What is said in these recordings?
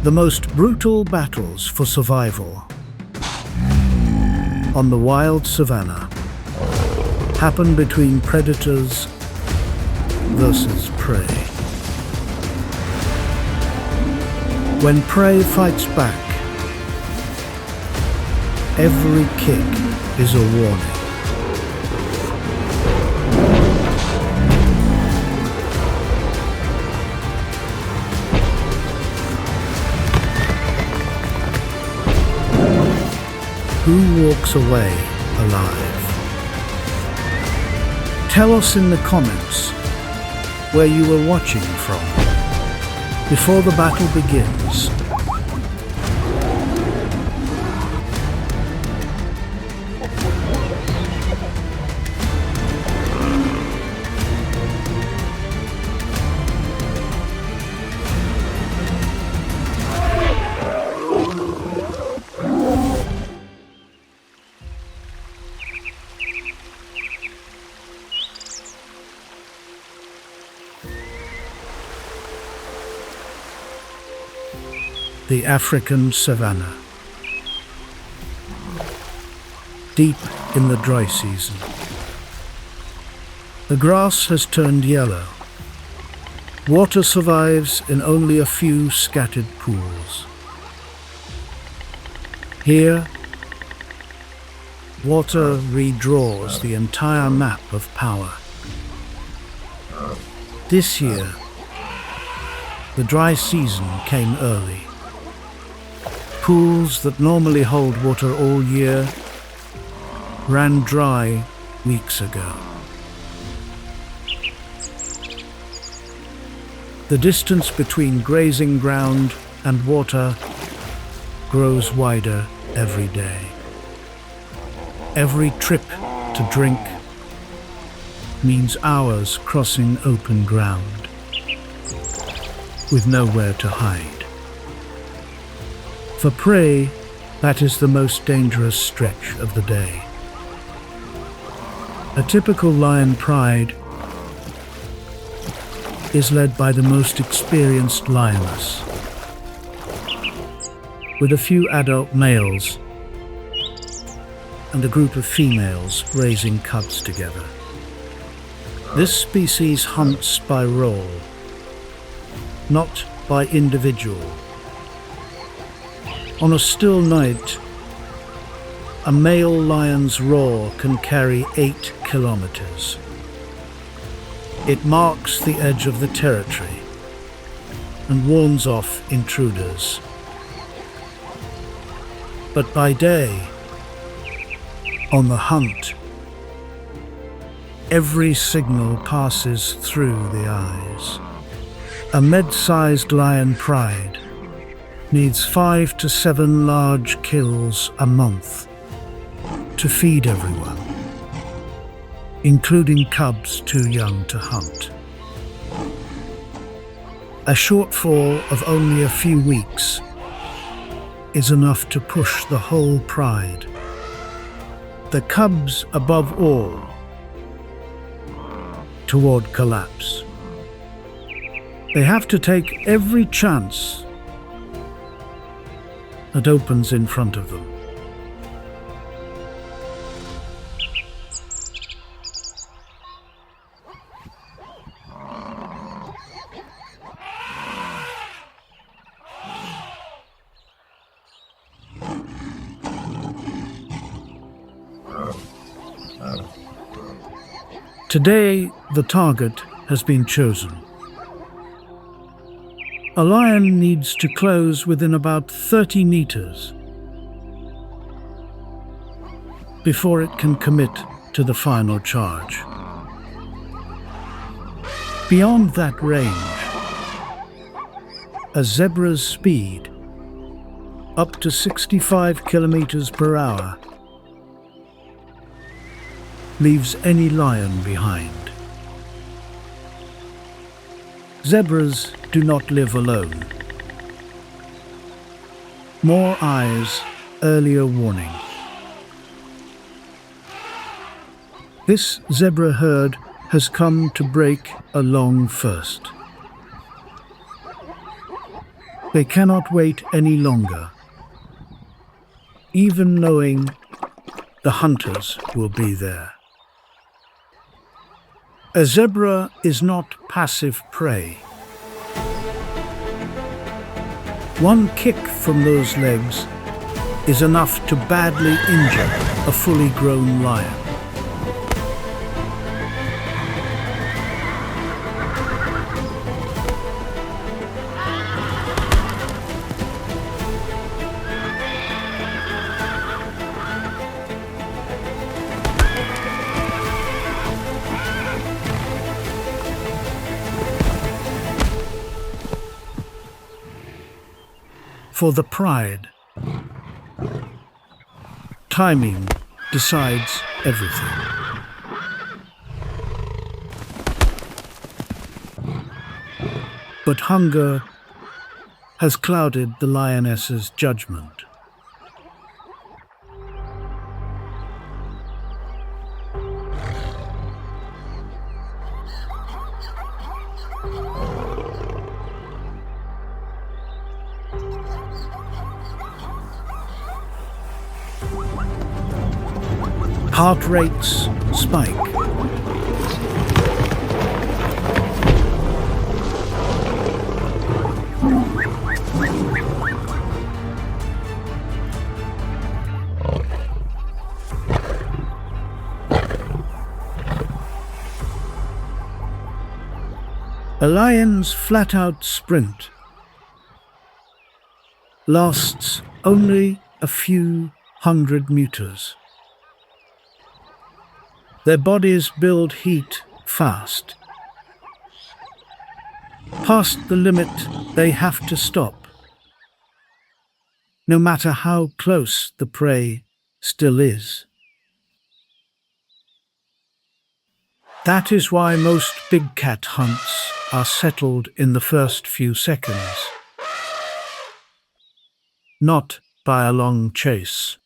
The most brutal battles for survival on the wild savannah happen between predators versus prey. When prey fights back, every kick is a warning. Who walks away alive? Tell us in the comments where you were watching from before the battle begins. The African savannah. Deep in the dry season, the grass has turned yellow. Water survives in only a few scattered pools. Here, water redraws the entire map of power. This year, the dry season came early. Pools that normally hold water all year ran dry weeks ago. The distance between grazing ground and water grows wider every day. Every trip to drink means hours crossing open ground with nowhere to hide. For prey, that is the most dangerous stretch of the day. A typical lion pride is led by the most experienced lioness, with a few adult males and a group of females raising cubs together. This species hunts by role, not by individual. On a still night, a male lion's roar can carry 8 kilometers. It marks the edge of the territory and warns off intruders. But by day, on the hunt, every signal passes through the eyes. A med-sized lion pride needs 5 to 7 large kills a month to feed everyone, including cubs too young to hunt. A shortfall of only a few weeks is enough to push the whole pride. The cubs, above all, toward collapse. They have to take every chance that opens in front of them. Today, the target has been chosen. A lion needs to close within about 30 meters before it can commit to the final charge. Beyond that range, a zebra's speed, up to 65 kilometers per hour, leaves any lion behind. Zebras do not live alone. More eyes, earlier warning. This zebra herd has come to break a long first. They cannot wait any longer, even knowing the hunters will be there. A zebra is not passive prey. One kick from those legs is enough to badly injure a fully grown lion. For the pride, timing decides everything. But hunger has clouded the lioness's judgment. Heart rates spike. A lion's flat-out sprint lasts only a few hundred meters. Their bodies build heat fast. Past the limit, they have to stop, no matter how close the prey still is. That is why most big cat hunts are settled in the first few seconds, not by a long chase.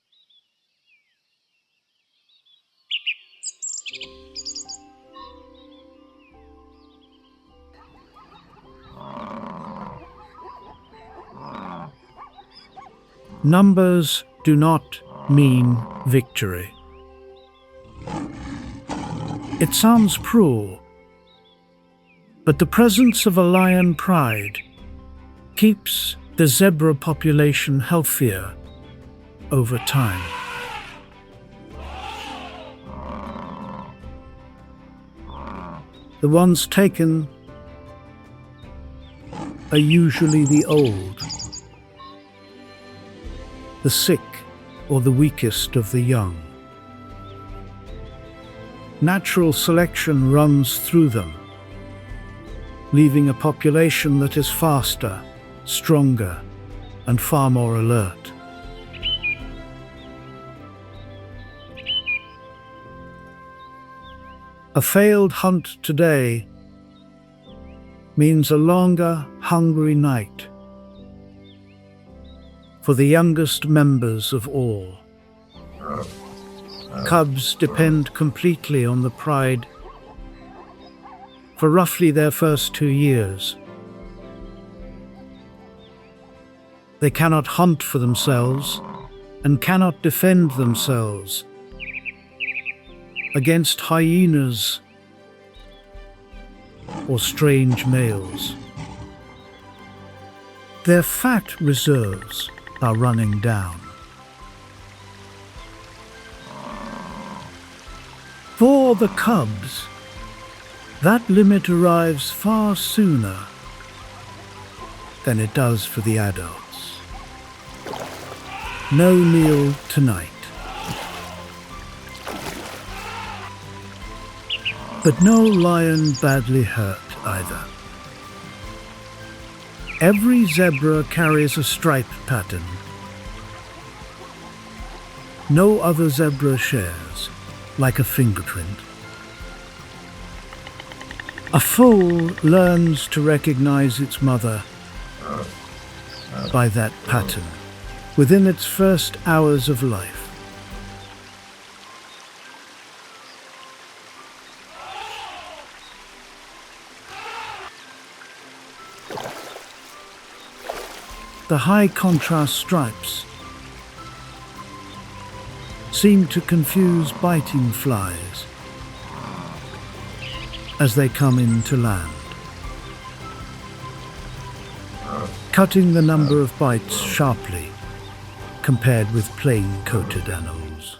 Numbers do not mean victory. It sounds cruel, but the presence of a lion pride keeps the zebra population healthier over time. The ones taken are usually the old, the sick, or the weakest of the young. Natural selection runs through them, leaving a population that is faster, stronger, and far more alert. A failed hunt today means a longer, hungry night for the youngest members of all. Cubs depend completely on the pride for roughly their first 2 years. They cannot hunt for themselves and cannot defend themselves against hyenas or strange males. Their fat reserves are running down. For the cubs, that limit arrives far sooner than it does for the adults. No meal tonight. But no lion badly hurt either. Every zebra carries a stripe pattern. No other zebra shares, like a fingerprint. A foal learns to recognize its mother by that pattern within its first hours of life. The high contrast stripes seem to confuse biting flies as they come into land, cutting the number of bites sharply compared with plain-coated animals.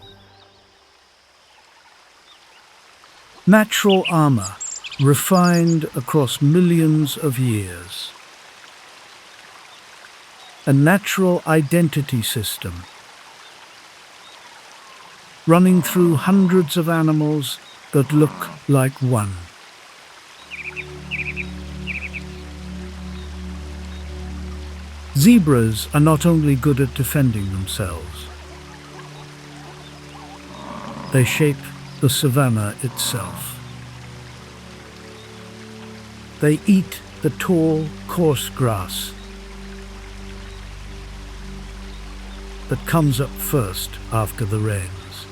Natural armor, refined across millions of years. A natural identity system running through hundreds of animals that look like one. Zebras are not only good at defending themselves, they shape the savannah itself. They eat the tall, coarse grass that comes up first after the rains.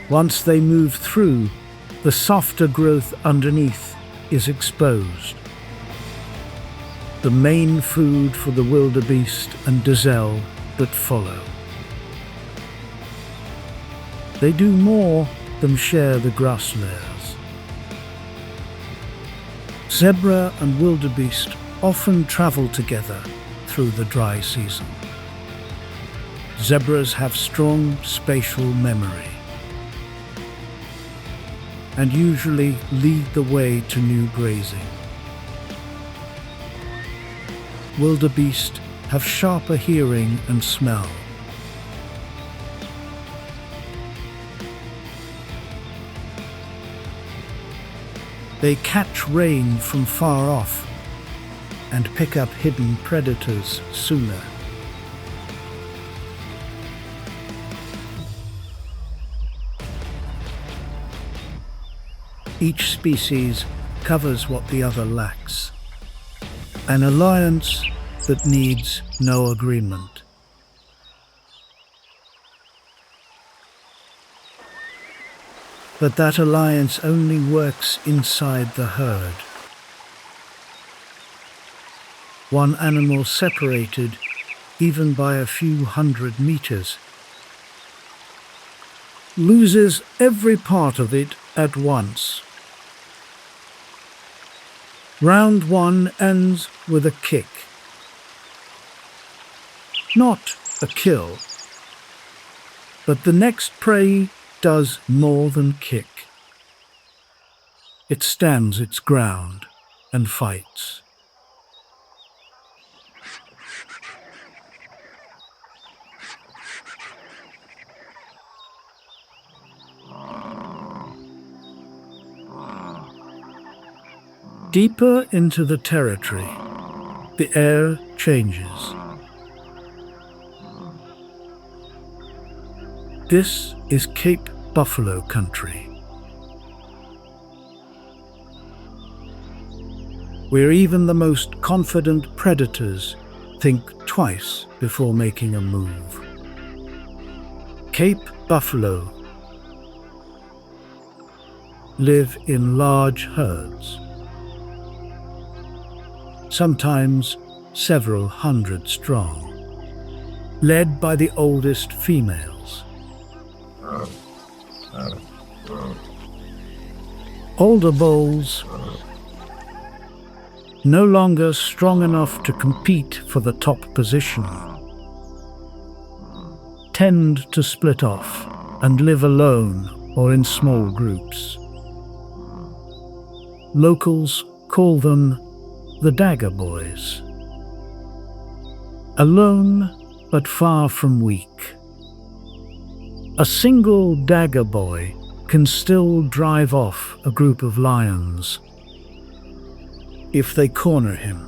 Once they move through, the softer growth underneath is exposed. The main food for the wildebeest and gazelle that follow. They do more than share the grass layers. Zebra and wildebeest often travel together through the dry season. Zebras have strong spatial memory and usually lead the way to new grazing. Wildebeest have sharper hearing and smell. They catch rain from far off and pick up hidden predators sooner. Each species covers what the other lacks. An alliance that needs no agreement. But that alliance only works inside the herd. One animal separated, even by a few hundred meters, loses every part of it at once. Round one ends with a kick. Not a kill, but the next prey does more than kick. It stands its ground and fights. Deeper into the territory, the air changes. This is Cape Buffalo country, where even the most confident predators think twice before making a move. Cape buffalo live in large herds, sometimes several hundred strong, led by the oldest females. Older bulls, no longer strong enough to compete for the top position, tend to split off and live alone or in small groups. Locals call them the Dagger Boys. Alone, but far from weak. A single Dagger Boy can still drive off a group of lions if they corner him.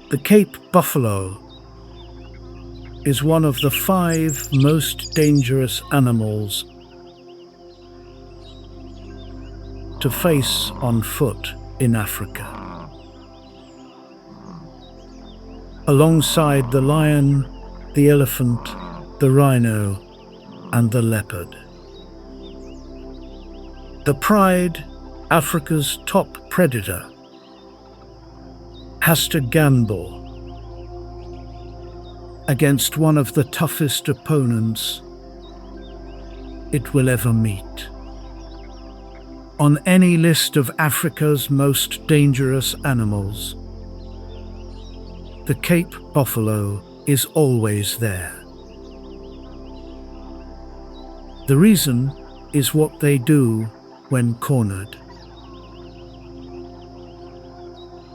The Cape buffalo is one of the 5 most dangerous animals to face on foot in Africa. Alongside the lion, the elephant, the rhino, and the leopard. The pride, Africa's top predator, has to gamble against one of the toughest opponents it will ever meet. On any list of Africa's most dangerous animals, the Cape buffalo is always there. The reason is what they do when cornered.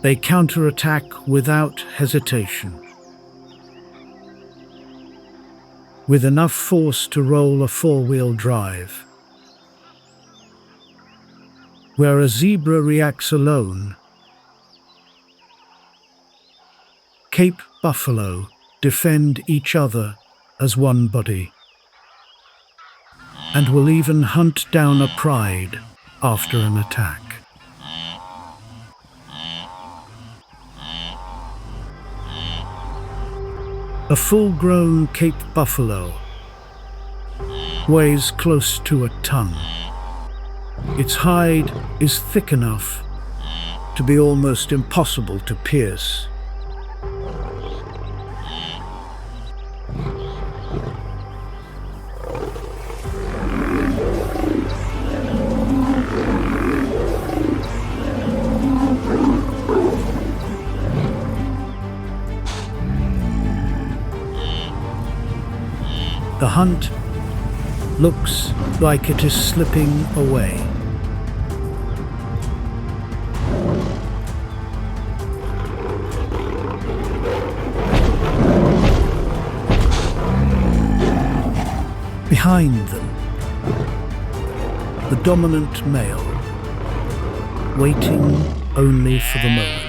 They counterattack without hesitation, with enough force to roll a four-wheel drive. Where a zebra reacts alone, Cape buffalo defend each other as one body, and will even hunt down a pride after an attack. A full-grown Cape buffalo weighs close to a ton. Its hide is thick enough to be almost impossible to pierce. The hunt looks like it is slipping away. Behind them, the dominant male, waiting only for the moment.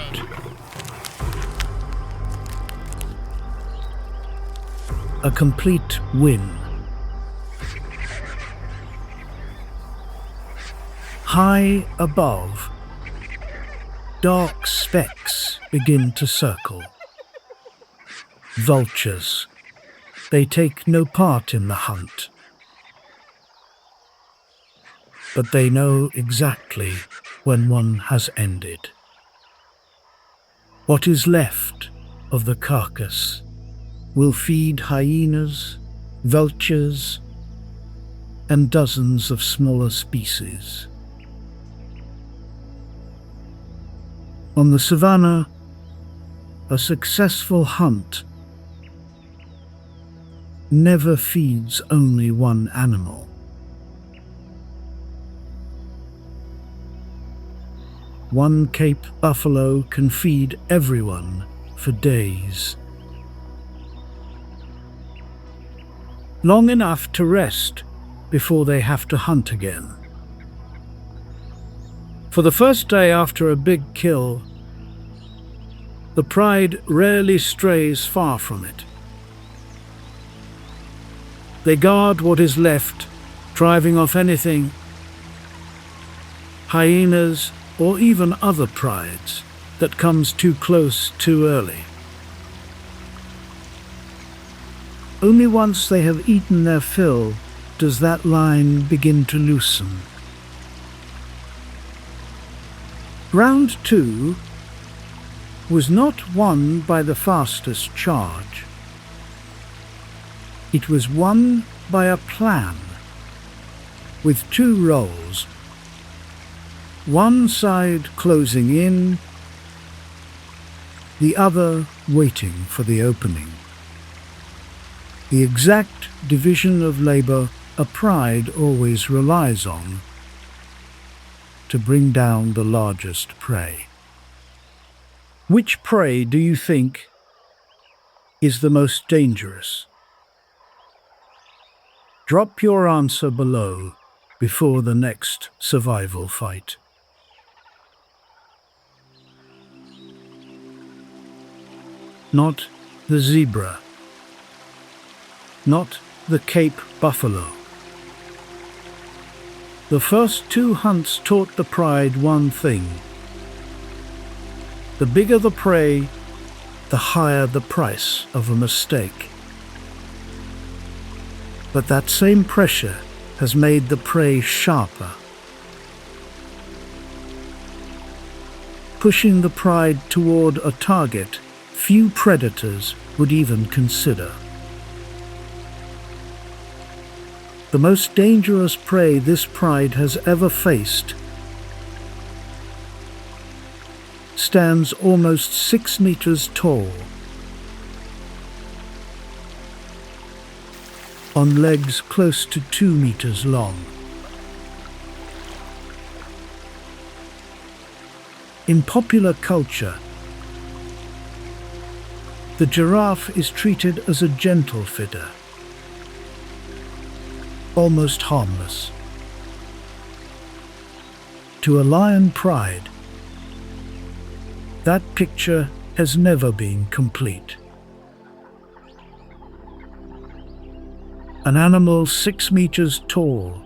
A complete win. High above, dark specks begin to circle. Vultures. They take no part in the hunt, but they know exactly when one has ended. What is left of the carcass will feed hyenas, vultures, and dozens of smaller species. On the savannah, a successful hunt never feeds only one animal. One Cape buffalo can feed everyone for days. Long enough to rest before they have to hunt again. For the first day after a big kill, the pride rarely strays far from it. They guard what is left, driving off anything, hyenas or even other prides, that comes too close too early. Only once they have eaten their fill does that line begin to loosen. Round 2 was not won by the fastest charge. It was won by a plan, with 2 rolls, one side closing in, the other waiting for the opening. The exact division of labor a pride always relies on to bring down the largest prey. Which prey do you think is the most dangerous? Drop your answer below before the next survival fight. Not the zebra. Not the Cape buffalo. The first 2 hunts taught the pride one thing. The bigger the prey, the higher the price of a mistake. But that same pressure has made the prey sharper, pushing the pride toward a target few predators would even consider. The most dangerous prey this pride has ever faced stands almost 6 meters tall, on legs close to 2 meters long. In popular culture, the giraffe is treated as a gentle figure, almost harmless. To a lion pride, that picture has never been complete. An animal 6 meters tall,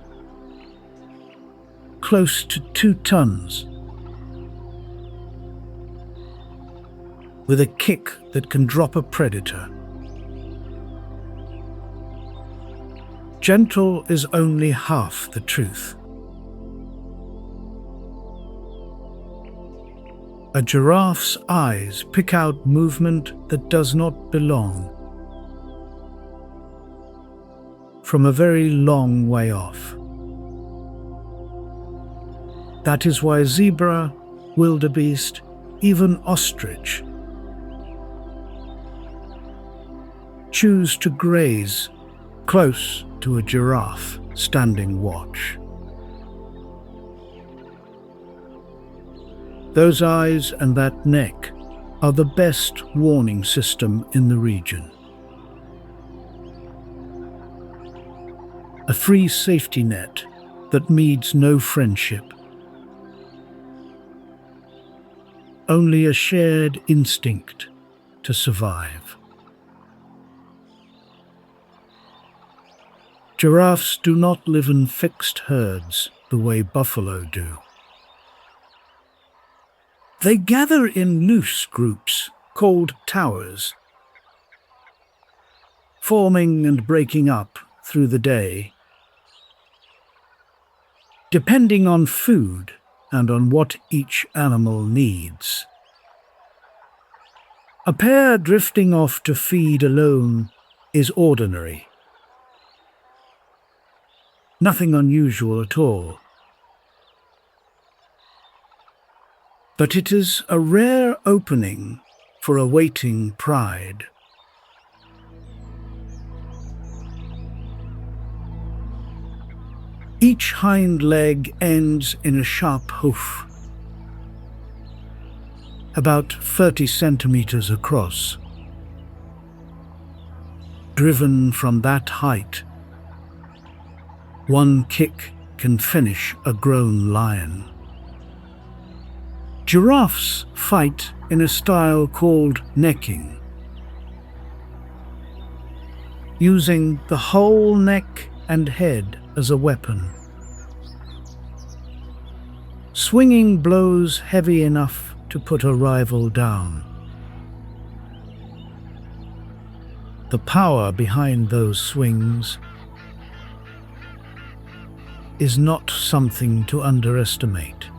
close to 2 tons, with a kick that can drop a predator. Gentle is only half the truth. A giraffe's eyes pick out movement that does not belong from a very long way off. That is why zebra, wildebeest, even ostrich choose to graze close to a giraffe standing watch. Those eyes and that neck are the best warning system in the region. A free safety net that needs no friendship, only a shared instinct to survive. Giraffes do not live in fixed herds the way buffalo do. They gather in loose groups called towers, forming and breaking up through the day, depending on food and on what each animal needs. A pair drifting off to feed alone is ordinary. Nothing unusual at all. But it is a rare opening for a waiting pride. Each hind leg ends in a sharp hoof, about 30 centimeters across. Driven from that height, one kick can finish a grown lion. Giraffes fight in a style called necking, using the whole neck and head as a weapon. Swinging blows heavy enough to put a rival down. The power behind those swings is not something to underestimate.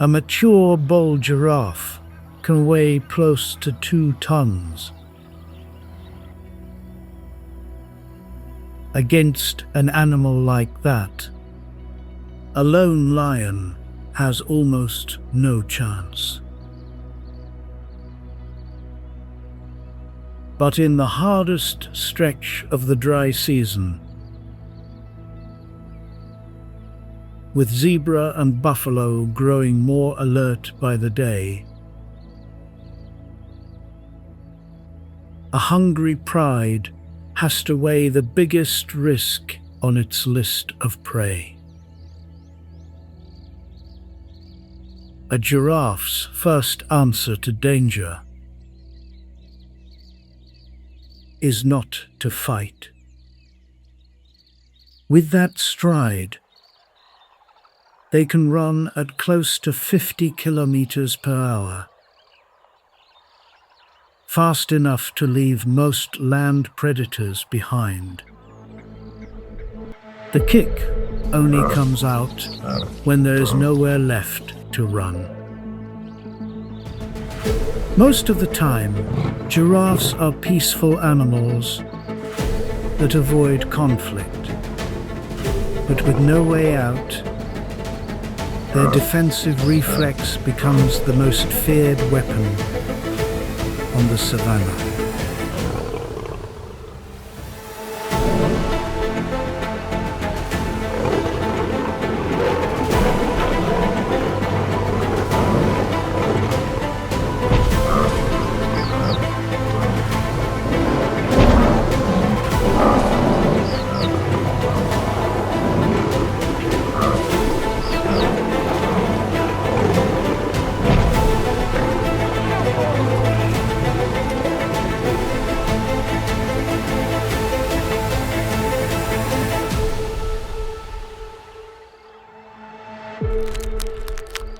A mature bull giraffe can weigh close to 2 tons. Against an animal like that, a lone lion has almost no chance. But in the hardest stretch of the dry season, with zebra and buffalo growing more alert by the day, a hungry pride has to weigh the biggest risk on its list of prey. A giraffe's first answer to danger is not to fight. With that stride, they can run at close to 50 kilometers per hour, fast enough to leave most land predators behind. The kick only comes out when there is nowhere left to run. Most of the time, giraffes are peaceful animals that avoid conflict. But with no way out, their defensive reflex becomes the most feared weapon on the savannah.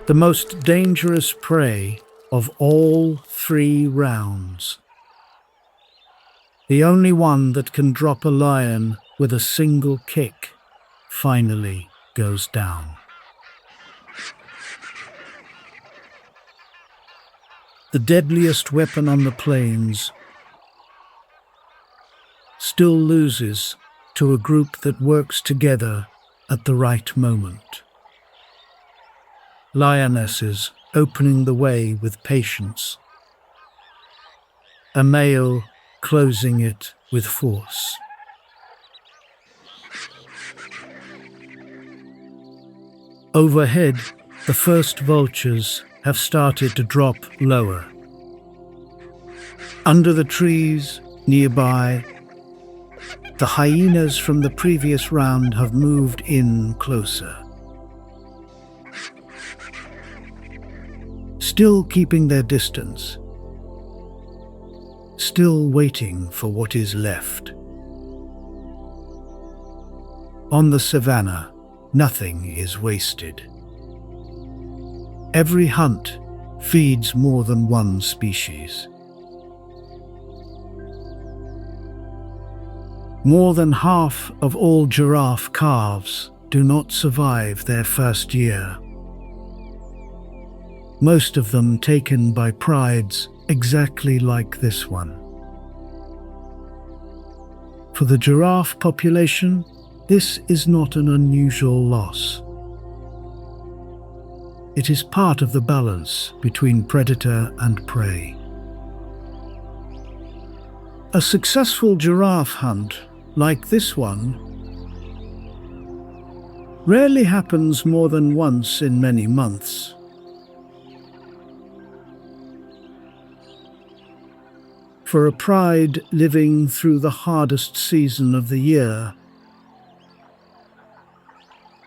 The most dangerous prey of all 3 rounds. The only one that can drop a lion with a single kick finally goes down. The deadliest weapon on the plains still loses to a group that works together at the right moment. Lionesses opening the way with patience, a male closing it with force. Overhead, the first vultures have started to drop lower. Under the trees nearby, the hyenas from the previous round have moved in closer, still keeping their distance, still waiting for what is left. On the savannah, nothing is wasted. Every hunt feeds more than one species. More than half of all giraffe calves do not survive their first year. Most of them taken by prides exactly like this one. For the giraffe population, this is not an unusual loss. It is part of the balance between predator and prey. A successful giraffe hunt, like this one, rarely happens more than once in many months. For a pride living through the hardest season of the year,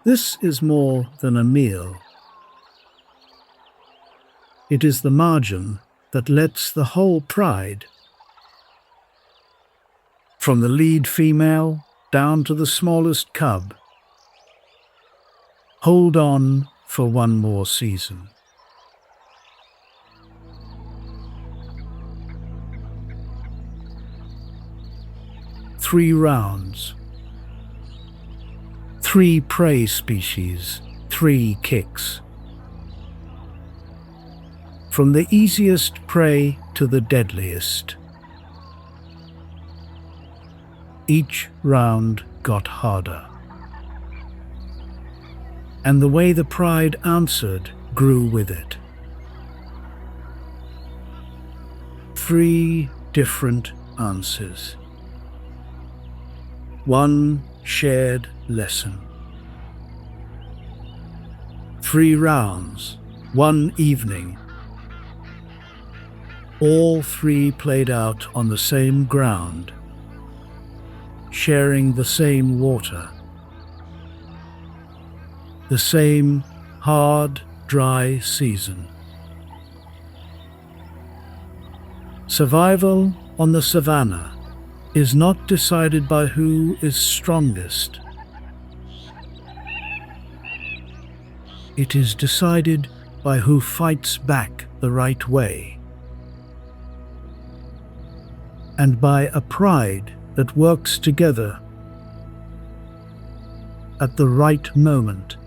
this is more than a meal. It is the margin that lets the whole pride, from the lead female down to the smallest cub, hold on for one more season. Three rounds, 3 prey species, 3 kicks. From the easiest prey to the deadliest. Each round got harder. And the way the pride answered grew with it. 3 different answers. 1 shared lesson. 3 rounds, 1 evening. All 3 played out on the same ground, sharing the same water, the same hard, dry season. Survival on the savannah is not decided by who is strongest. It is decided by who fights back the right way, and by a pride that works together at the right moment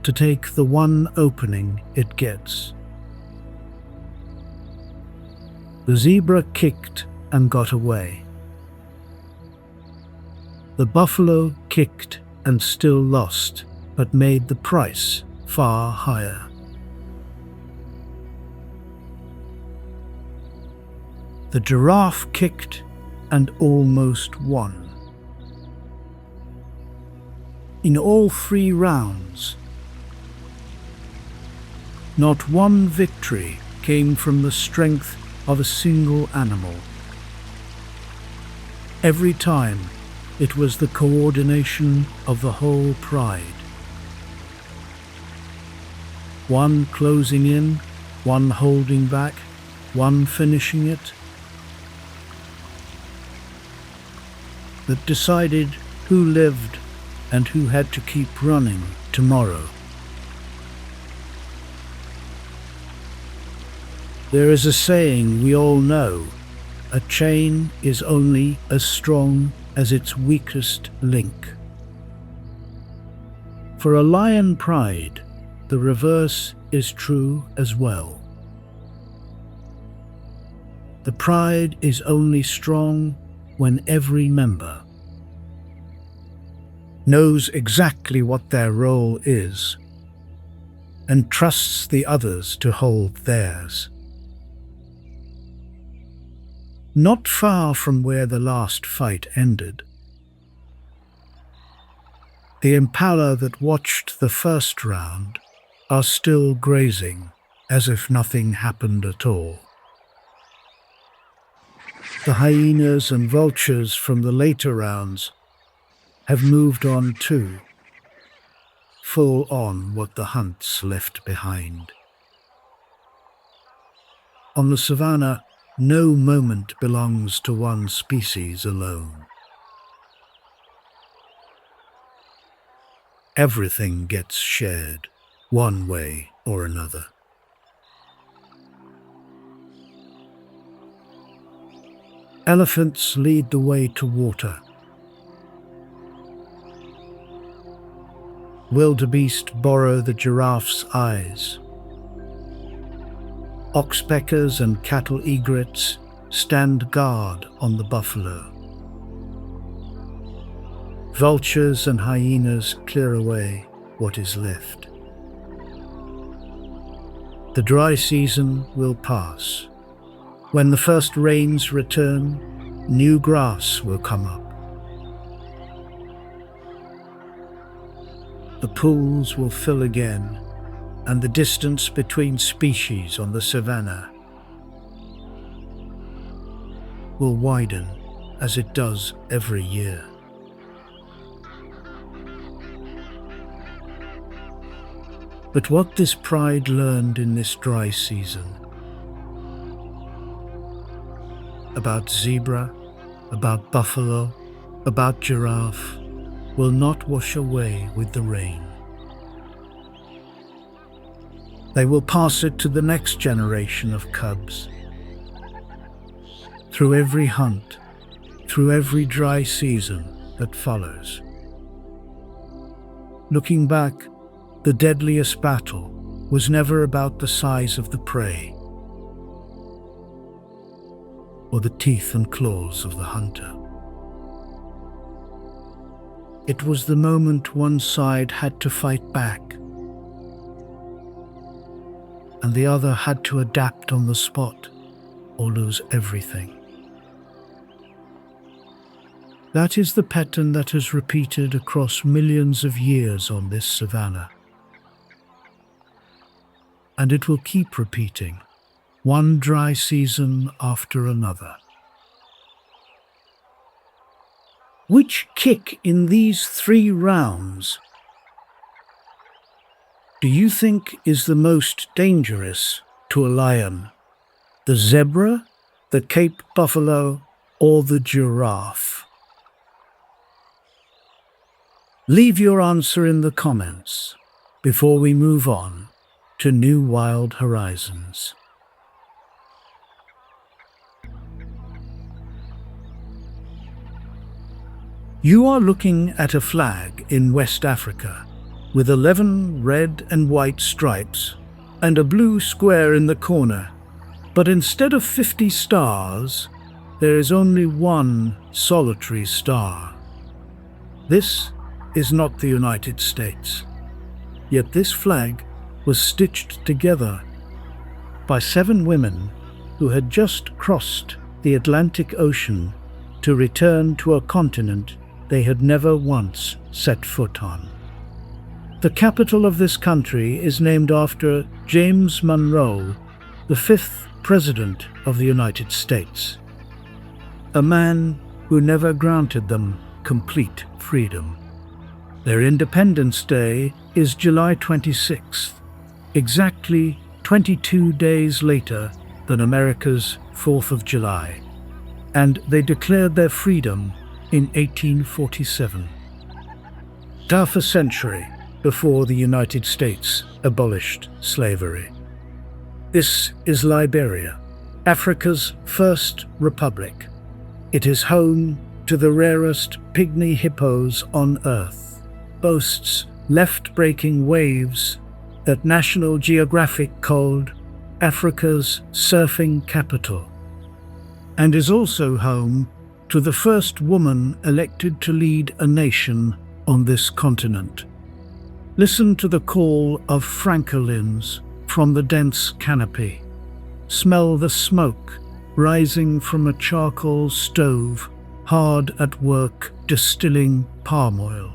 to take the one opening it gets. The zebra kicked and got away. The buffalo kicked and still lost, but made the price far higher. The giraffe kicked and almost won. In all 3 rounds, not one victory came from the strength of a single animal. Every time, it was the coordination of the whole pride. One closing in, one holding back, one finishing it, that decided who lived and who had to keep running tomorrow. There is a saying we all know, a chain is only as strong as its weakest link. For a lion pride, the reverse is true as well. The pride is only strong when every member knows exactly what their role is and trusts the others to hold theirs. Not far from where the last fight ended, the impala that watched the first round are still grazing as if nothing happened at all. The hyenas and vultures from the later rounds have moved on too, full on what the hunts left behind. On the savannah, no moment belongs to one species alone. Everything gets shared, one way or another. Elephants lead the way to water. Wildebeest borrow the giraffe's eyes. Oxpeckers and cattle egrets stand guard on the buffalo. Vultures and hyenas clear away what is left. The dry season will pass. When the first rains return, new grass will come up. The pools will fill again, and the distance between species on the savannah will widen as it does every year. But what this pride learned in this dry season about zebra, about buffalo, about giraffe will not wash away with the rain. They will pass it to the next generation of cubs. Through every hunt, through every dry season that follows. Looking back, the deadliest battle was never about the size of the prey or the teeth and claws of the hunter. It was the moment one side had to fight back and the other had to adapt on the spot or lose everything. That is the pattern that has repeated across millions of years on this savannah. And it will keep repeating, one dry season after another. Which kick in these 3 rounds do you think is the most dangerous to a lion? The zebra, the Cape buffalo, or the giraffe? Leave your answer in the comments before we move on to new wild horizons. You are looking at a flag in West Africa, with 11 red and white stripes and a blue square in the corner. But instead of 50 stars, there is only one solitary star. This is not the United States. Yet this flag was stitched together by 7 women who had just crossed the Atlantic Ocean to return to a continent they had never once set foot on. The capital of this country is named after James Monroe, the 5th President of the United States, a man who never granted them complete freedom. Their Independence Day is July 26th, exactly 22 days later than America's 4th of July, and they declared their freedom in 1847, half a century before the United States abolished slavery. This is Liberia, Africa's first republic. It is home to the rarest pygmy hippos on Earth, boasts left-breaking waves that National Geographic called Africa's surfing capital, and is also home to the first woman elected to lead a nation on this continent. Listen to the call of francolins from the dense canopy. Smell the smoke rising from a charcoal stove hard at work distilling palm oil.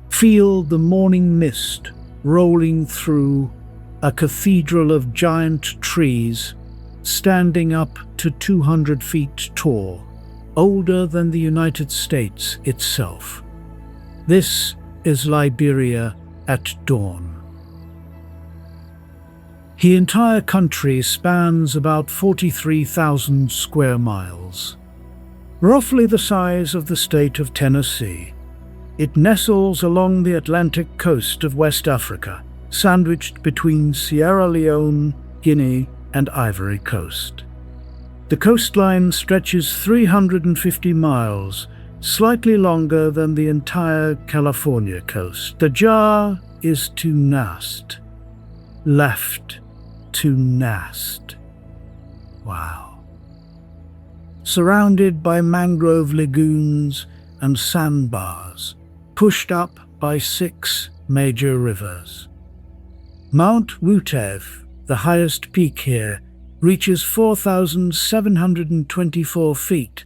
Feel the morning mist rolling through a cathedral of giant trees standing up to 200 feet tall, older than the United States itself. This is Liberia at dawn. The entire country spans about 43,000 square miles, roughly the size of the state of Tennessee. It nestles along the Atlantic coast of West Africa, sandwiched between Sierra Leone, Guinea, and Ivory Coast. The coastline stretches 350 miles, slightly longer than the entire California coast. The jar is to nast, left to nast. Wow. Surrounded by mangrove lagoons and sandbars, pushed up by 6 major rivers. Mount Wutev, the highest peak here, reaches 4,724 feet,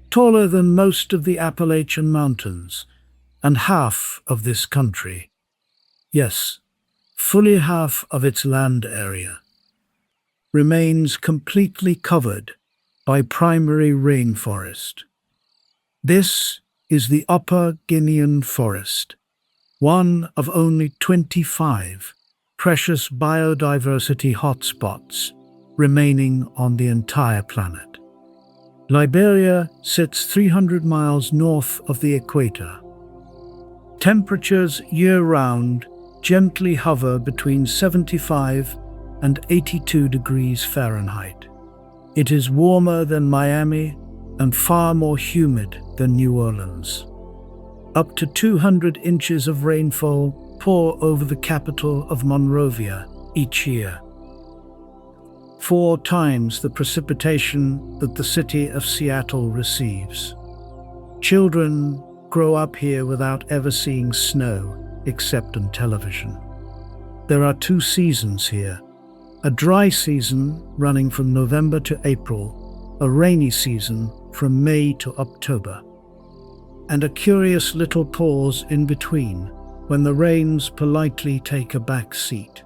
taller than most of the Appalachian Mountains, and half of this country. Yes, fully half of its land area remains completely covered by primary rainforest. This is the Upper Guinean Forest, one of only 25 precious biodiversity hotspots remaining on the entire planet. Liberia sits 300 miles north of the equator. Temperatures year-round gently hover between 75 and 82 degrees Fahrenheit. It is warmer than Miami and far more humid than New Orleans. Up to 200 inches of rainfall pour over the capital of Monrovia each year, 4 times the precipitation that the city of Seattle receives. Children grow up here without ever seeing snow except on television. There are 2 seasons here: a dry season running from November to April, a rainy season from May to October, and a curious little pause in between when the rains politely take a back seat.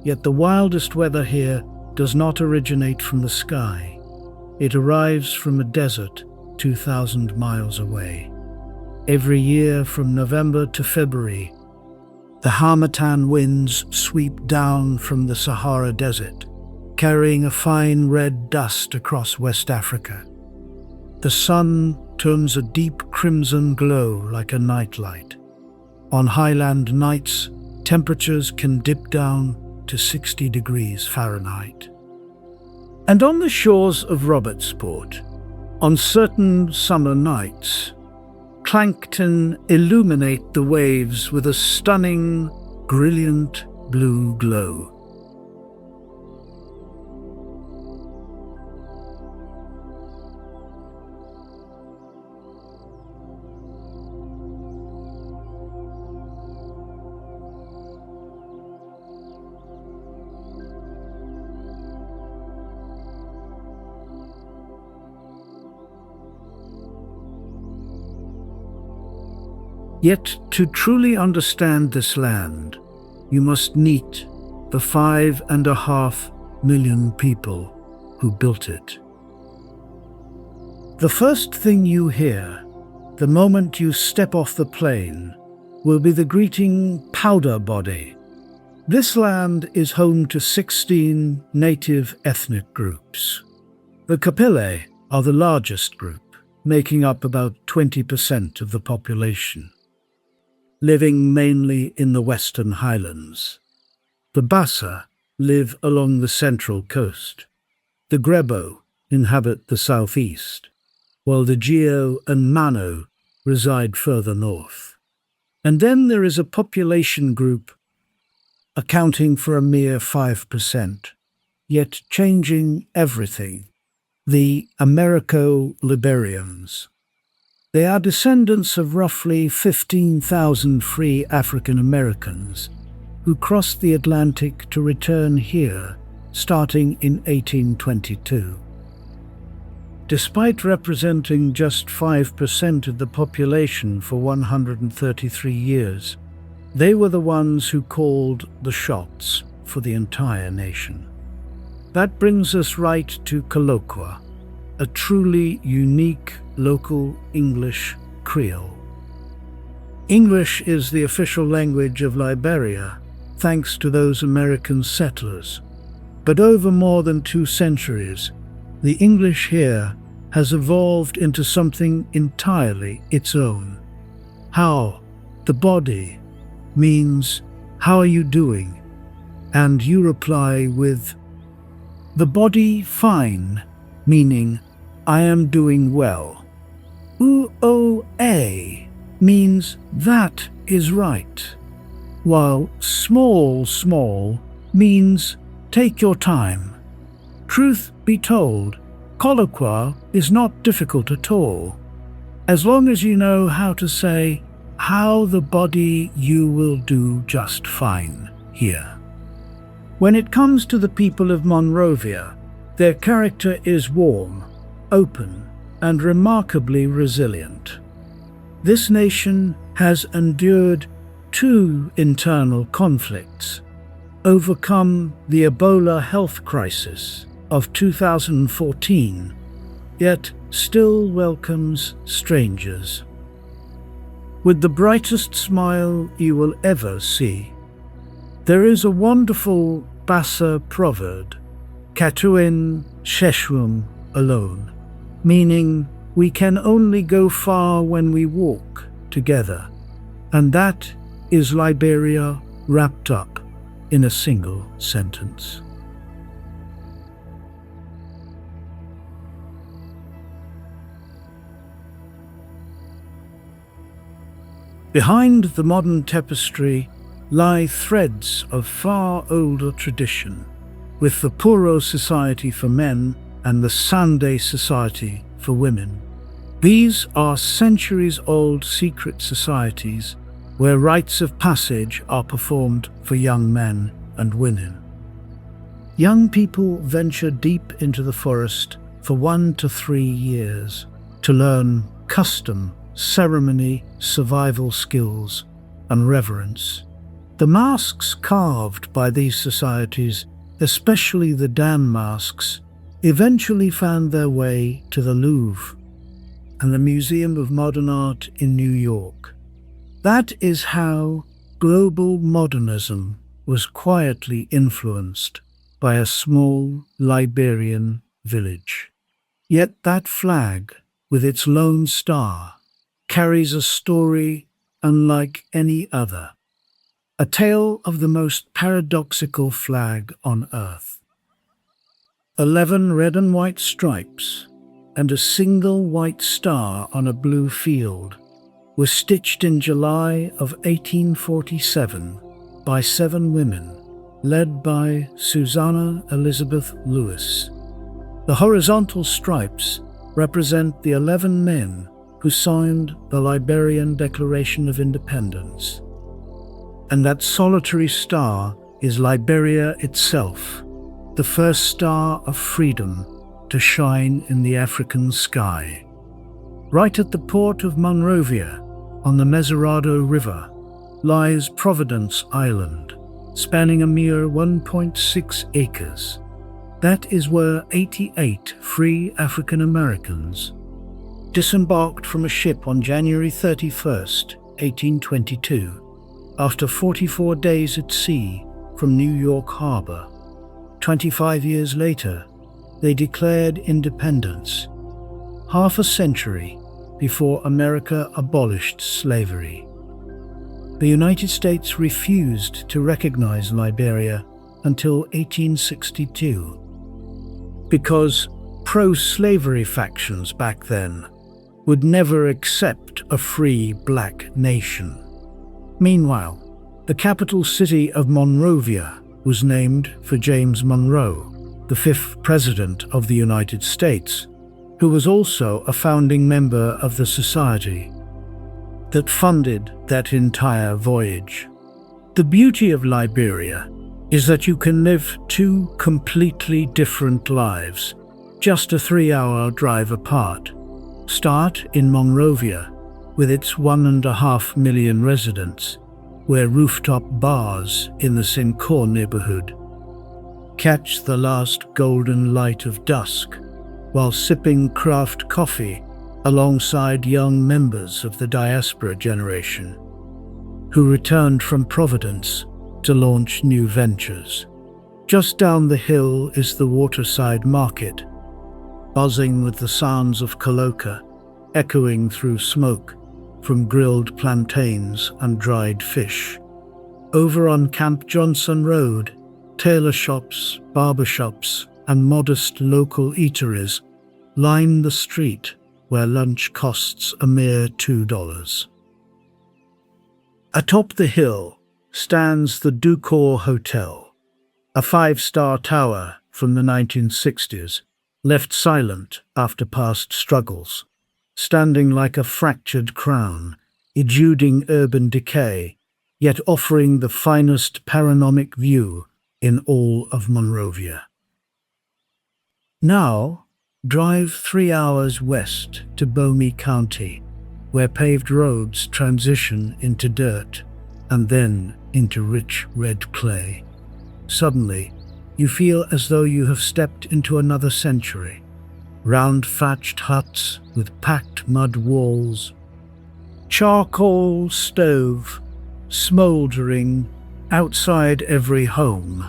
Yet the wildest weather here does not originate from the sky. It arrives from a desert 2,000 miles away. Every year from November to February, the harmattan winds sweep down from the Sahara Desert, carrying a fine red dust across West Africa. The sun turns a deep crimson glow like a nightlight. On highland nights, temperatures can dip down to 60 degrees Fahrenheit. And on the shores of Robertsport, on certain summer nights, plankton illuminate the waves with a stunning, brilliant blue glow. Yet, to truly understand this land, you must meet the 5.5 million people who built it. The first thing you hear, the moment you step off the plane, will be the greeting powder body. This land is home to 16 native ethnic groups. The Kapile are the largest group, making up about 20% of the population, living mainly in the Western Highlands. The Bassa live along the central coast. The Grebo inhabit the southeast, while the Geo and Mano reside further north. And then there is a population group accounting for a mere 5%, yet changing everything: the Americo-Liberians. They are descendants of roughly 15,000 free African Americans who crossed the Atlantic to return here, starting in 1822. Despite representing just 5% of the population for 133 years, they were the ones who called the shots for the entire nation. That brings us right to Colloqua, a truly unique local English Creole. English is the official language of Liberia, thanks to those American settlers. But over more than 2 centuries, the English here has evolved into something entirely its own. How, the body, means, "How are you doing?" And you reply with, "The body fine," meaning, "I am doing well." Uoa means "that is right," while small means "take your time." Truth be told, Colloqua is not difficult at all. As long as you know how to say, "How the body, you will do just fine here." When it comes to the people of Monrovia, their character is warm, open, and remarkably resilient. This nation has endured 2 internal conflicts, overcome the Ebola health crisis of 2014, yet still welcomes strangers with the brightest smile you will ever see. There is a wonderful Bassa proverb, "Katuin Sheshwum alone," meaning we can only go far when we walk together. And that is Liberia wrapped up in a single sentence. Behind the modern tapestry lie threads of far older tradition, with the Puro Society for men and the Sunday Society for women. These are centuries-old secret societies where rites of passage are performed for young men and women. Young people venture deep into the forest for 1 to 3 years to learn custom, ceremony, survival skills, and reverence. The masks carved by these societies, especially the Dan masks, eventually found their way to the Louvre and the Museum of Modern Art in New York. That is how global modernism was quietly influenced by a small Liberian village. Yet that flag, with its lone star, carries a story unlike any other. A tale of the most paradoxical flag on earth. 11 red and white stripes and a single white star on a blue field, were stitched in July of 1847 by 7 women, led by Susanna Elizabeth Lewis. The horizontal stripes represent the 11 men who signed the Liberian Declaration of Independence. And that solitary star is Liberia itself, the first star of freedom to shine in the African sky. Right at the port of Monrovia, on the Mesurado River, lies Providence Island, spanning a mere 1.6 acres. That is where 88 free African Americans disembarked from a ship on January 31st, 1822, after 44 days at sea from New York Harbor. 25 years later, they declared independence, half a century before America abolished slavery. The United States refused to recognize Liberia until 1862 because pro-slavery factions back then would never accept a free black nation. Meanwhile, the capital city of Monrovia was named for James Monroe, the 5th President of the United States, who was also a founding member of the society that funded that entire voyage. The beauty of Liberia is that you can live 2 completely different lives, just a 3-hour drive apart. Start in Monrovia, with its 1.5 million residents, where rooftop bars in the Sincor neighborhood catch the last golden light of dusk while sipping craft coffee alongside young members of the diaspora generation who returned from Providence to launch new ventures. Just down the hill is the waterside market, buzzing with the sounds of coloca echoing through smoke from grilled plantains and dried fish. Over on Camp Johnson Road, tailor shops, barber shops, and modest local eateries line the street where lunch costs a mere $2. Atop the hill stands the Ducor Hotel, a 5-star tower from the 1960s, left silent after past struggles, standing like a fractured crown, exuding urban decay, yet offering the finest panoramic view in all of Monrovia. Now, drive 3 hours west to Bomi County, where paved roads transition into dirt and then into rich red clay. Suddenly, you feel as though you have stepped into another century. Round thatched huts with packed mud walls, charcoal stove smouldering outside every home,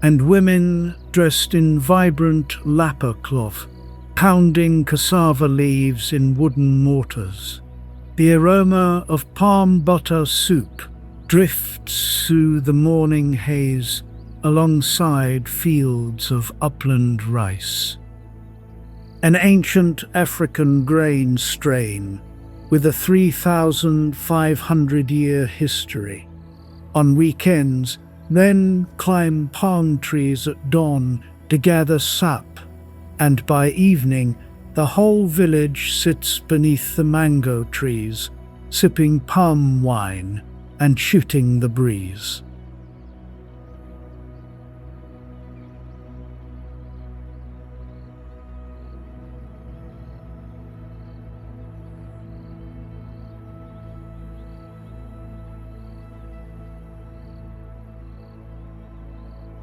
and women dressed in vibrant lappa cloth, pounding cassava leaves in wooden mortars. The aroma of palm butter soup drifts through the morning haze alongside fields of upland rice. An ancient African grain strain with a 3,500-year history. On weekends, men climb palm trees at dawn to gather sap, and by evening, the whole village sits beneath the mango trees, sipping palm wine and shooting the breeze.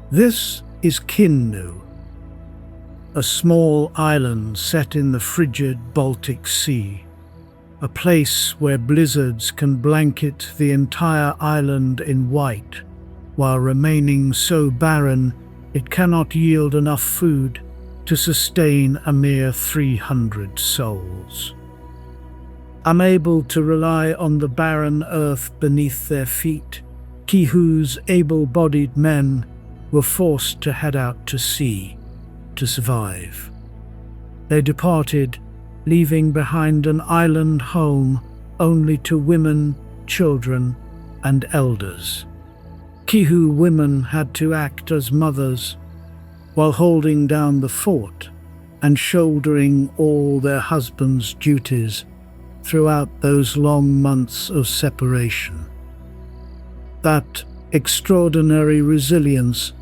This is Kinnu, a small island set in the frigid Baltic Sea, a place where blizzards can blanket the entire island in white, while remaining so barren it cannot yield enough food to sustain a mere 300 souls. Unable to rely on the barren earth beneath their feet, Kihu's able-bodied men were forced to head out to sea to survive. They departed, leaving behind an island home only to women, children, and elders. Kihu women had to act as mothers while holding down the fort and shouldering all their husbands' duties throughout those long months of separation. That extraordinary resilience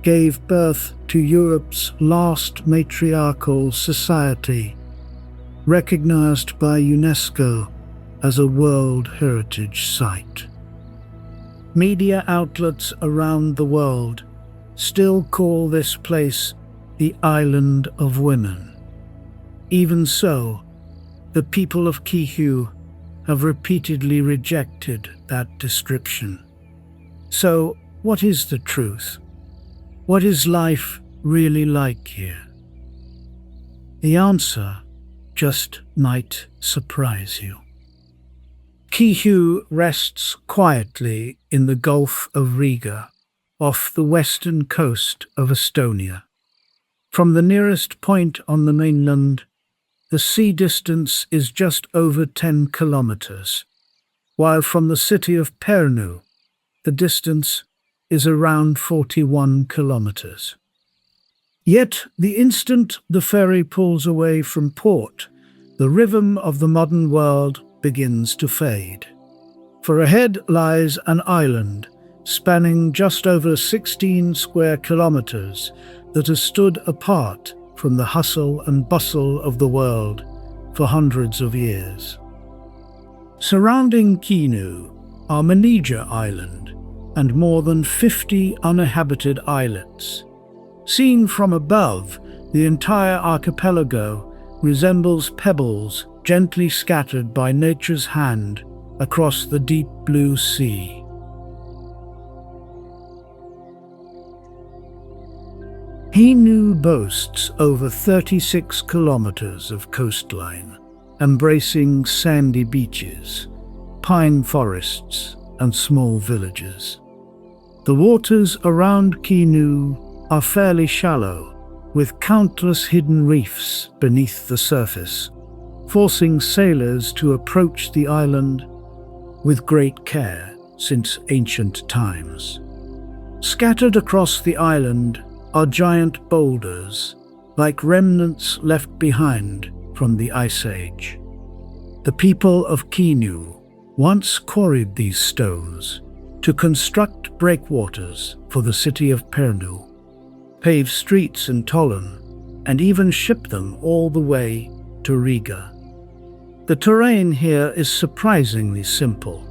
gave birth to Europe's last matriarchal society, recognized by UNESCO as a World Heritage Site. Media outlets around the world still call this place the Island of Women. Even so, the people of Kihu have repeatedly rejected that description. So, what is the truth? What is life really like here? The answer just might surprise you. Kihu rests quietly in the Gulf of Riga, off the western coast of Estonia. From the nearest point on the mainland, the sea distance is just over 10 kilometers, while from the city of Pärnu, the distance is around 41 kilometers. Yet, the instant the ferry pulls away from port, the rhythm of the modern world begins to fade. For ahead lies an island spanning just over 16 square kilometers that has stood apart from the hustle and bustle of the world for hundreds of years. Surrounding Kinu are Manija Island and more than 50 uninhabited islets. Seen from above, the entire archipelago resembles pebbles gently scattered by nature's hand across the deep blue sea. Kinu boasts over 36 kilometers of coastline, embracing sandy beaches, pine forests, and small villages. The waters around Kinu are fairly shallow, with countless hidden reefs beneath the surface, forcing sailors to approach the island with great care since ancient times. Scattered across the island are giant boulders, like remnants left behind from the Ice Age. The people of Kinu once quarried these stones to construct breakwaters for the city of Pärnu, pave streets in Tallinn, and even ship them all the way to Riga. The terrain here is surprisingly simple,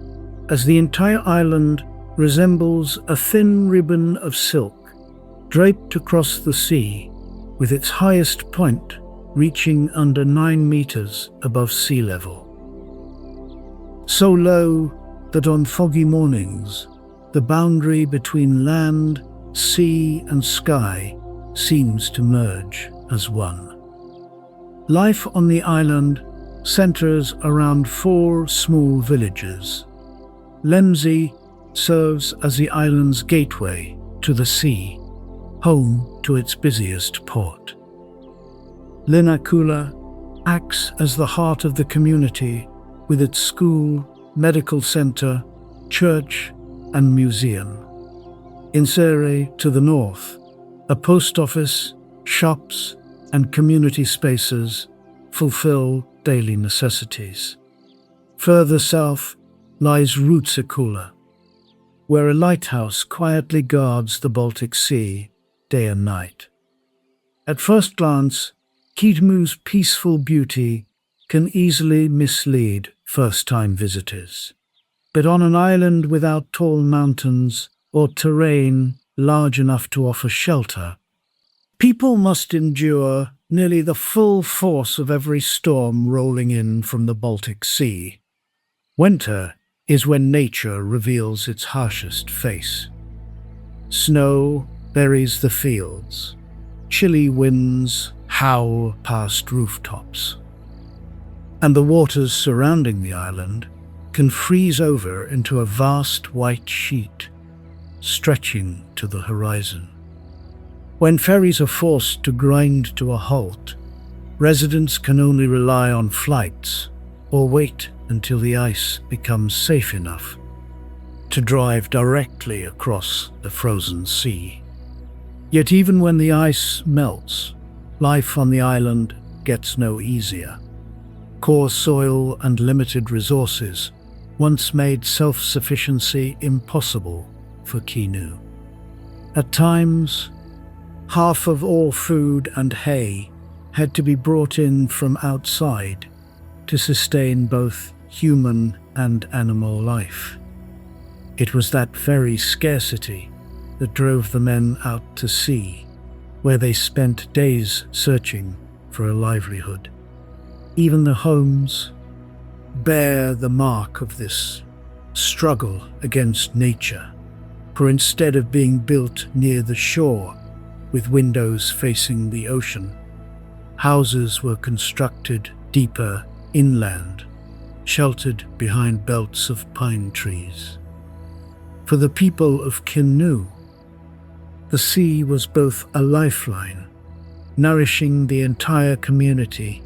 as the entire island resembles a thin ribbon of silk draped across the sea, with its highest point reaching under 9 meters above sea level. So low that on foggy mornings, the boundary between land, sea, and sky seems to merge as one. Life on the island centers around 4 small villages. Lemzi serves as the island's gateway to the sea, home to its busiest port. Linnaküla acts as the heart of the community with its school, medical center, church, and museum. Insere, to the north, a post office, shops, and community spaces fulfill daily necessities. Further south lies Ruutseküla, where a lighthouse quietly guards the Baltic Sea day and night. At first glance, Kinu's peaceful beauty can easily mislead first-time visitors. But on an island without tall mountains or terrain large enough to offer shelter, people must endure nearly the full force of every storm rolling in from the Baltic Sea. Winter is when nature reveals its harshest face. Snow buries the fields. Chilly winds howl past rooftops. And the waters surrounding the island can freeze over into a vast white sheet, stretching to the horizon. When ferries are forced to grind to a halt, residents can only rely on flights or wait until the ice becomes safe enough to drive directly across the frozen sea. Yet even when the ice melts, life on the island gets no easier. Poor soil and limited resources once made self-sufficiency impossible for Kinu. At times, half of all food and hay had to be brought in from outside to sustain both human and animal life. It was that very scarcity that drove the men out to sea, where they spent days searching for a livelihood. Even the homes bear the mark of this struggle against nature, for instead of being built near the shore with windows facing the ocean, houses were constructed deeper inland, sheltered behind belts of pine trees. For the people of Kinu, the sea was both a lifeline, nourishing the entire community,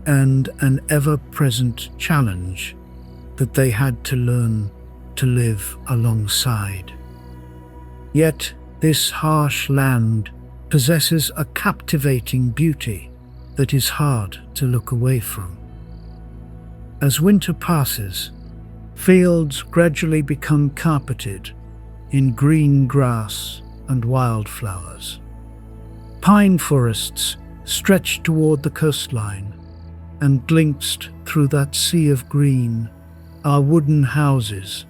and an ever-present challenge that they had to learn to live alongside. Yet this harsh land possesses a captivating beauty that is hard to look away from. As winter passes, fields gradually become carpeted in green grass and wildflowers. Pine forests stretch toward the coastline, and glimpsed through that sea of green are wooden houses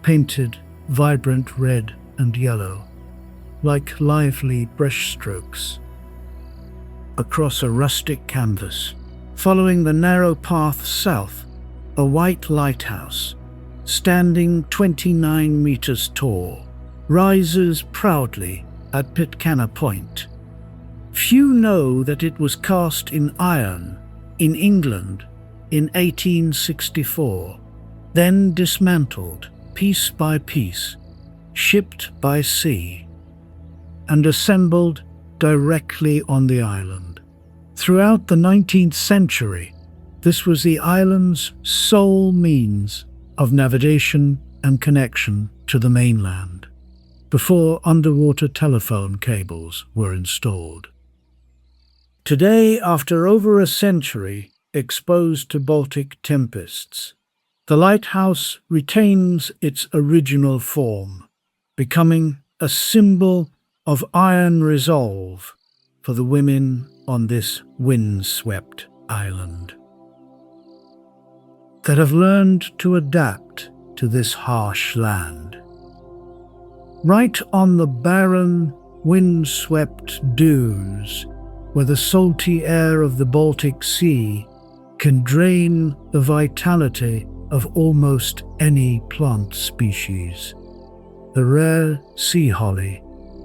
painted vibrant red and yellow, like lively brushstrokes across a rustic canvas. Following the narrow path south, a white lighthouse, standing 29 meters tall, rises proudly at Pitcairn Point. Few know that it was cast in iron in England in 1864, then dismantled piece by piece, shipped by sea, and assembled directly on the island. Throughout the 19th century, this was the island's sole means of navigation and connection to the mainland, before underwater telephone cables were installed. Today, after over a century exposed to Baltic tempests, the lighthouse retains its original form, becoming a symbol of iron resolve for the women on this windswept island, that have learned to adapt to this harsh land. Right on the barren, windswept dunes, where the salty air of the Baltic Sea can drain the vitality of almost any plant species, the rare sea holly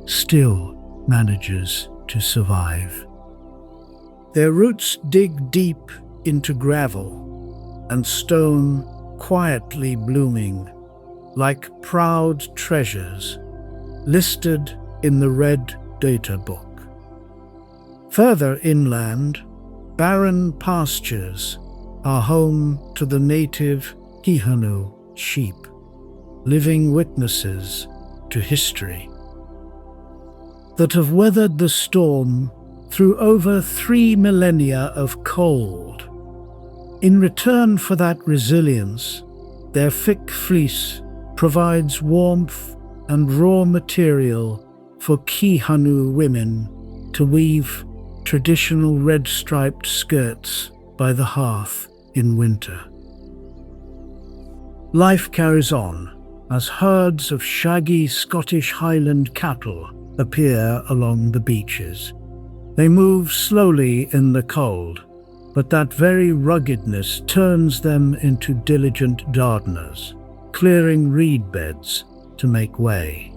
still manages to survive. Their roots dig deep into gravel and stone, quietly blooming like proud treasures listed in the Red Data Book. Further inland, barren pastures are home to the native Kihanu sheep, living witnesses to history, that have weathered the storm through over 3 millennia of cold. In return for that resilience, their thick fleece provides warmth and raw material for Kihanu women to weave traditional red-striped skirts by the hearth in winter. Life carries on as herds of shaggy Scottish Highland cattle appear along the beaches. They move slowly in the cold, but that very ruggedness turns them into diligent gardeners, clearing reed beds to make way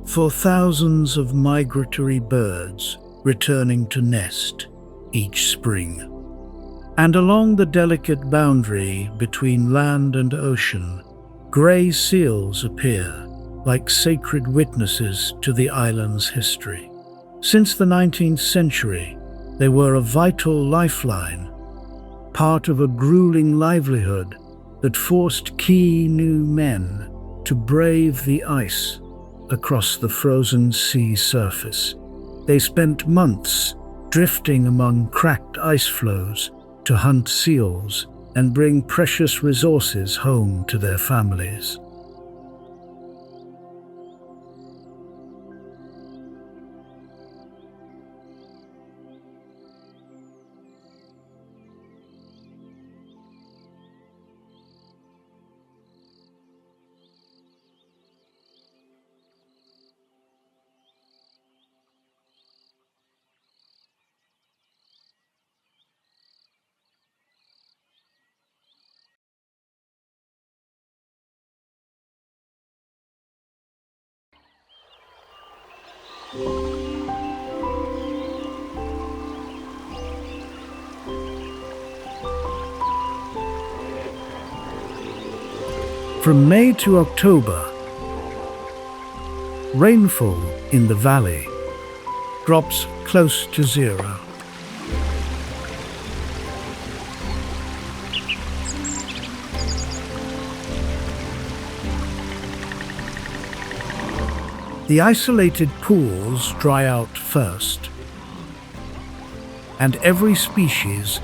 for thousands of migratory birds returning to nest each spring. And along the delicate boundary between land and ocean, grey seals appear like sacred witnesses to the island's history. Since the 19th century, they were a vital lifeline, part of a grueling livelihood that forced key new men to brave the ice across the frozen sea surface. They spent months drifting among cracked ice floes to hunt seals and bring precious resources home to their families. From May to October, rainfall in the valley drops close to zero. The isolated pools dry out first, and every species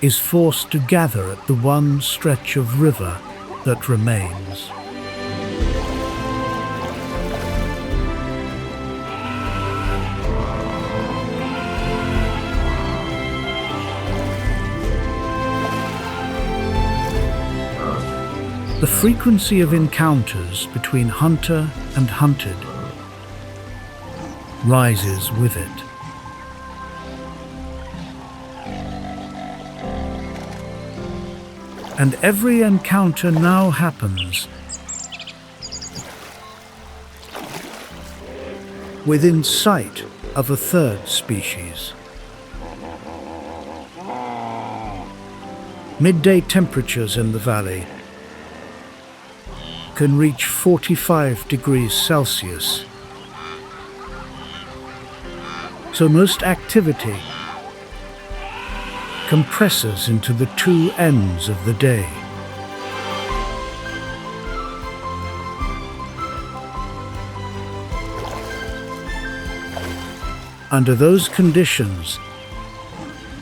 is forced to gather at the one stretch of river that remains. The frequency of encounters between hunter and hunted rises with it. And every encounter now happens within sight of a third species. Midday temperatures in the valley can reach 45 degrees Celsius. So most activity compresses into the two ends of the day. Under those conditions,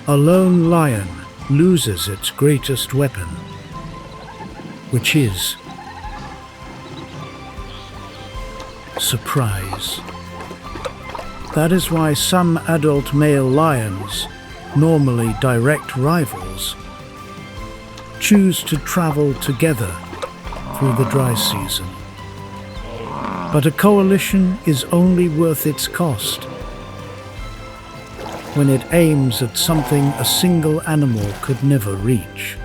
a lone lion loses its greatest weapon, which is surprise. That is why some adult male lions, normally direct rivals, choose to travel together through the dry season. But a coalition is only worth its cost when it aims at something a single animal could never reach.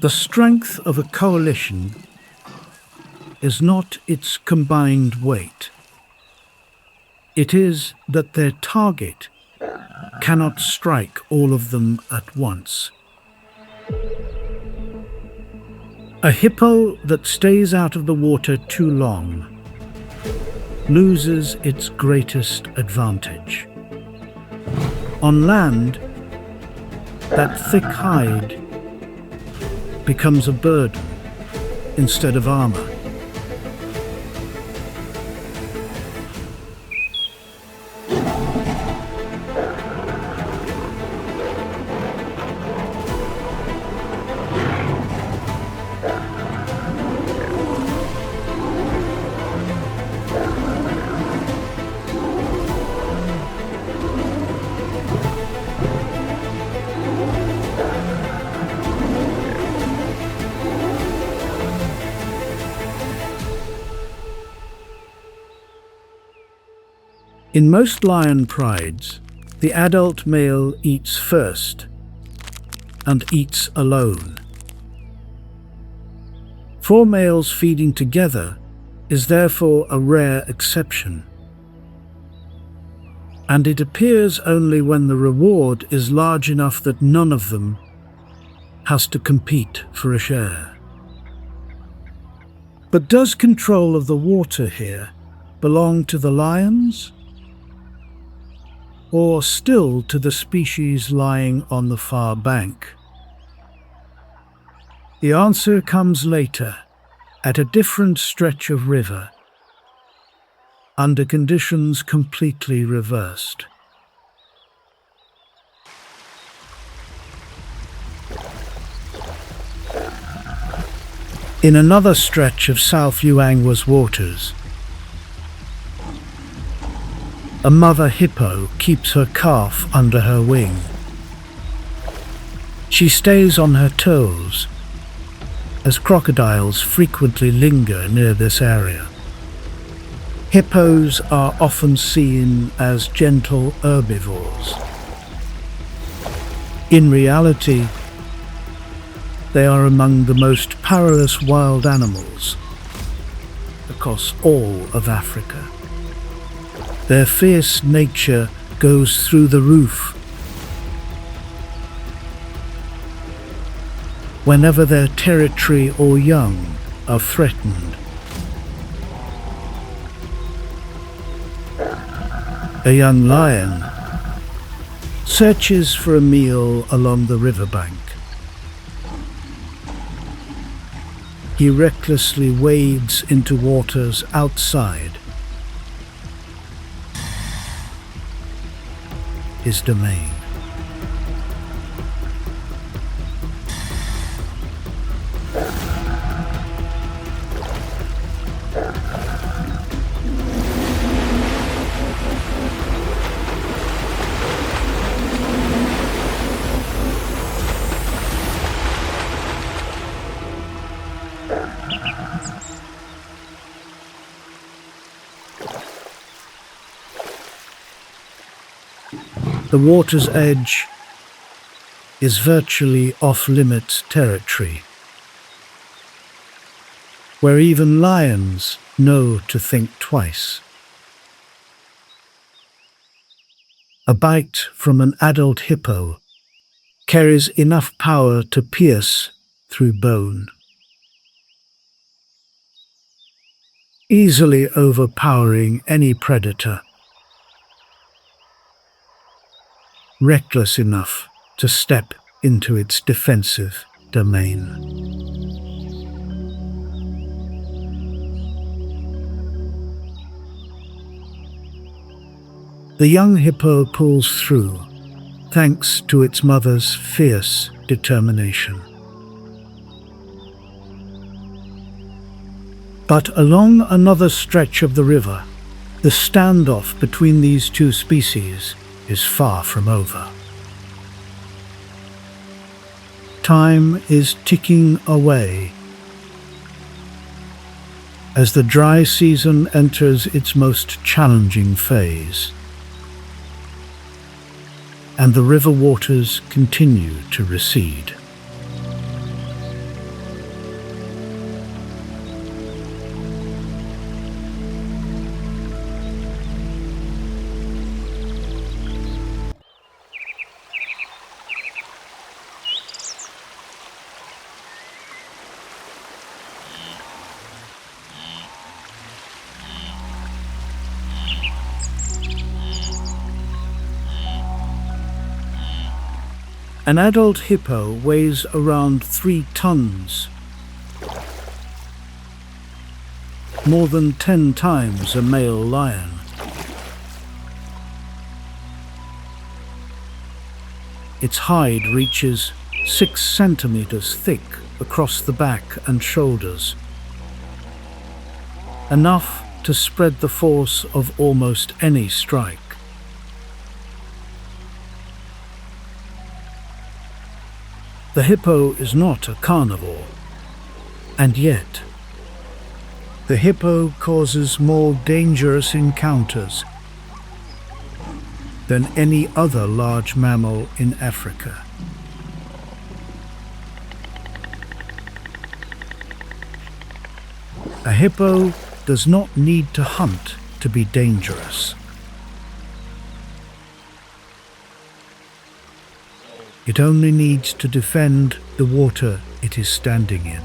The strength of a coalition is not its combined weight. It is that their target cannot strike all of them at once. A hippo that stays out of the water too long loses its greatest advantage. On land, that thick hide becomes a burden instead of armor. In most lion prides, the adult male eats first and eats alone. 4 males feeding together is therefore a rare exception, and it appears only when the reward is large enough that none of them has to compete for a share. But does control of the water here belong to the lions, or still to the species lying on the far bank? The answer comes later, at a different stretch of river, under conditions completely reversed. In another stretch of South Luangwa's waters, a mother hippo keeps her calf under her wing. She stays on her toes, as crocodiles frequently linger near this area. Hippos are often seen as gentle herbivores. In reality, they are among the most perilous wild animals across all of Africa. Their fierce nature goes through the roof whenever their territory or young are threatened. A young lion searches for a meal along the riverbank. He recklessly wades into waters outside his domain. The water's edge is virtually off-limits territory, where even lions know to think twice. A bite from an adult hippo carries enough power to pierce through bone, easily overpowering any predator reckless enough to step into its defensive domain. The young hippo pulls through, thanks to its mother's fierce determination. But along another stretch of the river, the standoff between these two species is far from over. Time is ticking away as the dry season enters its most challenging phase, and the river waters continue to recede. An adult hippo weighs around 3 tons, more than 10 times a male lion. Its hide reaches 6 centimeters thick across the back and shoulders, enough to spread the force of almost any strike. The hippo is not a carnivore, and yet the hippo causes more dangerous encounters than any other large mammal in Africa. A hippo does not need to hunt to be dangerous. It only needs to defend the water it is standing in.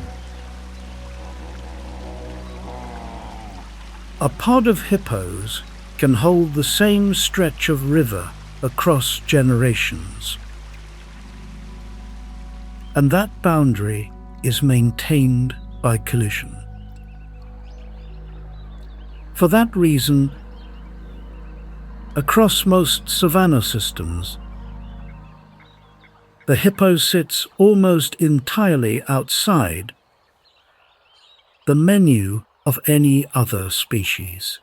A pod of hippos can hold the same stretch of river across generations. And that boundary is maintained by collision. For that reason, across most savanna systems, the hippo sits almost entirely outside the menu of any other species.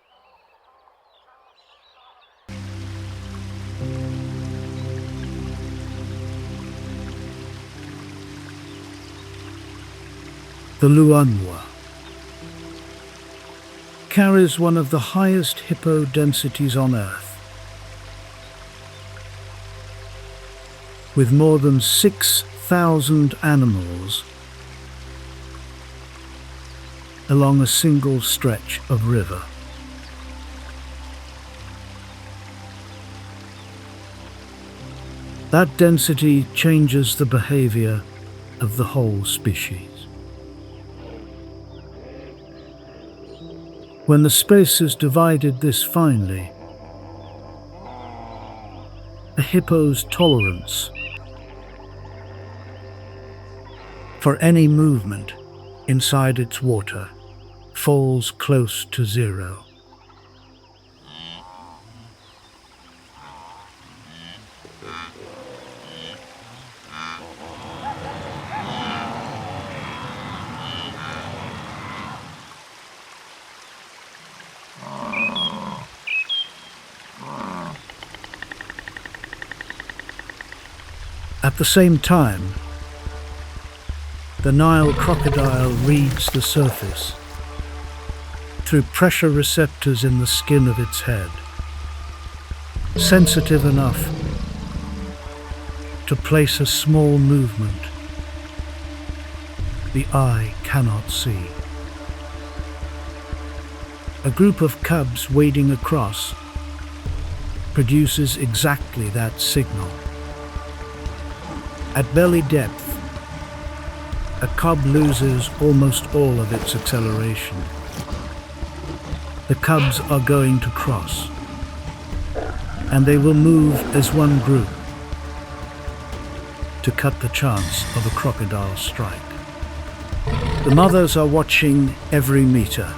The Luangwa carries one of the highest hippo densities on Earth, with more than 6,000 animals along a single stretch of river. That density changes the behavior of the whole species. When the space is divided this finely, a hippo's tolerance for any movement inside its water falls close to zero. At the same time, the Nile crocodile reads the surface through pressure receptors in the skin of its head, sensitive enough to place a small movement the eye cannot see. A group of cubs wading across produces exactly that signal. At belly depth, a cub loses almost all of its acceleration. The cubs are going to cross, and they will move as one group to cut the chance of a crocodile strike. The mothers are watching every meter.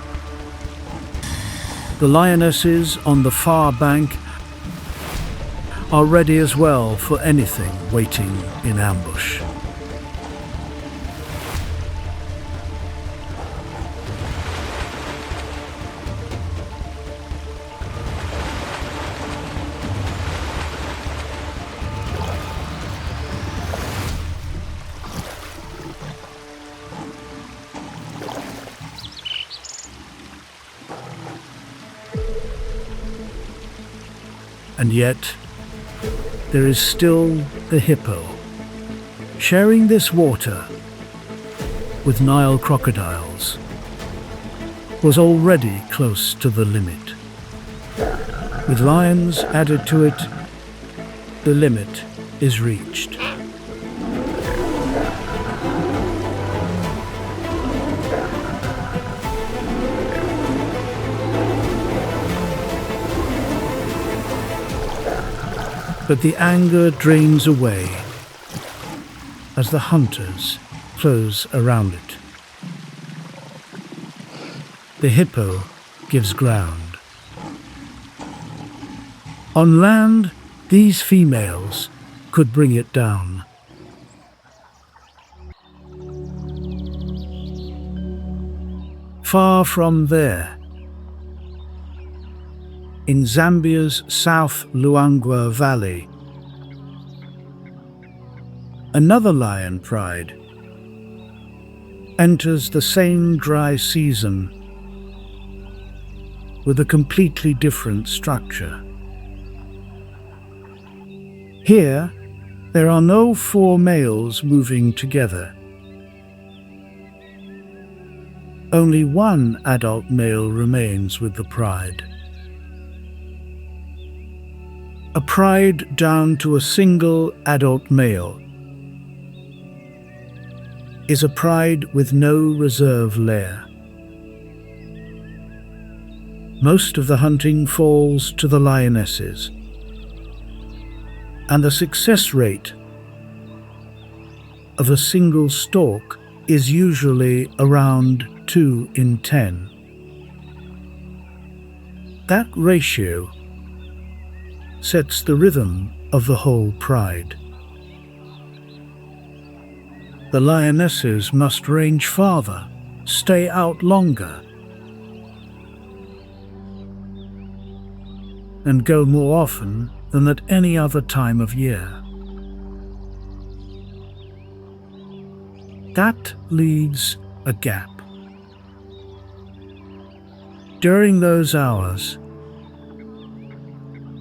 The lionesses on the far bank are ready as well for anything waiting in ambush. And yet, there is still the hippo, sharing this water with Nile crocodiles, was already close to the limit. With lions added to it, the limit is reached. But the anger drains away as the hunters close around it. The hippo gives ground. On land, these females could bring it down. Far from there, in Zambia's South Luangwa Valley, another lion pride enters the same dry season with a completely different structure. Here, there are no four males moving together. Only one adult male remains with the pride. A pride down to a single adult male is a pride with no reserve layer. Most of the hunting falls to the lionesses, and the success rate of a single stalk is usually around 2 in 10. That ratio sets the rhythm of the whole pride. The lionesses must range farther, stay out longer, and go more often than at any other time of year. That leaves a gap. During those hours,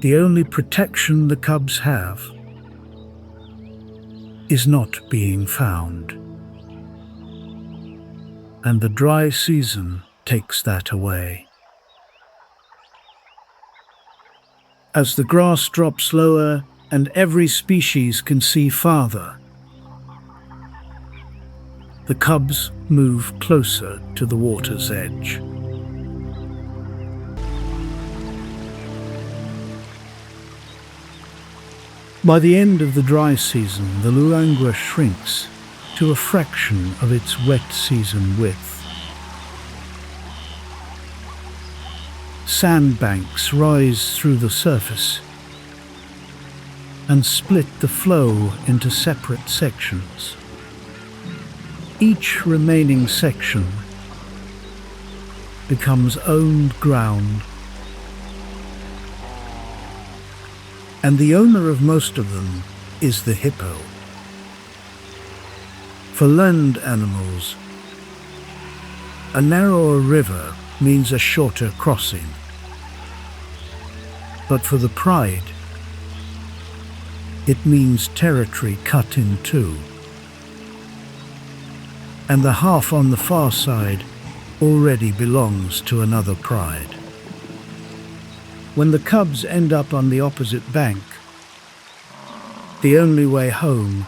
the only protection the cubs have is not being found. And the dry season takes that away. As the grass drops lower and every species can see farther, the cubs move closer to the water's edge. By the end of the dry season, the Luangwa shrinks to a fraction of its wet season width. Sandbanks rise through the surface and split the flow into separate sections. Each remaining section becomes owned ground, and the owner of most of them is the hippo. For land animals, a narrower river means a shorter crossing. But for the pride, it means territory cut in two. And the half on the far side already belongs to another pride. When the cubs end up on the opposite bank, the only way home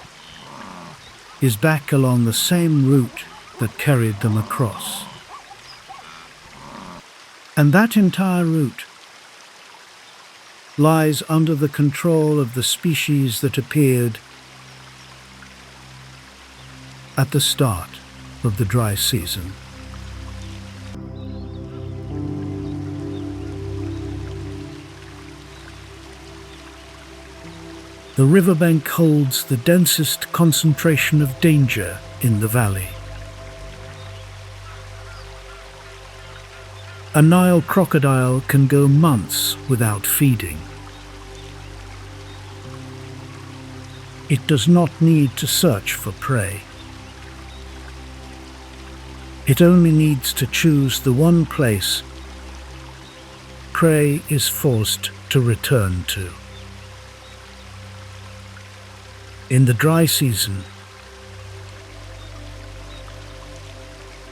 is back along the same route that carried them across. And that entire route lies under the control of the species that appeared at the start of the dry season. The riverbank holds the densest concentration of danger in the valley. A Nile crocodile can go months without feeding. It does not need to search for prey. It only needs to choose the one place prey is forced to return to. In the dry season,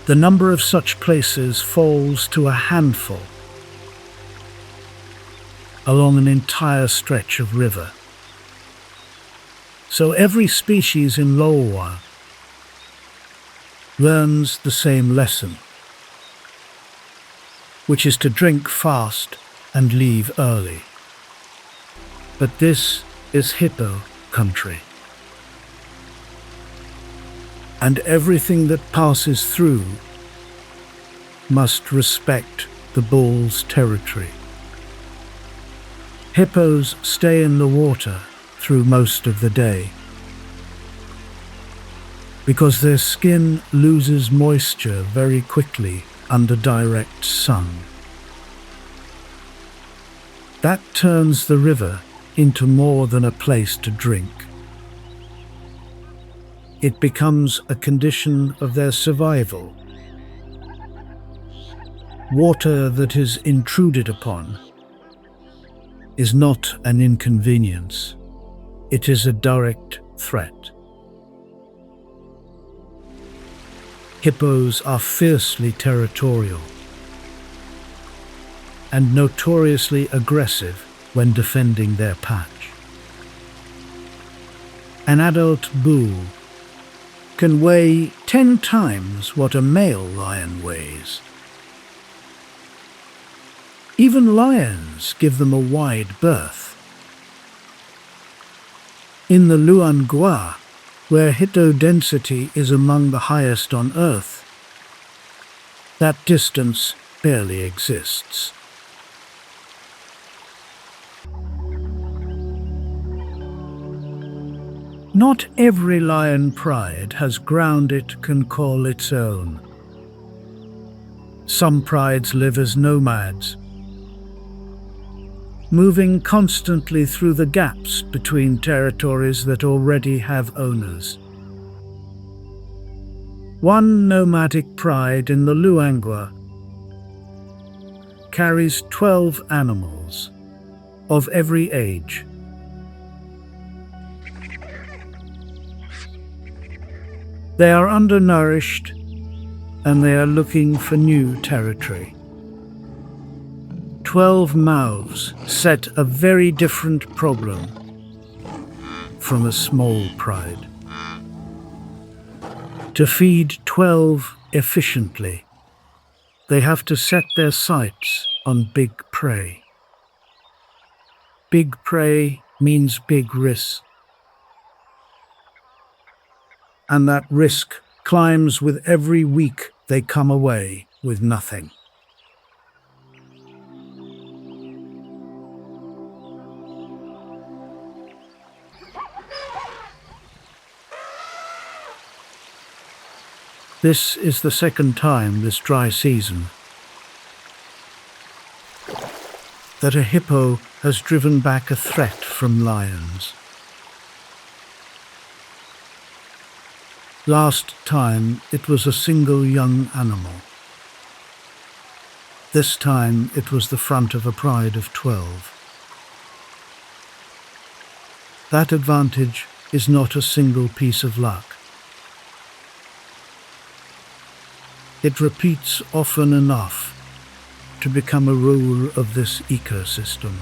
the number of such places falls to a handful along an entire stretch of river. So every species in Lolwa learns the same lesson, which is to drink fast and leave early. But this is hippo country, and everything that passes through must respect the bull's territory. Hippos stay in the water through most of the day because their skin loses moisture very quickly under direct sun. That turns the river into more than a place to drink. It becomes a condition of their survival. Water that is intruded upon is not an inconvenience. It is a direct threat. Hippos are fiercely territorial and notoriously aggressive when defending their patch. An adult bull can weigh 10 times what a male lion weighs. Even lions give them a wide berth. In the Luangwa, where hippo density is among the highest on Earth, that distance barely exists. Not every lion pride has ground it can call its own. Some prides live as nomads, moving constantly through the gaps between territories that already have owners. One nomadic pride in the Luangwa carries 12 animals of every age. They are undernourished and they are looking for new territory. 12 mouths set a very different problem from a small pride. To feed 12 efficiently, they have to set their sights on big prey. Big prey means big risk. And that risk climbs with every week they come away with nothing. This is the second time this dry season that a hippo has driven back a threat from lions. Last time it was a single young animal. This time it was the front of a pride of 12. That advantage is not a single piece of luck. It repeats often enough to become a rule of this ecosystem.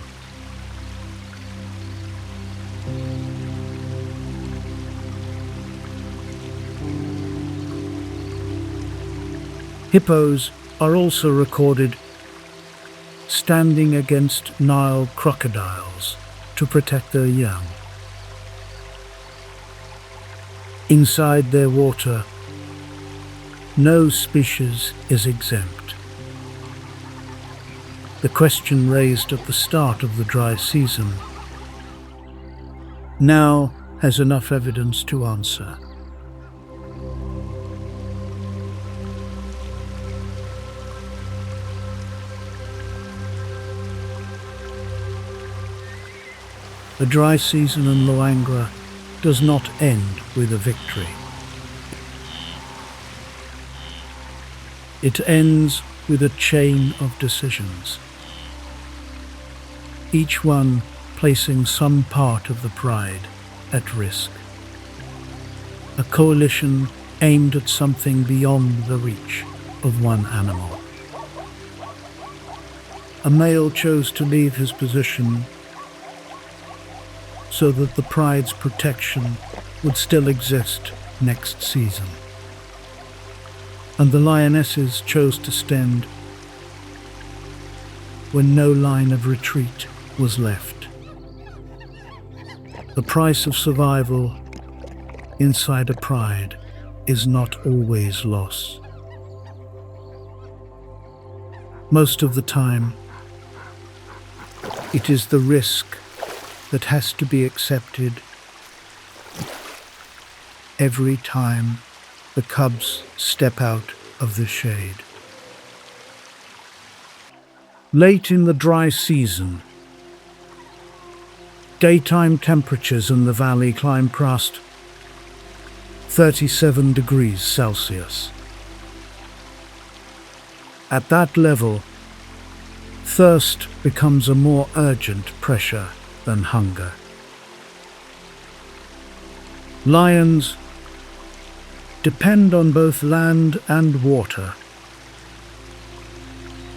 Hippos are also recorded standing against Nile crocodiles to protect their young. Inside their water, no species is exempt. The question raised at the start of the dry season now has enough evidence to answer. The dry season in Luangwa does not end with a victory. It ends with a chain of decisions, each one placing some part of the pride at risk. A coalition aimed at something beyond the reach of one animal. A male chose to leave his position so that the pride's protection would still exist next season. And the lionesses chose to stand when no line of retreat was left. The price of survival inside a pride is not always loss. Most of the time, it is the risk that has to be accepted every time the cubs step out of the shade. Late in the dry season, daytime temperatures in the valley climb past 37 degrees Celsius. At that level, thirst becomes a more urgent pressure than hunger. Lions depend on both land and water,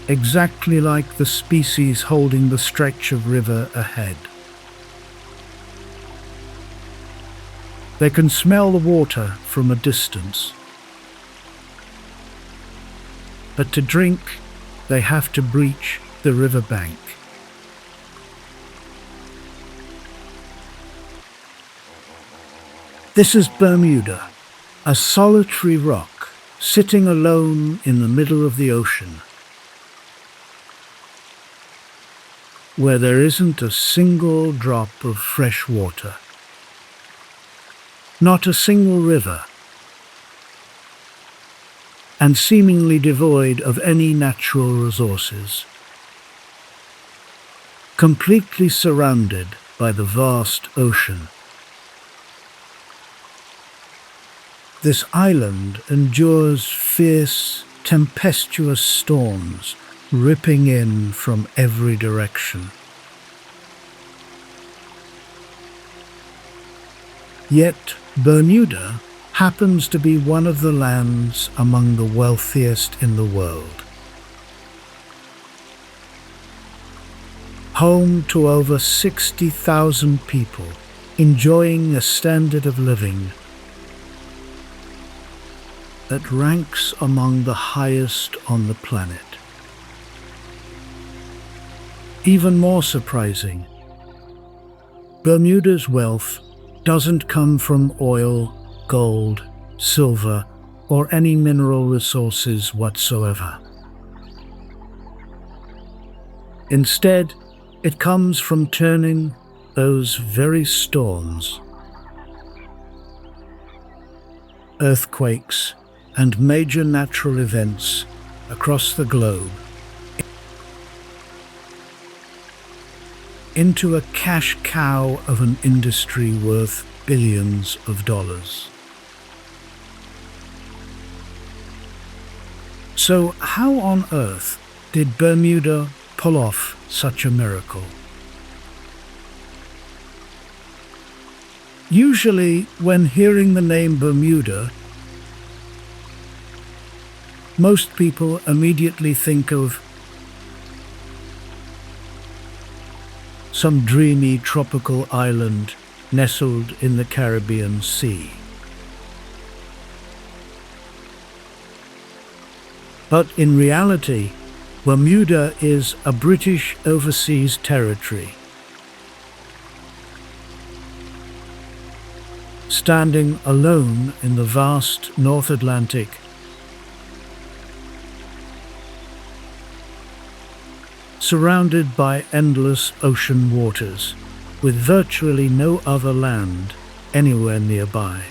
exactly like the species holding the stretch of river ahead. They can smell the water from a distance, but to drink, they have to breach the riverbank. This is Bermuda, a solitary rock sitting alone in the middle of the ocean, where there isn't a single drop of fresh water, not a single river, and seemingly devoid of any natural resources, completely surrounded by the vast ocean. This island endures fierce, tempestuous storms ripping in from every direction. Yet Bermuda happens to be one of the lands among the wealthiest in the world. Home to over 60,000 people enjoying a standard of living that ranks among the highest on the planet. Even more surprising, Bermuda's wealth doesn't come from oil, gold, silver, or any mineral resources whatsoever. Instead, it comes from turning those very storms, earthquakes, and major natural events across the globe into a cash cow of an industry worth billions of dollars. So how on earth did Bermuda pull off such a miracle? Usually, when hearing the name Bermuda, most people immediately think of some dreamy tropical island nestled in the Caribbean Sea. But in reality, Bermuda is a British overseas territory, standing alone in the vast North Atlantic, surrounded by endless ocean waters, with virtually no other land anywhere nearby.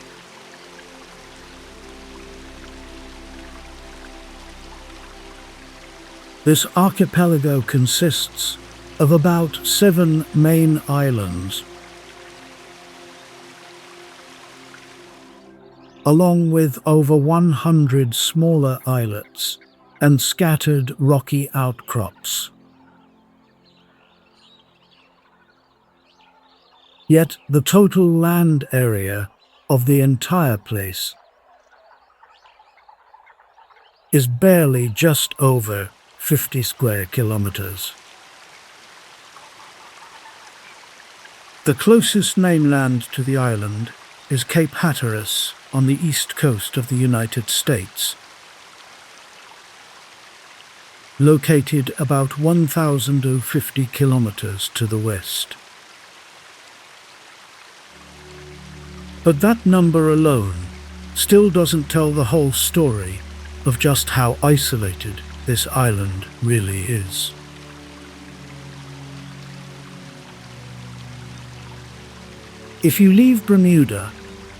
This archipelago consists of about 7 main islands, along with over 100 smaller islets and scattered rocky outcrops. Yet the total land area of the entire place is barely just over 50 square kilometers. The closest mainland to the island is Cape Hatteras on the east coast of the United States, located about 1,050 kilometers to the west. But that number alone still doesn't tell the whole story of just how isolated this island really is. If you leave Bermuda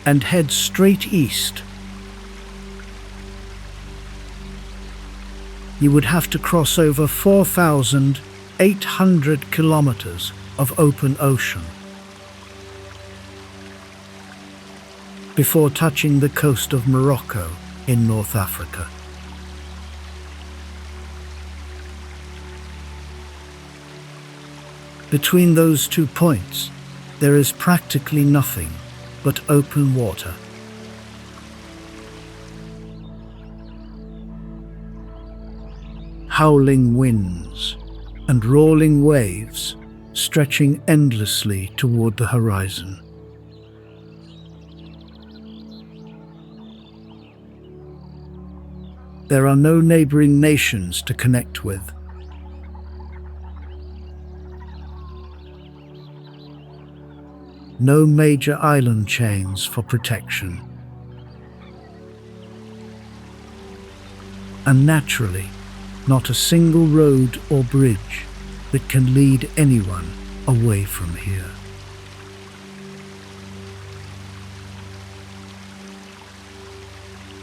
and head straight east, you would have to cross over 4,800 kilometers of open ocean before touching the coast of Morocco in North Africa. Between those 2 points, there is practically nothing but open water. Howling winds and rolling waves stretching endlessly toward the horizon. There are no neighboring nations to connect with, no major island chains for protection. And naturally, not a single road or bridge that can lead anyone away from here.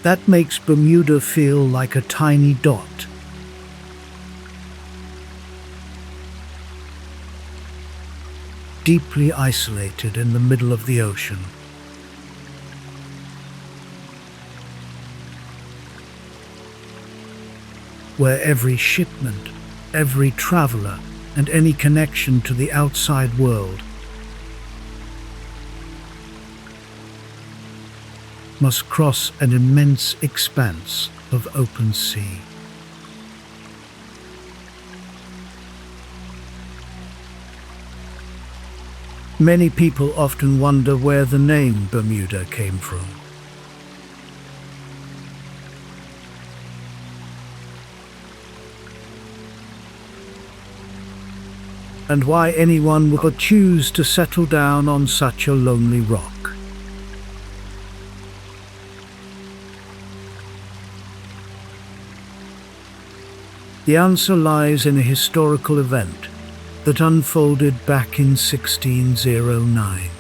That makes Bermuda feel like a tiny dot. Deeply isolated in the middle of the ocean. Where every shipment, every traveler, and any connection to the outside world must cross an immense expanse of open sea. Many people often wonder where the name Bermuda came from. And why anyone would choose to settle down on such a lonely rock. The answer lies in a historical event that unfolded back in 1609.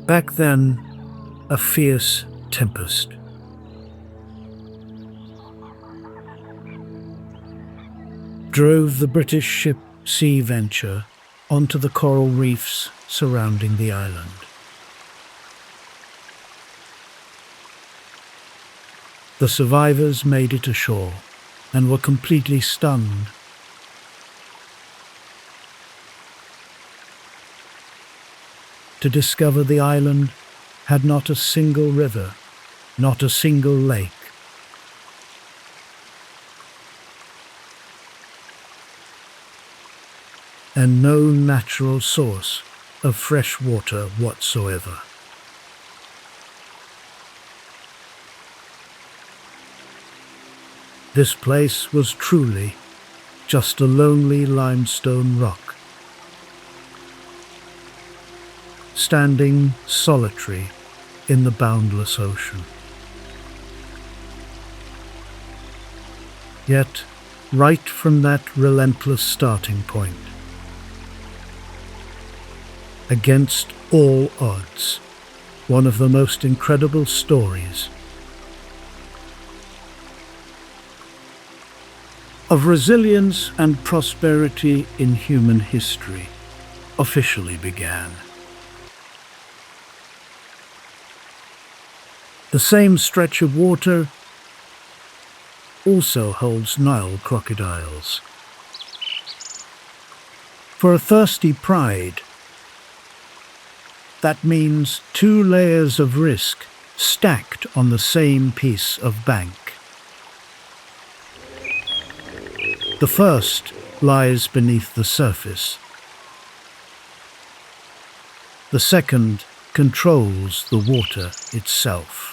Back then, a fierce tempest drove the British ship Sea Venture onto the coral reefs surrounding the island. The survivors made it ashore and were completely stunned. To discover the island had not a single river, not a single lake. And no natural source of fresh water whatsoever. This place was truly just a lonely limestone rock, standing solitary in the boundless ocean. Yet, right from that relentless starting point, against all odds, one of the most incredible stories of resilience and prosperity in human history officially began. The same stretch of water also holds Nile crocodiles. For a thirsty pride, that means 2 layers of risk stacked on the same piece of bank. The first lies beneath the surface. The second controls the water itself.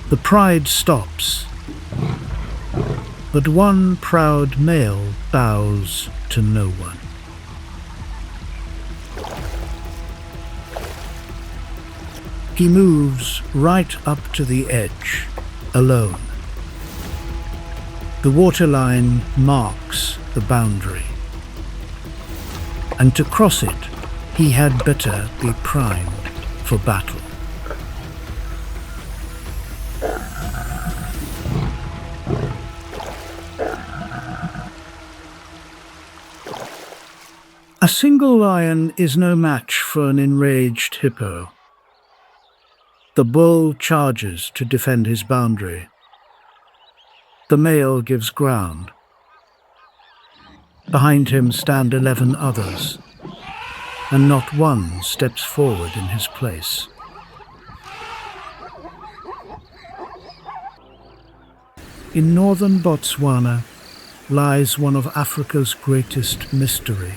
The pride stops, but one proud male bows to no one. He moves right up to the edge, alone. The waterline marks the boundary, and to cross it, he had better be primed for battle. A single lion is no match for an enraged hippo. The bull charges to defend his boundary. The male gives ground. Behind him stand 11 others, and not one steps forward in his place. In northern Botswana lies one of Africa's greatest mystery.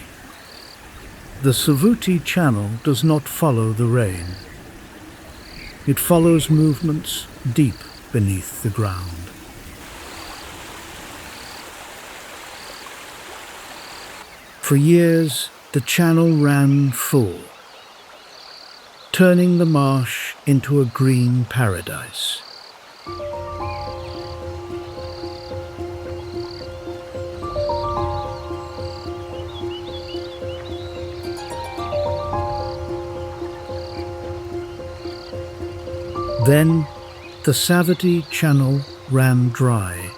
The Savuti Channel does not follow the rain. It follows movements deep beneath the ground. For years, the channel ran full, turning the marsh into a green paradise. Then, the Savuti Channel ran dry.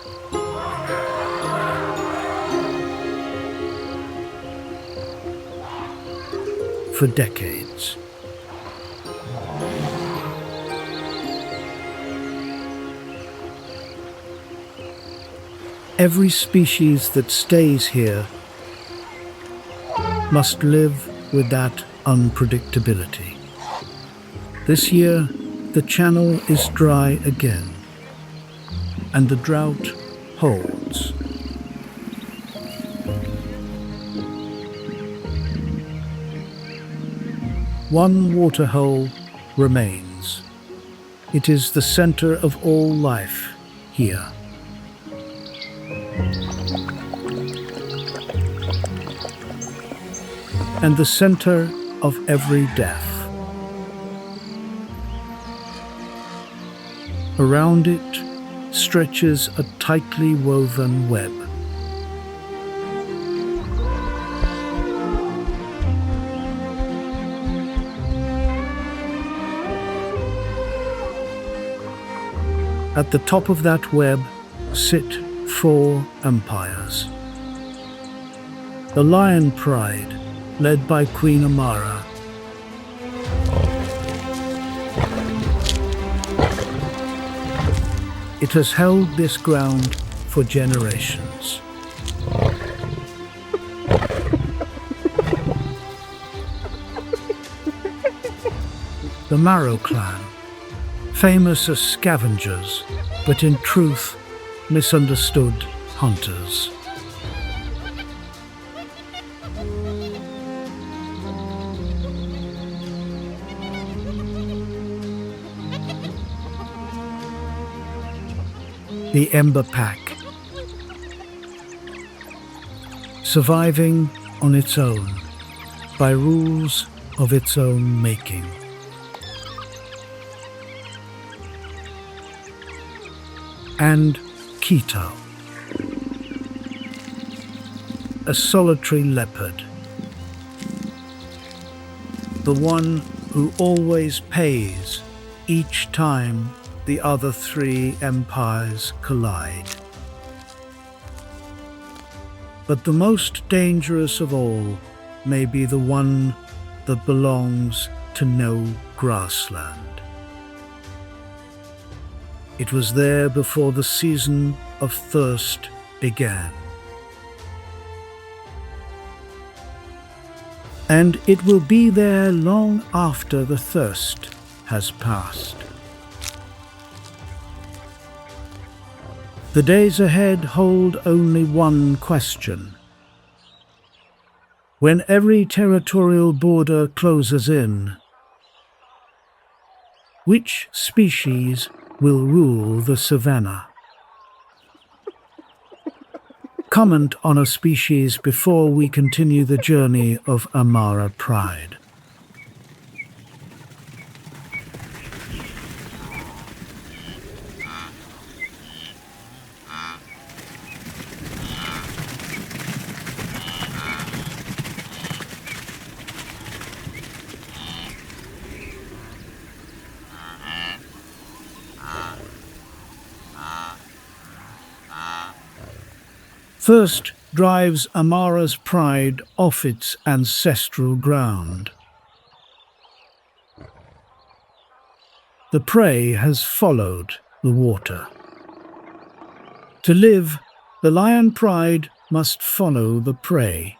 For decades. Every species that stays here must live with that unpredictability. This year, the channel is dry again, and the drought holds. One waterhole remains. It is the center of all life here. And the center of every death. Around it stretches a tightly woven web. At the top of that web sit 4 empires. The Lion Pride, led by Queen Amara. It has held this ground for generations. The Maro clan, famous as scavengers, but in truth misunderstood hunters. The Ember Pack, surviving on its own, by rules of its own making. And Quito, a solitary leopard, the one who always pays each time the other 3 empires collide. But the most dangerous of all may be the one that belongs to no grassland. It was there before the season of thirst began. And it will be there long after the thirst has passed. The days ahead hold only one question. When every territorial border closes in, which species will rule the savannah? Comment on a species before we continue the journey of Amara Pride. First drives Amara's pride off its ancestral ground. The prey has followed the water. To live, the lion pride must follow the prey.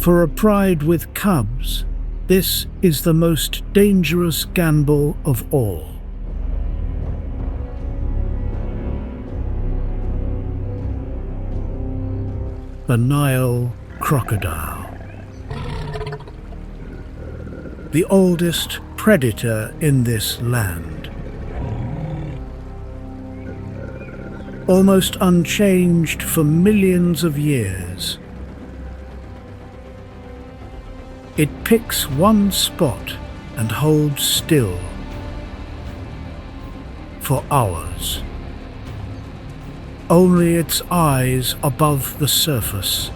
For a pride with cubs, this is the most dangerous gamble of all. The Nile crocodile. The oldest predator in this land. Almost unchanged for millions of years. It picks one spot and holds still for hours. Only its eyes above the surface.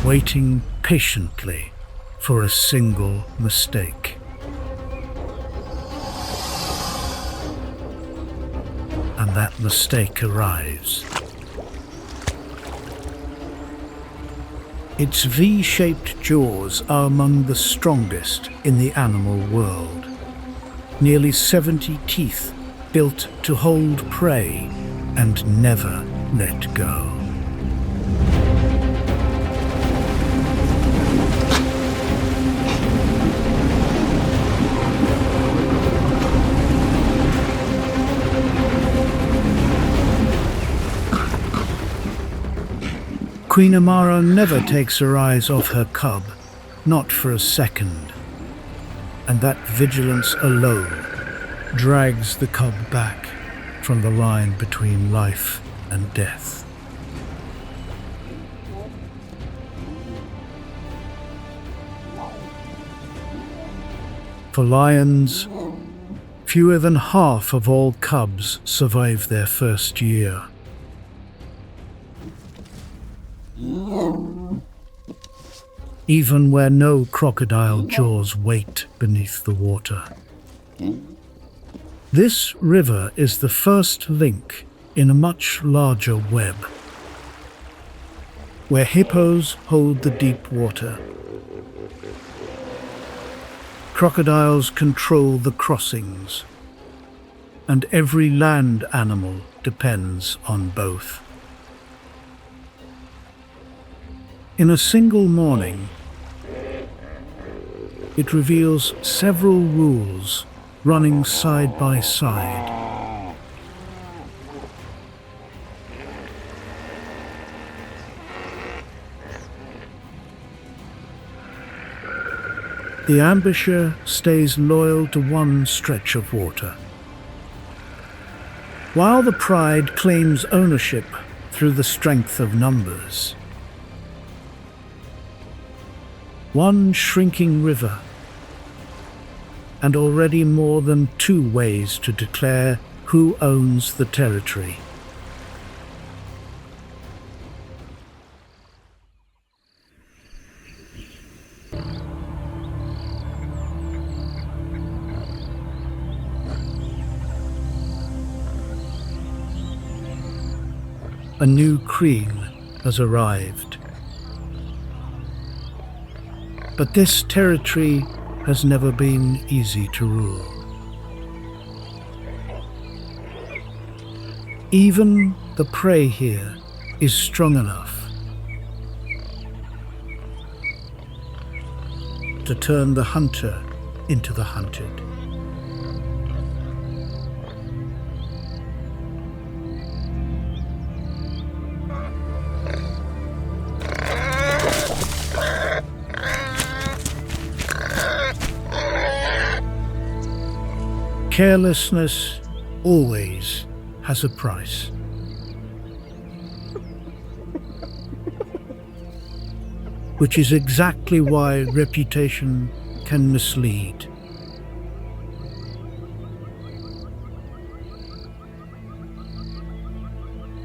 Waiting patiently for a single mistake. And that mistake arrives. Its V-shaped jaws are among the strongest in the animal world. Nearly 70 teeth built to hold prey and never let go. Queen Amara never takes her eyes off her cub, not for a second. And that vigilance alone drags the cub back from the line between life and death. For lions, fewer than half of all cubs survive their first year. Even where no crocodile jaws wait beneath the water. This river is the first link in a much larger web, where hippos hold the deep water. Crocodiles control the crossings, and every land animal depends on both. In a single morning, it reveals several rules running side by side. The ambusher stays loyal to one stretch of water, while the pride claims ownership through the strength of numbers. One shrinking river, and already more than 2 ways to declare who owns the territory. A new queen has arrived. But this territory has never been easy to rule. Even the prey here is strong enough to turn the hunter into the hunted. Carelessness always has a price. Which is exactly why reputation can mislead.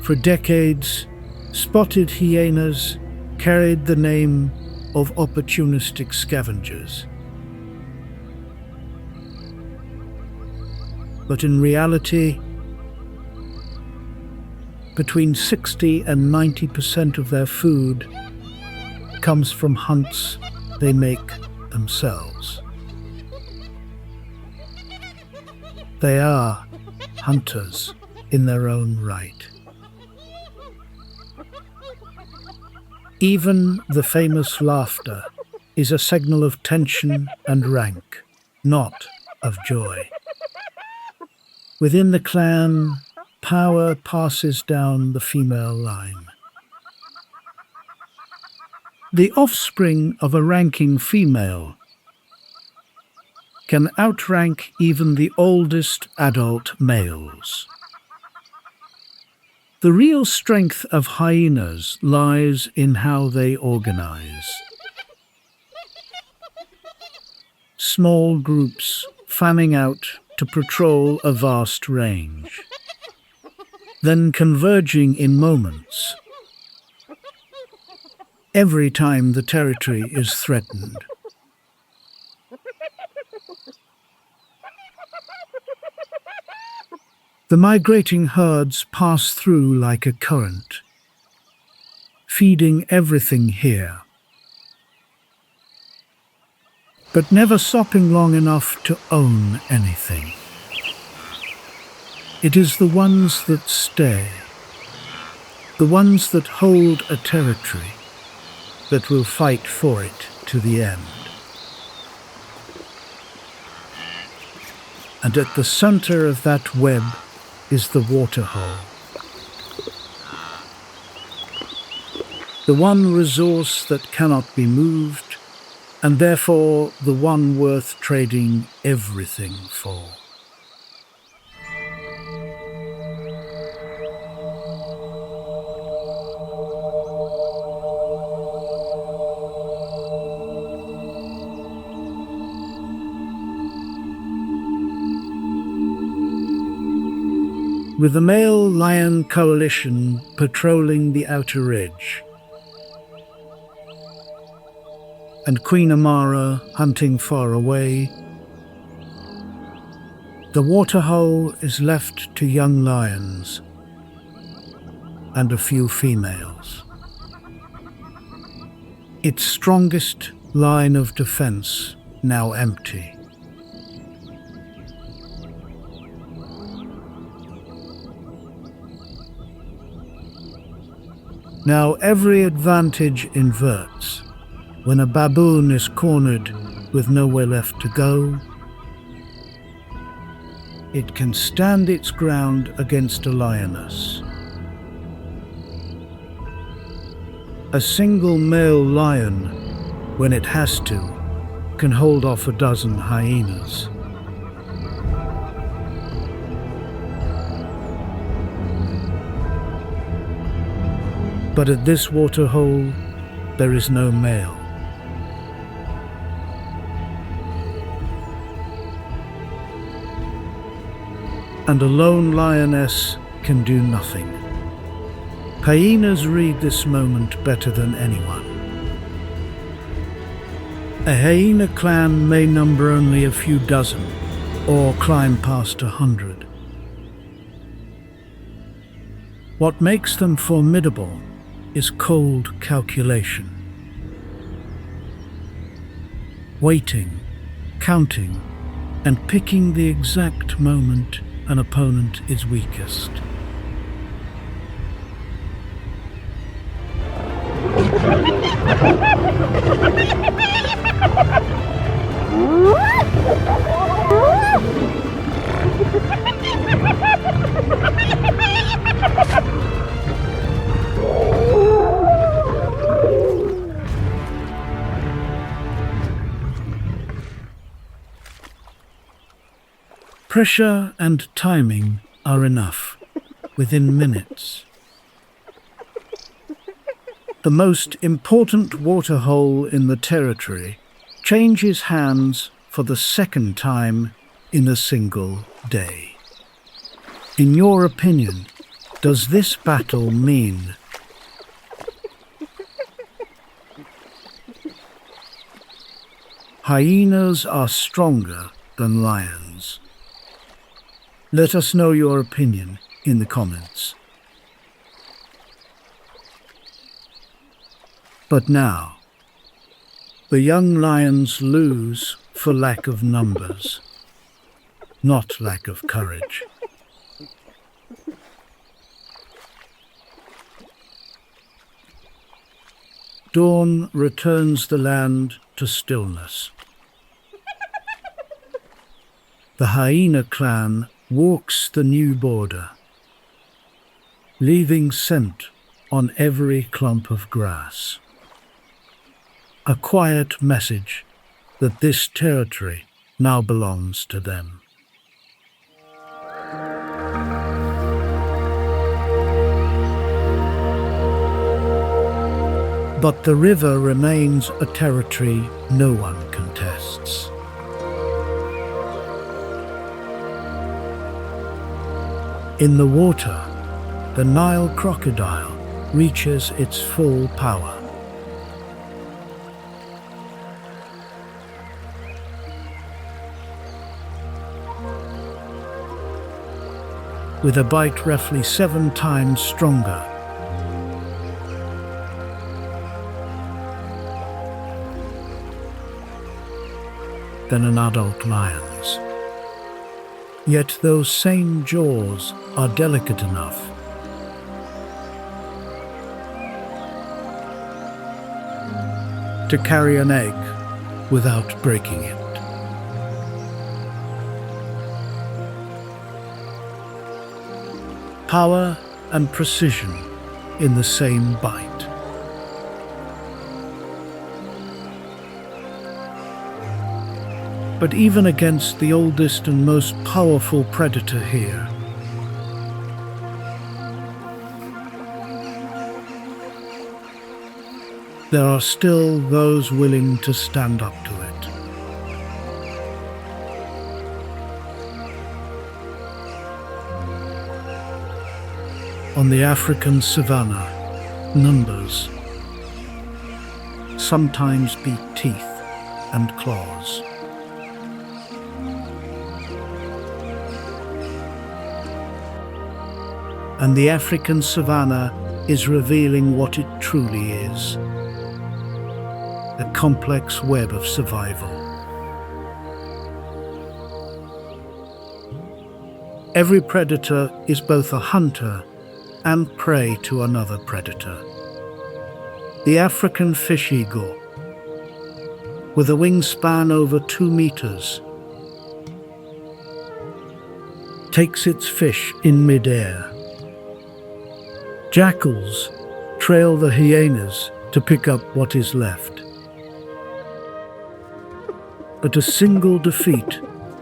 For decades, spotted hyenas carried the name of opportunistic scavengers. But in reality, between 60 and 90% of their food comes from hunts they make themselves. They are hunters in their own right. Even the famous laughter is a signal of tension and rank, not of joy. Within the clan, power passes down the female line. The offspring of a ranking female can outrank even the oldest adult males. The real strength of hyenas lies in how they organize. Small groups fanning out to patrol a vast range, then converging in moments every time the territory is threatened. The migrating herds pass through like a current, feeding everything here, but never stopping long enough to own anything. It is the ones that stay, the ones that hold a territory, that will fight for it to the end. And at the center of that web is the waterhole. The one resource that cannot be moved, and therefore the one worth trading everything for. With the male lion coalition patrolling the outer ridge, and Queen Amara hunting far away, the waterhole is left to young lions and a few females. Its strongest line of defense now empty. Now every advantage inverts. When a baboon is cornered with nowhere left to go, it can stand its ground against a lioness. A single male lion, when it has to, can hold off a dozen hyenas. But at this waterhole, there is no male. And a lone lioness can do nothing. Hyenas read this moment better than anyone. A hyena clan may number only a few dozen, or climb past 100. What makes them formidable is cold calculation. Waiting, counting, and picking the exact moment an opponent is weakest. Pressure and timing are enough, within minutes. The most important waterhole in the territory changes hands for the second time in a single day. In your opinion, does this battle mean hyenas are stronger than lions? Let us know your opinion in the comments. But now, The young lions lose for lack of numbers, not lack of courage. Dawn returns the land to stillness. The hyena clan walks the new border, leaving scent on every clump of grass. A quiet message that this territory now belongs to them. But the river remains a territory no one contests. In the water, the Nile crocodile reaches its full power. With a bite roughly 7 times stronger than an adult lion's. Yet those same jaws are delicate enough to carry an egg without breaking it. Power and precision in the same bite. But even against the oldest and most powerful predator here, there are still those willing to stand up to it. On the African savannah, numbers sometimes beat teeth and claws. And the African savannah is revealing what it truly is: a complex web of survival. Every predator is both a hunter and prey to another predator. The African fish eagle, with a wingspan over 2 meters, takes its fish in midair. Jackals trail the hyenas to pick up what is left. But a single defeat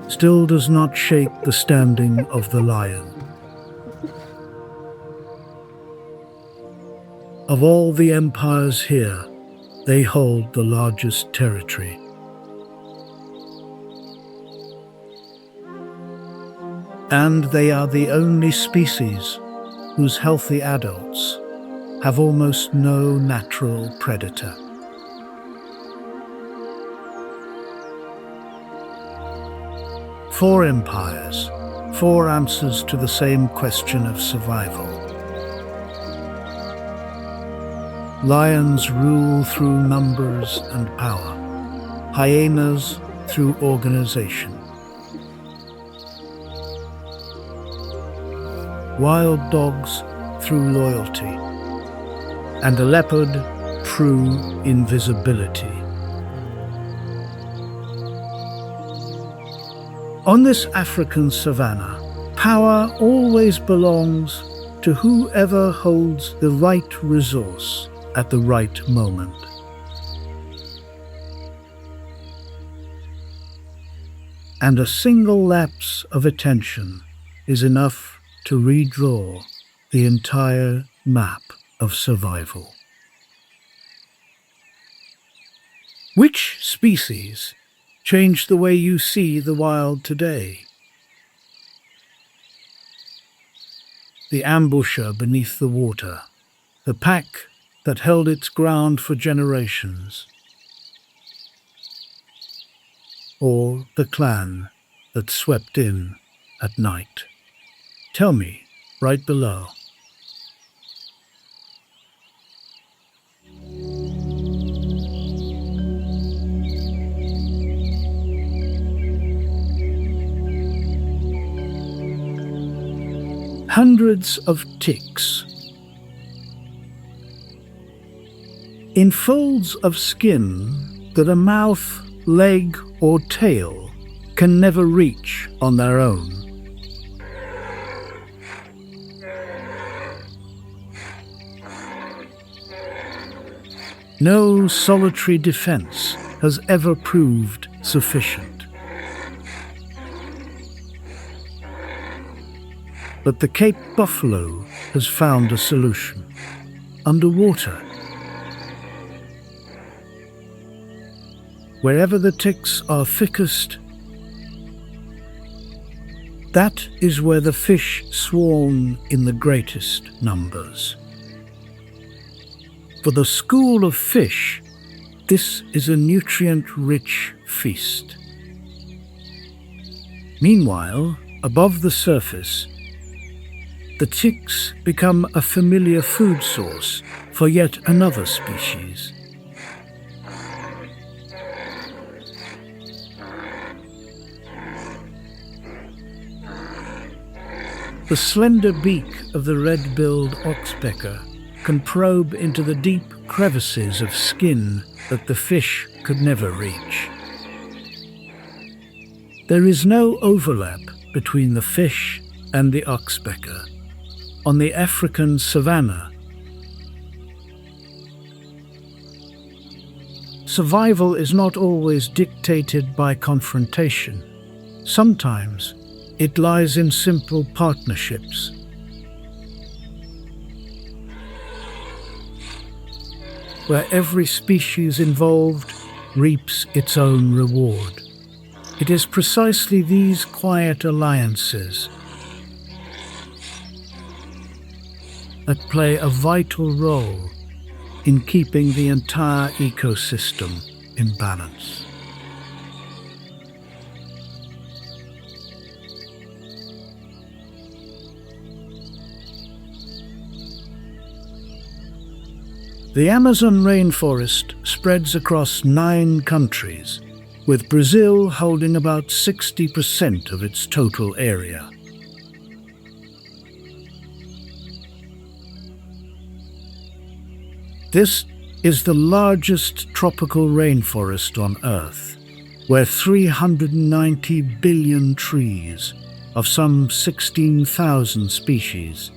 still does not shake the standing of the lion. Of all the empires here, they hold the largest territory. And they are the only species whose healthy adults have almost no natural predator. Four empires, 4 answers to the same question of survival. Lions rule through numbers and power, hyenas through organization. Wild dogs through loyalty, and a leopard through invisibility. On this African savannah, power always belongs to whoever holds the right resource at the right moment. And a single lapse of attention is enough to redraw the entire map of survival. Which species changed the way you see the wild today? The ambusher beneath the water, the pack that held its ground for generations, or the clan that swept in at night? Tell me right below. hundreds of ticks. In folds of skin that a mouth, leg, or tail can never reach on their own. No solitary defense has ever proved sufficient. But the Cape buffalo has found a solution. Underwater. Wherever the ticks are thickest, that is where the fish swarm in the greatest numbers. For the school of fish, this is a nutrient-rich feast. Meanwhile, above the surface, the ticks become a familiar food source for yet another species. The slender beak of the red-billed oxpecker can probe into the deep crevices of skin that the fish could never reach. There is no overlap between the fish and the oxpecker. On the African savannah, survival is not always dictated by confrontation. Sometimes it lies in simple partnerships. Where every species involved reaps its own reward. It is precisely these quiet alliances that play a vital role in keeping the entire ecosystem in balance. The Amazon rainforest spreads across 9 countries, with Brazil holding about 60% of its total area. This is the largest tropical rainforest on Earth, where 390 billion trees of some 16,000 species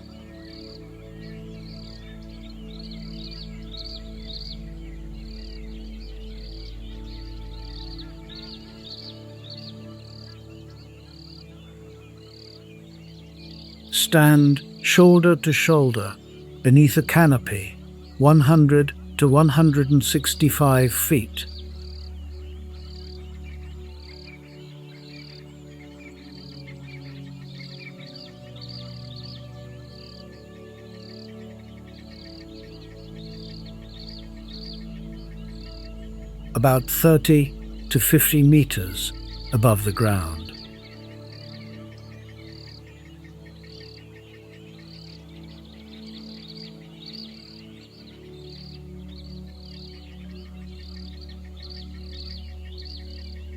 stand shoulder to shoulder beneath a canopy 100 to 165 feet. About 30 to 50 meters above the ground.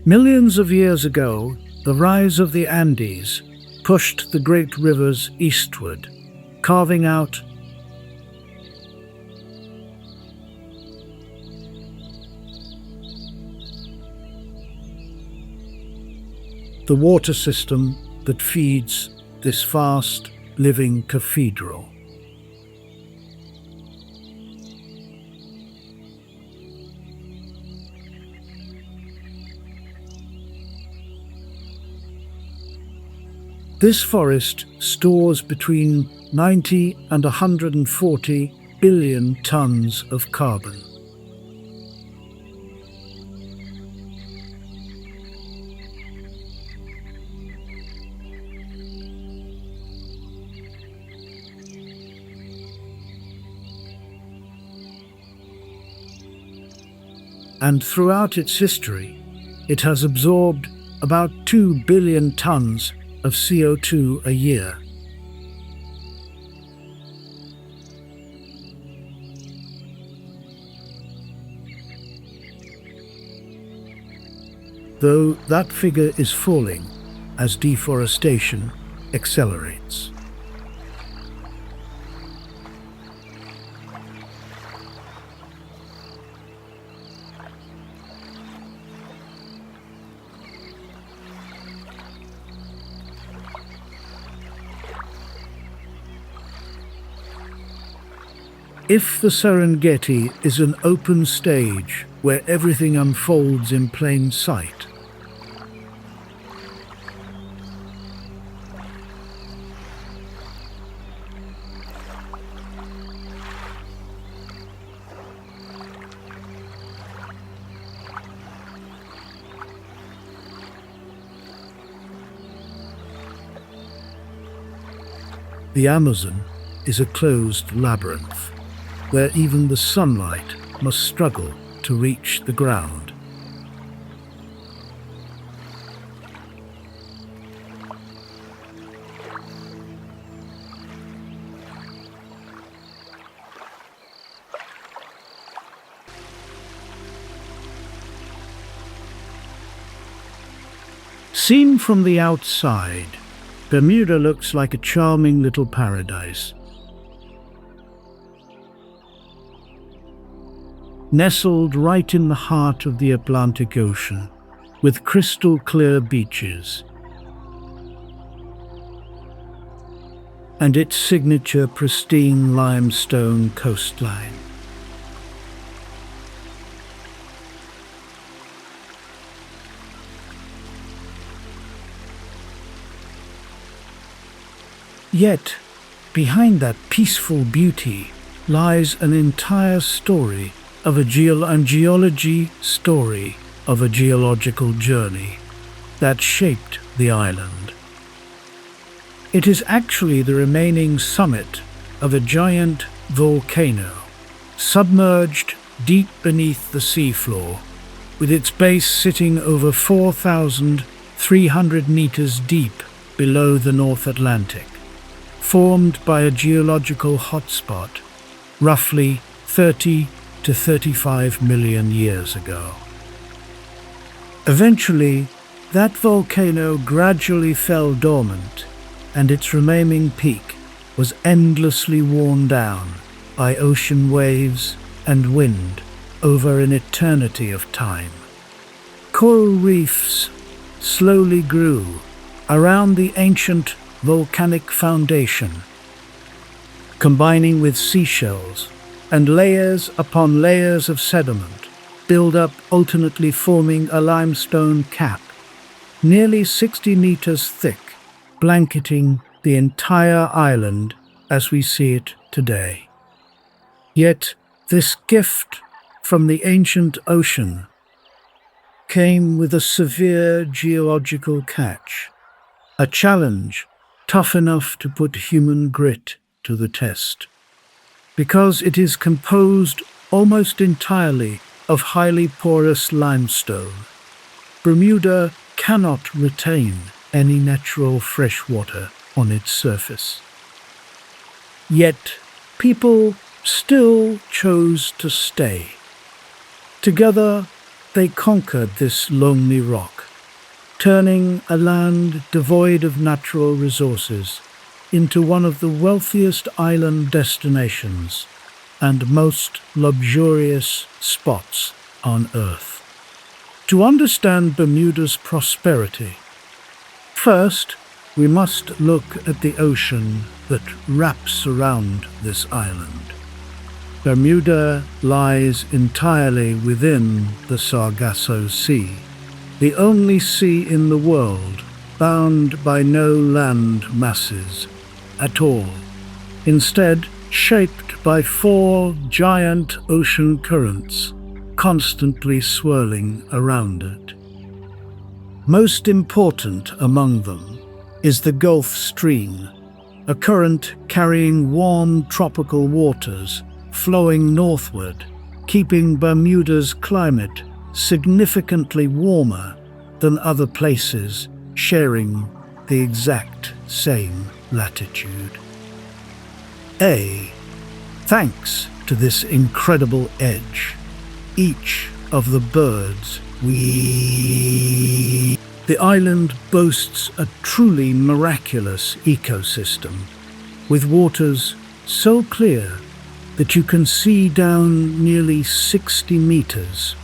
Millions of years ago, the rise of the Andes pushed the great rivers eastward, carving out the water system that feeds this vast living cathedral. This forest stores between 90 and 140 billion tons of carbon. And throughout its history, it has absorbed about 2 billion tons of CO2 a year. Though that figure is falling as deforestation accelerates. If the Serengeti is an open stage where everything unfolds in plain sight, the Amazon is a closed labyrinth, where even the sunlight must struggle to reach the ground. Seen from the outside, Bermuda looks like a charming little paradise. Nestled right in the heart of the Atlantic Ocean, with crystal clear beaches and its signature pristine limestone coastline. Yet, behind that peaceful beauty lies an entire story of a geological journey that shaped the island. It is actually the remaining summit of a giant volcano, submerged deep beneath the seafloor, with its base sitting over 4,300 meters deep below the North Atlantic, formed by a geological hotspot roughly 30 to 35 million years ago. Eventually, that volcano gradually fell dormant, and its remaining peak was endlessly worn down by ocean waves and wind over an eternity of time. Coral reefs slowly grew around the ancient volcanic foundation, combining with seashells, and layers upon layers of sediment build up, alternately forming a limestone cap, nearly 60 meters thick, blanketing the entire island as we see it today. Yet this gift from the ancient ocean came with a severe geological catch, a challenge tough enough to put human grit to the test. Because it is composed almost entirely of highly porous limestone, Bermuda cannot retain any natural fresh water on its surface. Yet people still chose to stay. Together, they conquered this lonely rock, turning a land devoid of natural resources into one of the wealthiest island destinations and most luxurious spots on Earth. To understand Bermuda's prosperity, first we must look at the ocean that wraps around this island. Bermuda lies entirely within the Sargasso Sea, the only sea in the world bound by no land masses at all, instead shaped by 4 giant ocean currents constantly swirling around it. Most important among them is the Gulf Stream, a current carrying warm tropical waters flowing northward, keeping Bermuda's climate significantly warmer than other places sharing the exact same latitude. Thanks to this incredible edge, each of the birds the island boasts a truly miraculous ecosystem, with waters so clear that you can see down nearly 60 meters,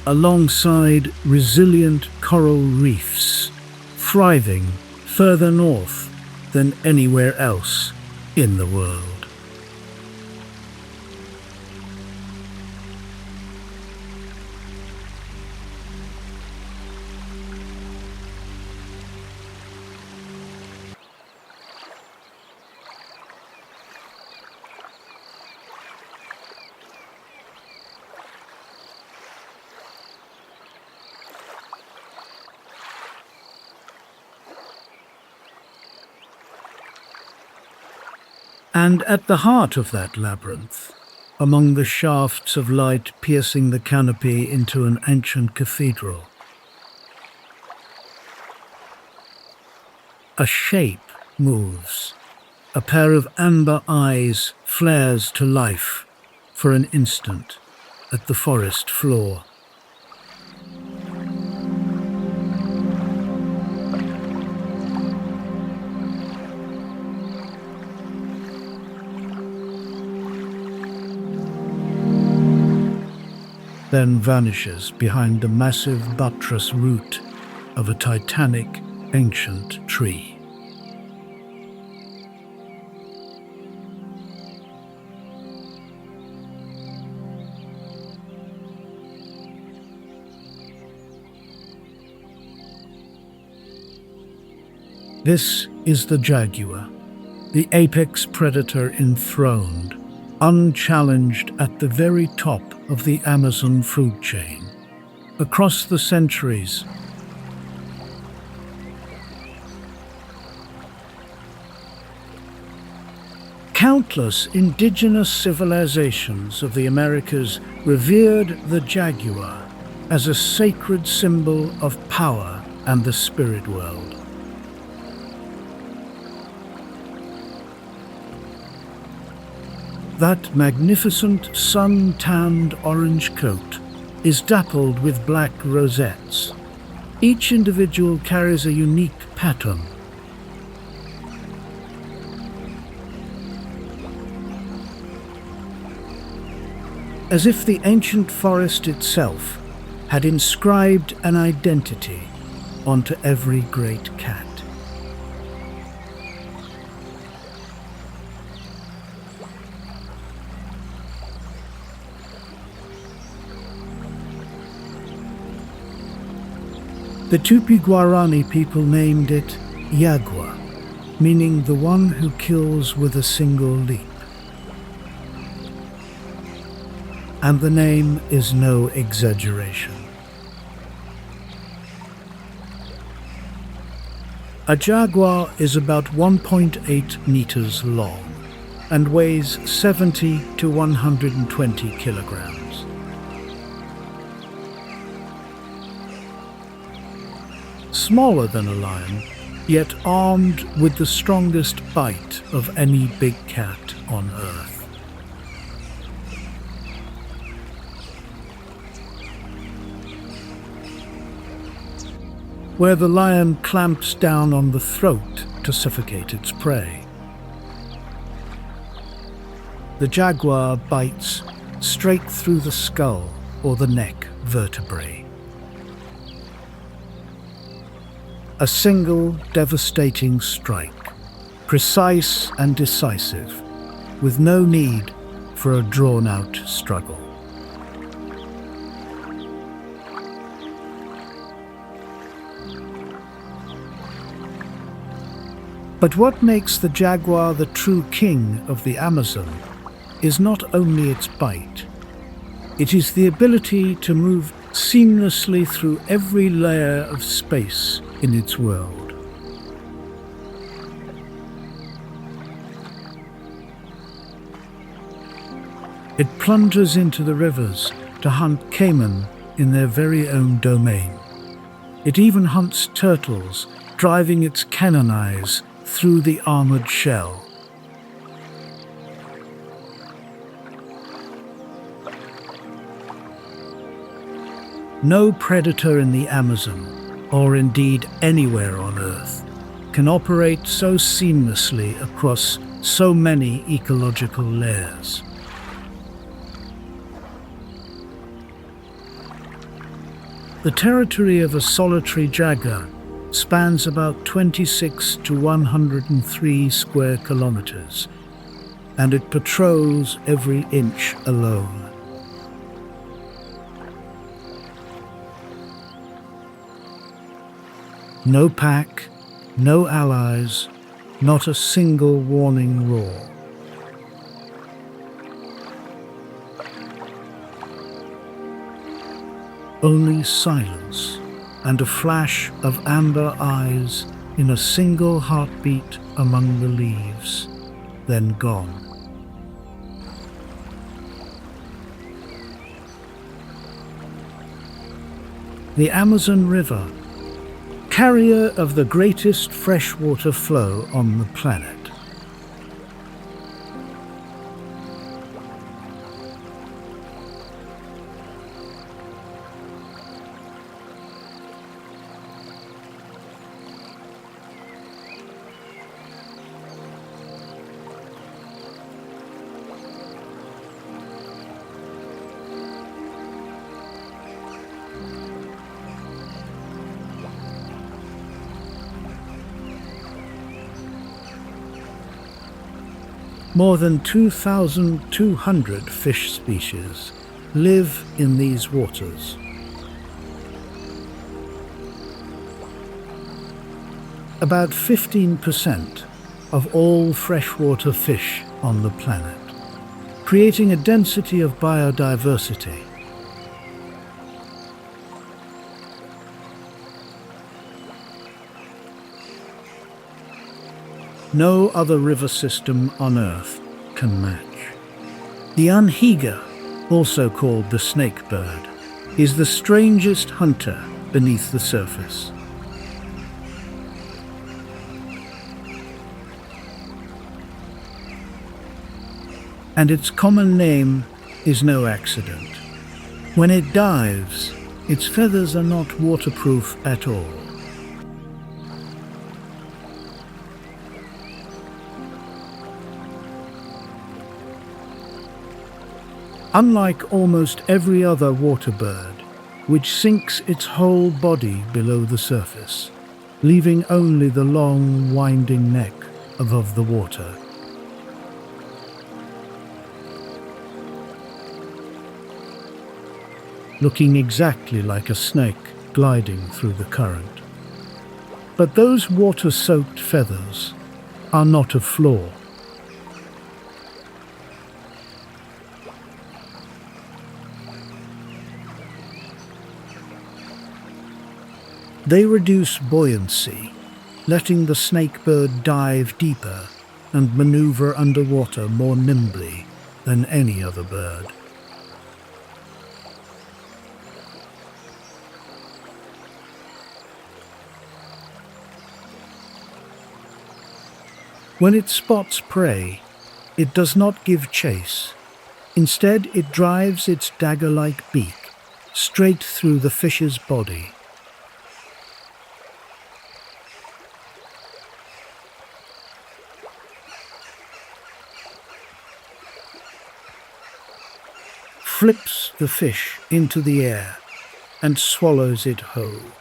alongside resilient coral reefs, thriving further north than anywhere else in the world. And at the heart of that labyrinth, among the shafts of light piercing the canopy into an ancient cathedral, a shape moves. A pair of amber eyes flares to life for an instant at the forest floor. Then vanishes behind the massive buttress root of a titanic ancient tree. This is the jaguar, the apex predator enthroned, unchallenged at the very top of the Amazon food chain. Across the centuries, countless indigenous civilizations of the Americas revered the jaguar as a sacred symbol of power and the spirit world. That magnificent sun-tanned orange coat is dappled with black rosettes. Each individual carries a unique pattern. As if the ancient forest itself had inscribed an identity onto every great cat. The Tupi-Guarani people named it Yagua, meaning the one who kills with a single leap. And the name is no exaggeration. A jaguar is about 1.8 meters long and weighs 70 to 120 kilograms. Smaller than a lion, yet armed with the strongest bite of any big cat on Earth. Where the lion clamps down on the throat to suffocate its prey, the jaguar bites straight through the skull or the neck vertebrae. A single devastating strike, precise and decisive, with no need for a drawn-out struggle. But what makes the jaguar the true king of the Amazon is not only its bite. It is the ability to move seamlessly through every layer of space in its world. It plunges into the rivers to hunt caiman in their very own domain. It even hunts turtles, driving its canine eyes through the armored shell. No predator in the Amazon, or indeed anywhere on Earth, can operate so seamlessly across so many ecological layers. The territory of a solitary jaguar spans about 26 to 103 square kilometers, and it patrols every inch alone. No pack, no allies, not a single warning roar. Only silence and a flash of amber eyes in a single heartbeat among the leaves. then gone. The Amazon River, carrier of the greatest freshwater flow on the planet. More than 2,200 fish species live in these waters. About 15% of all freshwater fish on the planet, creating a density of biodiversity. No other river system on Earth can match. The anhiga, also called the snake bird, is the strangest hunter beneath the surface. And its common name is no accident. When it dives, its feathers are not waterproof at all. Unlike almost every other water bird, which sinks its whole body below the surface, leaving only the long, winding neck above the water. Looking exactly like a snake gliding through the current. But those water-soaked feathers are not a flaw. They reduce buoyancy, letting the snakebird dive deeper and maneuver underwater more nimbly than any other bird. When it spots prey, it does not give chase. Instead, it drives its dagger-like beak straight through the fish's body. Flips the fish into the air and swallows it whole.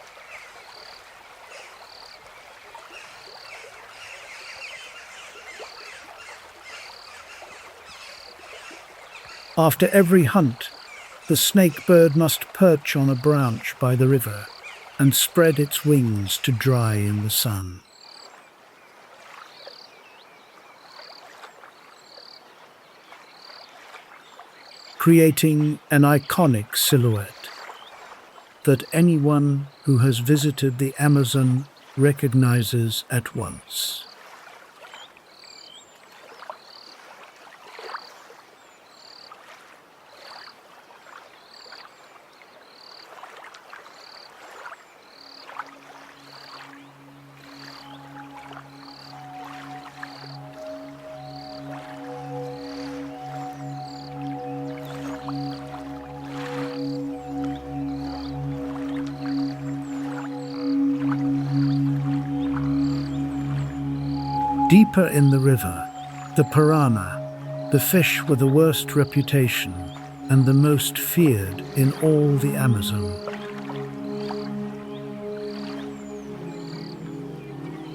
After every hunt, the snakebird must perch on a branch by the river and spread its wings to dry in the sun. Creating an iconic silhouette that anyone who has visited the Amazon recognizes at once. Deeper in the river, the piranha, the fish with the worst reputation and the most feared in all the Amazon.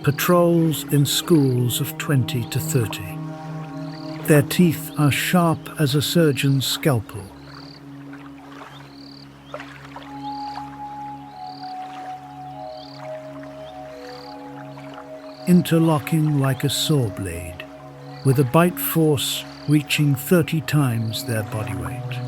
Patrols in schools of 20 to 30. Their teeth are sharp as a surgeon's scalpel. Interlocking like a saw blade, with a bite force reaching 30 times their body weight.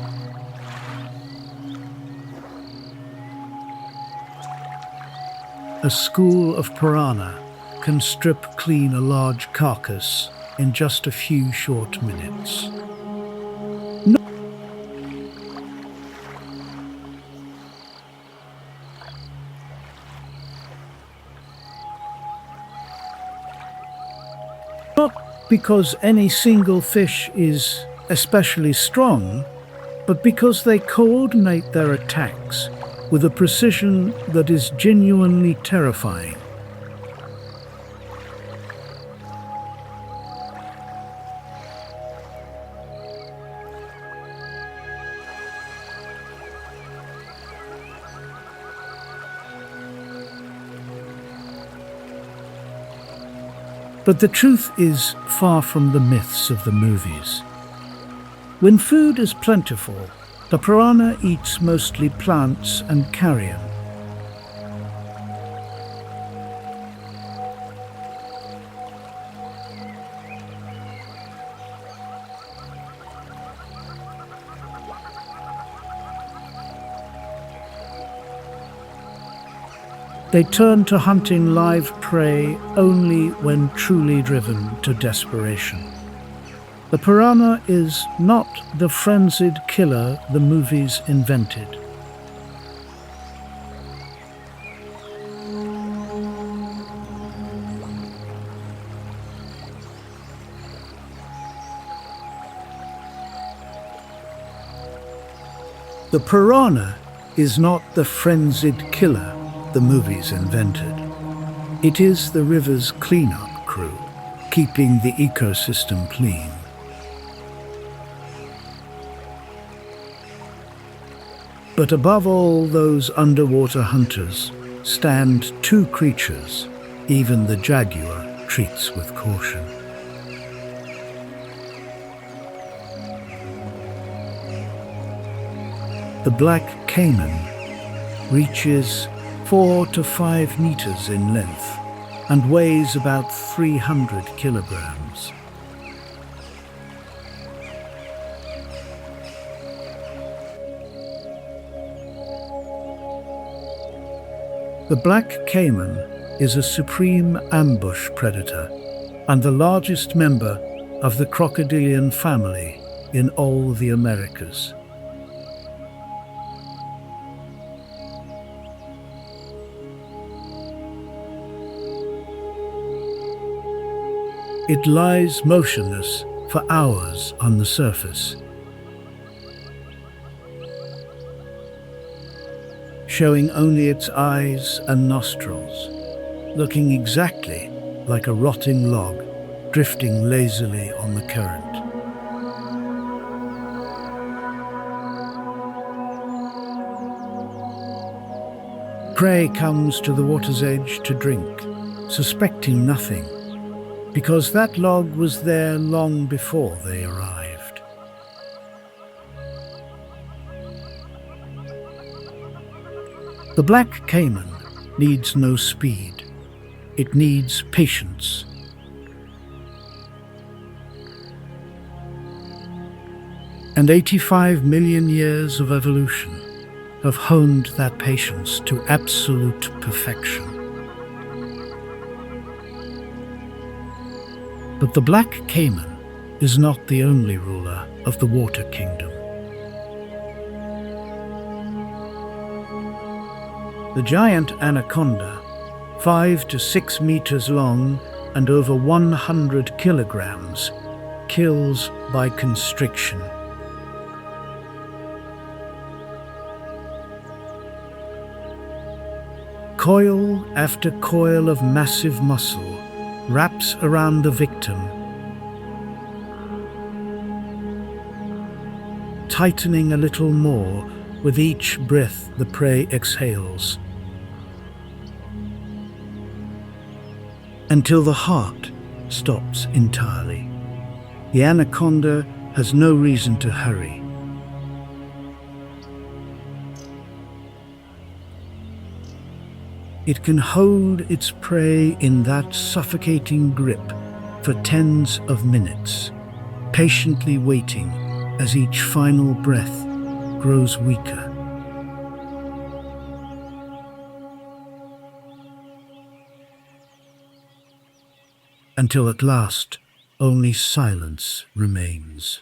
A school of piranha can strip clean a large carcass in just a few short minutes. Not because any single fish is especially strong, but because they coordinate their attacks with a precision that is genuinely terrifying. But the truth is far from the myths of the movies. When food is plentiful, the piranha eats mostly plants and carrion. They turn to hunting live prey only when truly driven to desperation. The piranha is not the frenzied killer the movies invented. The piranha is not the frenzied killer the movies invented. It is the river's cleanup crew, keeping the ecosystem clean. But above all those underwater hunters stand two creatures even the jaguar treats with caution. The black caiman reaches 4 to 5 meters in length and weighs about 300 kilograms. The black caiman is a supreme ambush predator and the largest member of the crocodilian family in all the Americas. It lies motionless for hours on the surface, showing only its eyes and nostrils, looking exactly like a rotting log drifting lazily on the current. Prey comes to the water's edge to drink, suspecting nothing, because that log was there long before they arrived. The black caiman needs no speed. It needs patience. And 85 million years of evolution have honed that patience to absolute perfection. But the black caiman is not the only ruler of the water kingdom. The giant anaconda, 5 to 6 meters long and over 100 kilograms, kills by constriction. Coil after coil of massive muscle wraps around the victim, tightening a little more with each breath the prey exhales, until the heart stops entirely. The anaconda has no reason to hurry. It can hold its prey in that suffocating grip for tens of minutes, patiently waiting as each final breath grows weaker. Until at last, only silence remains.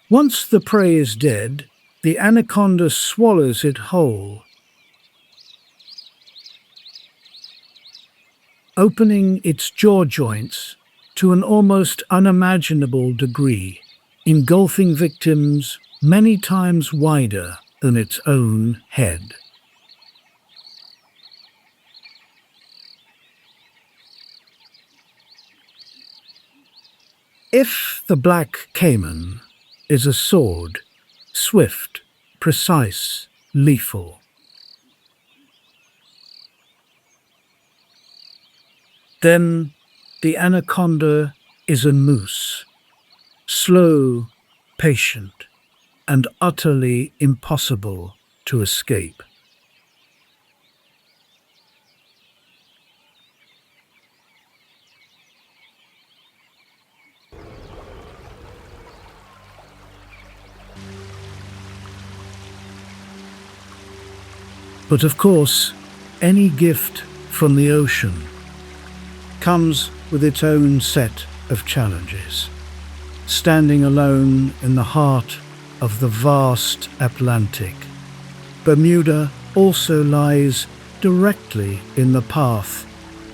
Once the prey is dead, the anaconda swallows it whole, opening its jaw joints to an almost unimaginable degree, engulfing victims many times wider than its own head. If the black caiman is a sword, swift, precise, lethal, then the anaconda is a moose, slow, patient, and utterly impossible to escape. But of course, any gift from the ocean comes with its own set of challenges. Standing alone in the heart of the vast Atlantic, Bermuda also lies directly in the path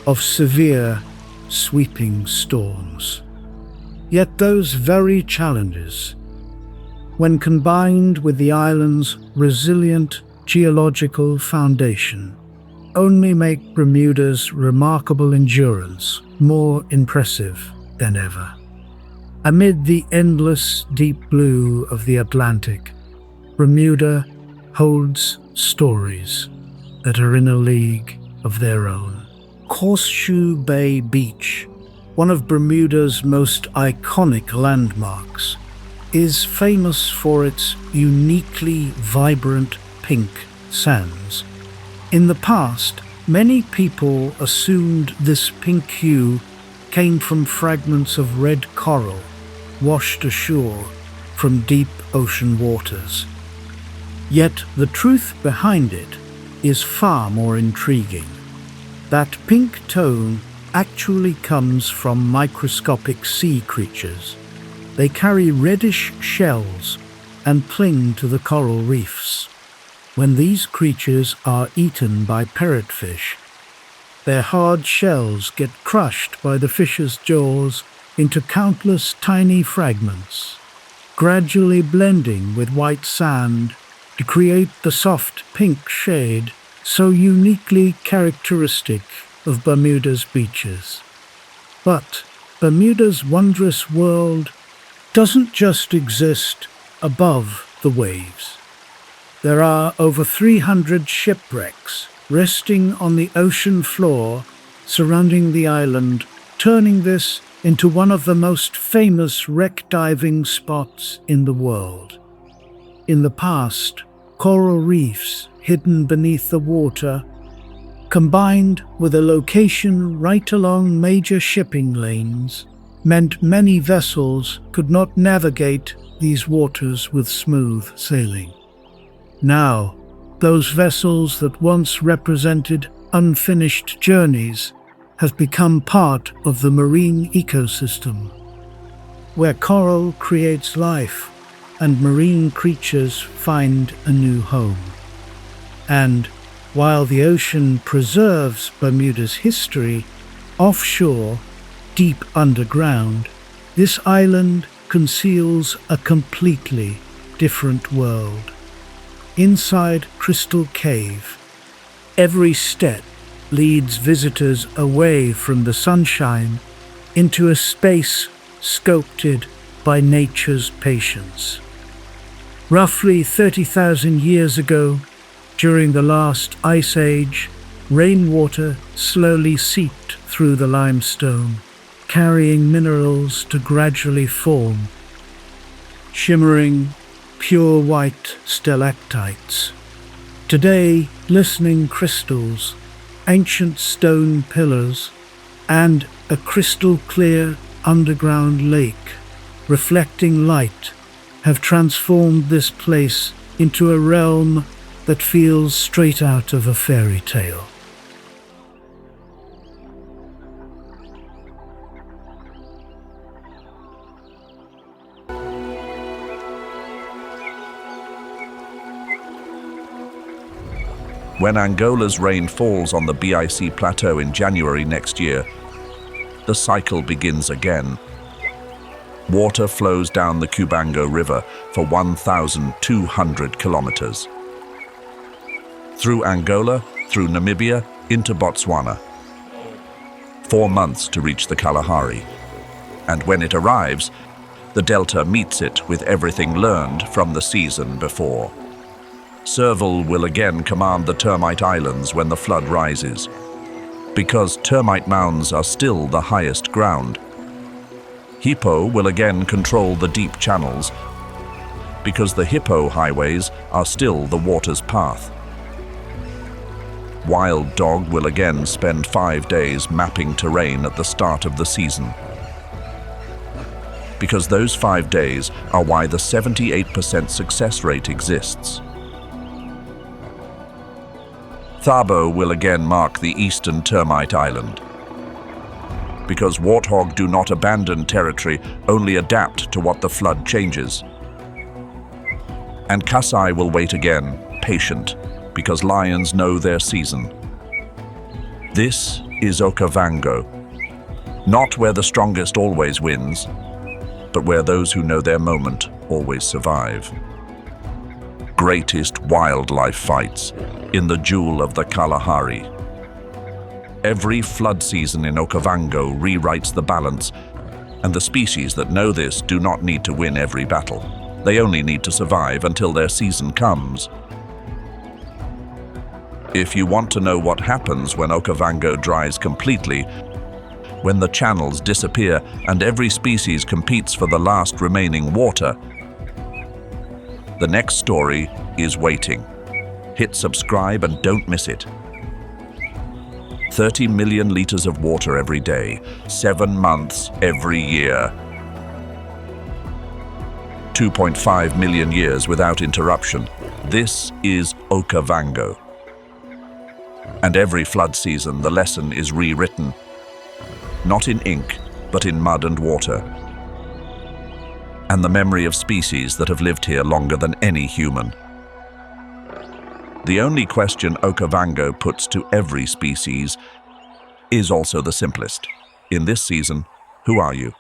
of severe, sweeping storms. Yet those very challenges, when combined with the island's resilient geological foundation, only make Bermuda's remarkable endurance more impressive than ever. Amid the endless deep blue of the Atlantic, Bermuda holds stories that are in a league of their own. Horseshoe Bay Beach, one of Bermuda's most iconic landmarks, is famous for its uniquely vibrant pink sands. In the past, many people assumed this pink hue came from fragments of red coral washed ashore from deep ocean waters. Yet the truth behind it is far more intriguing. That pink tone actually comes from microscopic sea creatures. They carry reddish shells and cling to the coral reefs. When these creatures are eaten by parrotfish, their hard shells get crushed by the fish's jaws into countless tiny fragments, gradually blending with white sand to create the soft pink shade so uniquely characteristic of Bermuda's beaches. But Bermuda's wondrous world doesn't just exist above the waves. There are over 300 shipwrecks resting on the ocean floor surrounding the island, turning this into one of the most famous wreck diving spots in the world. In the past, coral reefs hidden beneath the water, combined with a location right along major shipping lanes, meant many vessels could not navigate these waters with smooth sailing. Now, those vessels that once represented unfinished journeys have become part of the marine ecosystem, where coral creates life and marine creatures find a new home. And while the ocean preserves Bermuda's history, offshore, deep underground, this island conceals a completely different world. Inside Crystal Cave, every step leads visitors away from the sunshine into a space sculpted by nature's patience. Roughly 30,000 years ago, during the last ice age, rainwater slowly seeped through the limestone, carrying minerals to gradually form shimmering, pure white stalactites. Today, glistening crystals, ancient stone pillars, and a crystal-clear underground lake reflecting light have transformed this place into a realm that feels straight out of a fairy tale. When Angola's rain falls on the BIC plateau in January next year, the cycle begins again. Water flows down the Cubango River for 1,200 kilometers. Through Angola, through Namibia, into Botswana. 4 months to reach the Kalahari. And when it arrives, the delta meets it with everything learned from the season before. Serval will again command the termite islands when the flood rises, because termite mounds are still the highest ground. Hippo will again control the deep channels, because the hippo highways are still the water's path. Wild dog will again spend 5 days mapping terrain at the start of the season, because those 5 days are why the 78% success rate exists. Thabo will again mark the eastern termite island, because warthog do not abandon territory, only adapt to what the flood changes. And Kasai will wait again, patient, because lions know their season. This is Okavango, not where the strongest always wins, but where those who know their moment always survive. Greatest wildlife fights in the jewel of the Kalahari. Every flood season in Okavango rewrites the balance, and the species that know this do not need to win every battle. They only need to survive until their season comes. If you want to know what happens when Okavango dries completely, when the channels disappear and every species competes for the last remaining water, the next story is waiting. Hit subscribe and don't miss it. 30 million liters of water every day, 7 months every year. 2.5 million years without interruption. This is Okavango. And every flood season, the lesson is rewritten. Not in ink, but in mud and water. And the memory of species that have lived here longer than any human. The only question Okavango puts to every species is also the simplest. In this season, who are you?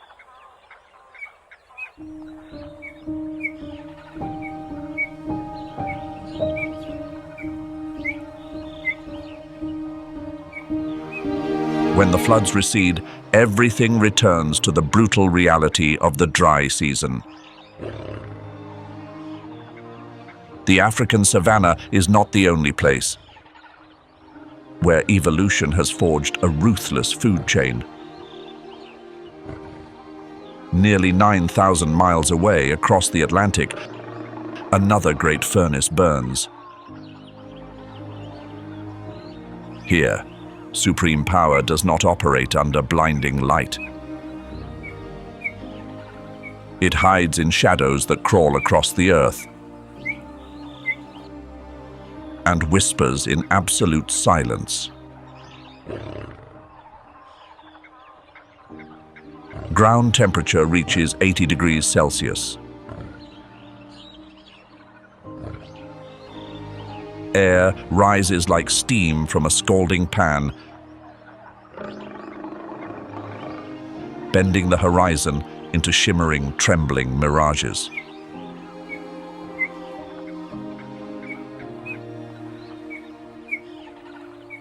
When the floods recede, everything returns to the brutal reality of the dry season. The African savannah is not the only place where evolution has forged a ruthless food chain. Nearly 9,000 miles away across the Atlantic, another great furnace burns. Here, supreme power does not operate under blinding light. It hides in shadows that crawl across the earth and whispers in absolute silence. Ground temperature reaches 80 degrees Celsius. Air rises like steam from a scalding pan, bending the horizon into shimmering, trembling mirages.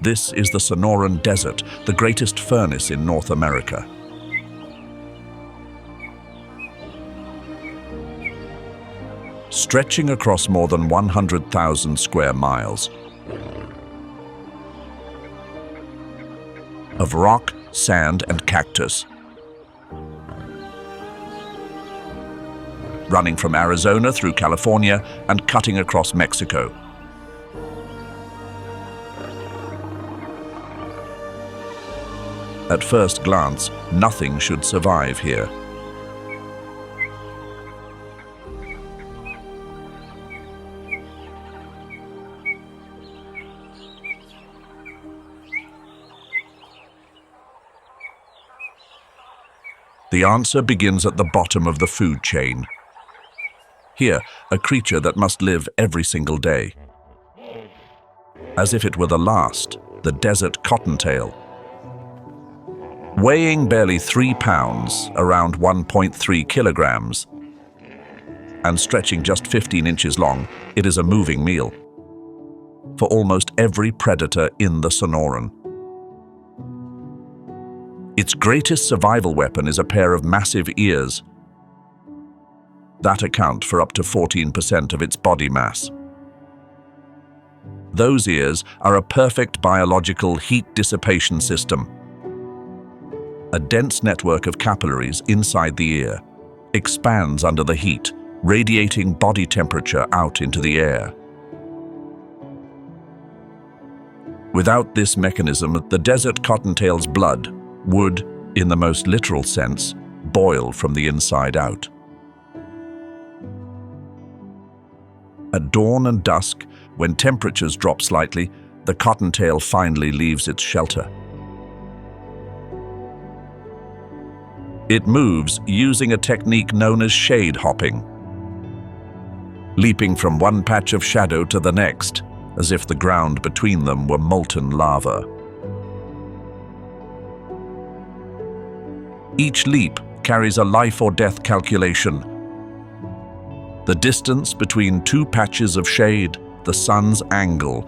This is the Sonoran Desert, the greatest furnace in North America. Stretching across more than 100,000 square miles of rock, sand, and cactus, running from Arizona through California and cutting across Mexico. At first glance, nothing should survive here. The answer begins at the bottom of the food chain. Here, a creature that must live every single day. as if it were the last, the desert cottontail. Weighing barely 3 pounds, around 1.3 kilograms, and stretching just 15 inches long, it is a moving meal for almost every predator in the Sonoran. Its greatest survival weapon is a pair of massive ears that account for up to 14% of its body mass. Those ears are a perfect biological heat dissipation system. A dense network of capillaries inside the ear expands under the heat, radiating body temperature out into the air. Without this mechanism, the desert cottontail's blood would, in the most literal sense, boil from the inside out. At dawn and dusk, when temperatures drop slightly, the cottontail finally leaves its shelter. It moves using a technique known as shade hopping, leaping from one patch of shadow to the next, as if the ground between them were molten lava. Each leap carries a life or death calculation. The distance between two patches of shade, the sun's angle,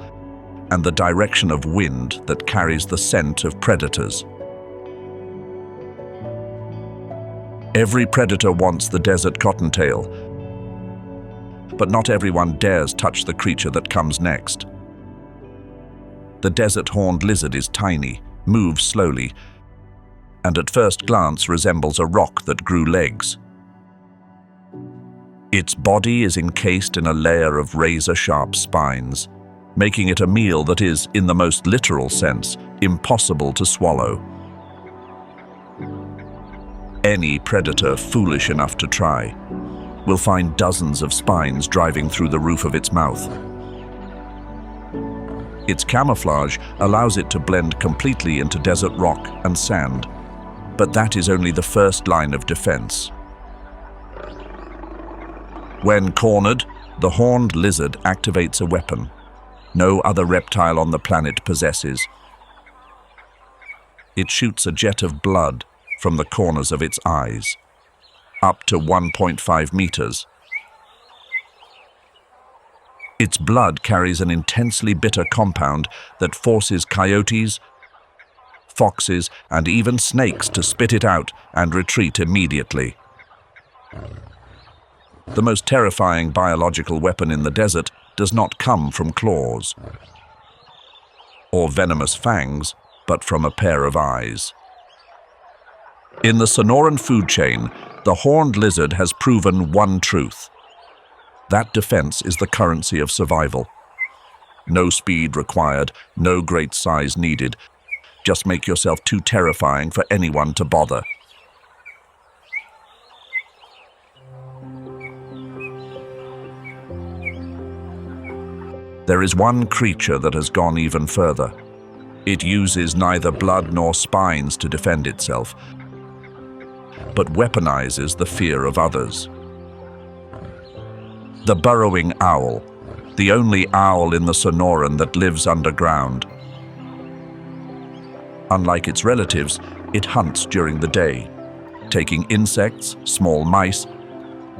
and the direction of wind that carries the scent of predators. Every predator wants the desert cottontail, but not everyone dares touch the creature that comes next. The desert horned lizard is tiny, moves slowly, and at first glance resembles a rock that grew legs. Its body is encased in a layer of razor-sharp spines, making it a meal that is, in the most literal sense, impossible to swallow. Any predator foolish enough to try will find dozens of spines driving through the roof of its mouth. Its camouflage allows it to blend completely into desert rock and sand, but that is only the first line of defense. When cornered, the horned lizard activates a weapon no other reptile on the planet possesses. It shoots a jet of blood from the corners of its eyes, up to 1.5 meters. Its blood carries an intensely bitter compound that forces coyotes, foxes, and even snakes to spit it out and retreat immediately. The most terrifying biological weapon in the desert does not come from claws or venomous fangs, but from a pair of eyes. In the Sonoran food chain, the horned lizard has proven one truth. That defense is the currency of survival. No speed required, no great size needed. Just make yourself too terrifying for anyone to bother. There is one creature that has gone even further. It uses neither blood nor spines to defend itself, but weaponizes the fear of others. The burrowing owl, the only owl in the Sonoran that lives underground. Unlike its relatives, it hunts during the day, taking insects, small mice,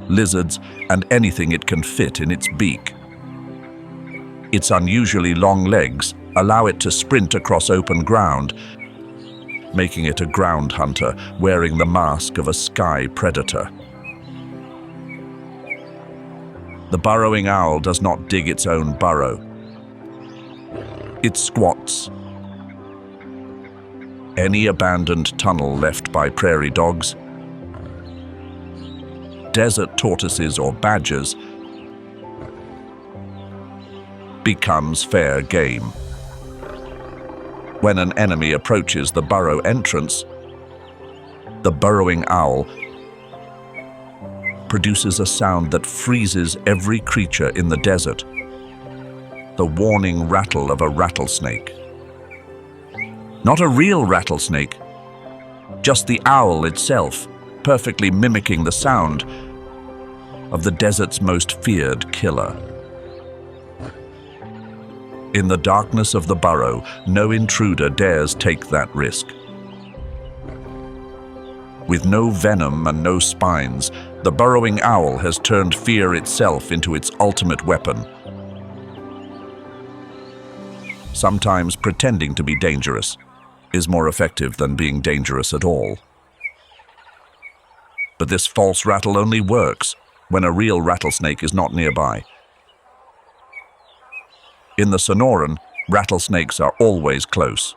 lizards, and anything it can fit in its beak. Its unusually long legs allow it to sprint across open ground, making it a ground hunter wearing the mask of a sky predator. The burrowing owl does not dig its own burrow. It squats. Any abandoned tunnel left by prairie dogs, desert tortoises, or badgers becomes fair game. When an enemy approaches the burrow entrance, the burrowing owl produces a sound that freezes every creature in the desert, the warning rattle of a rattlesnake. Not a real rattlesnake, just the owl itself, perfectly mimicking the sound of the desert's most feared killer. In the darkness of the burrow, no intruder dares take that risk. With no venom and no spines, the burrowing owl has turned fear itself into its ultimate weapon. Sometimes pretending to be dangerous is more effective than being dangerous at all. But this false rattle only works when a real rattlesnake is not nearby. In the Sonoran, rattlesnakes are always close.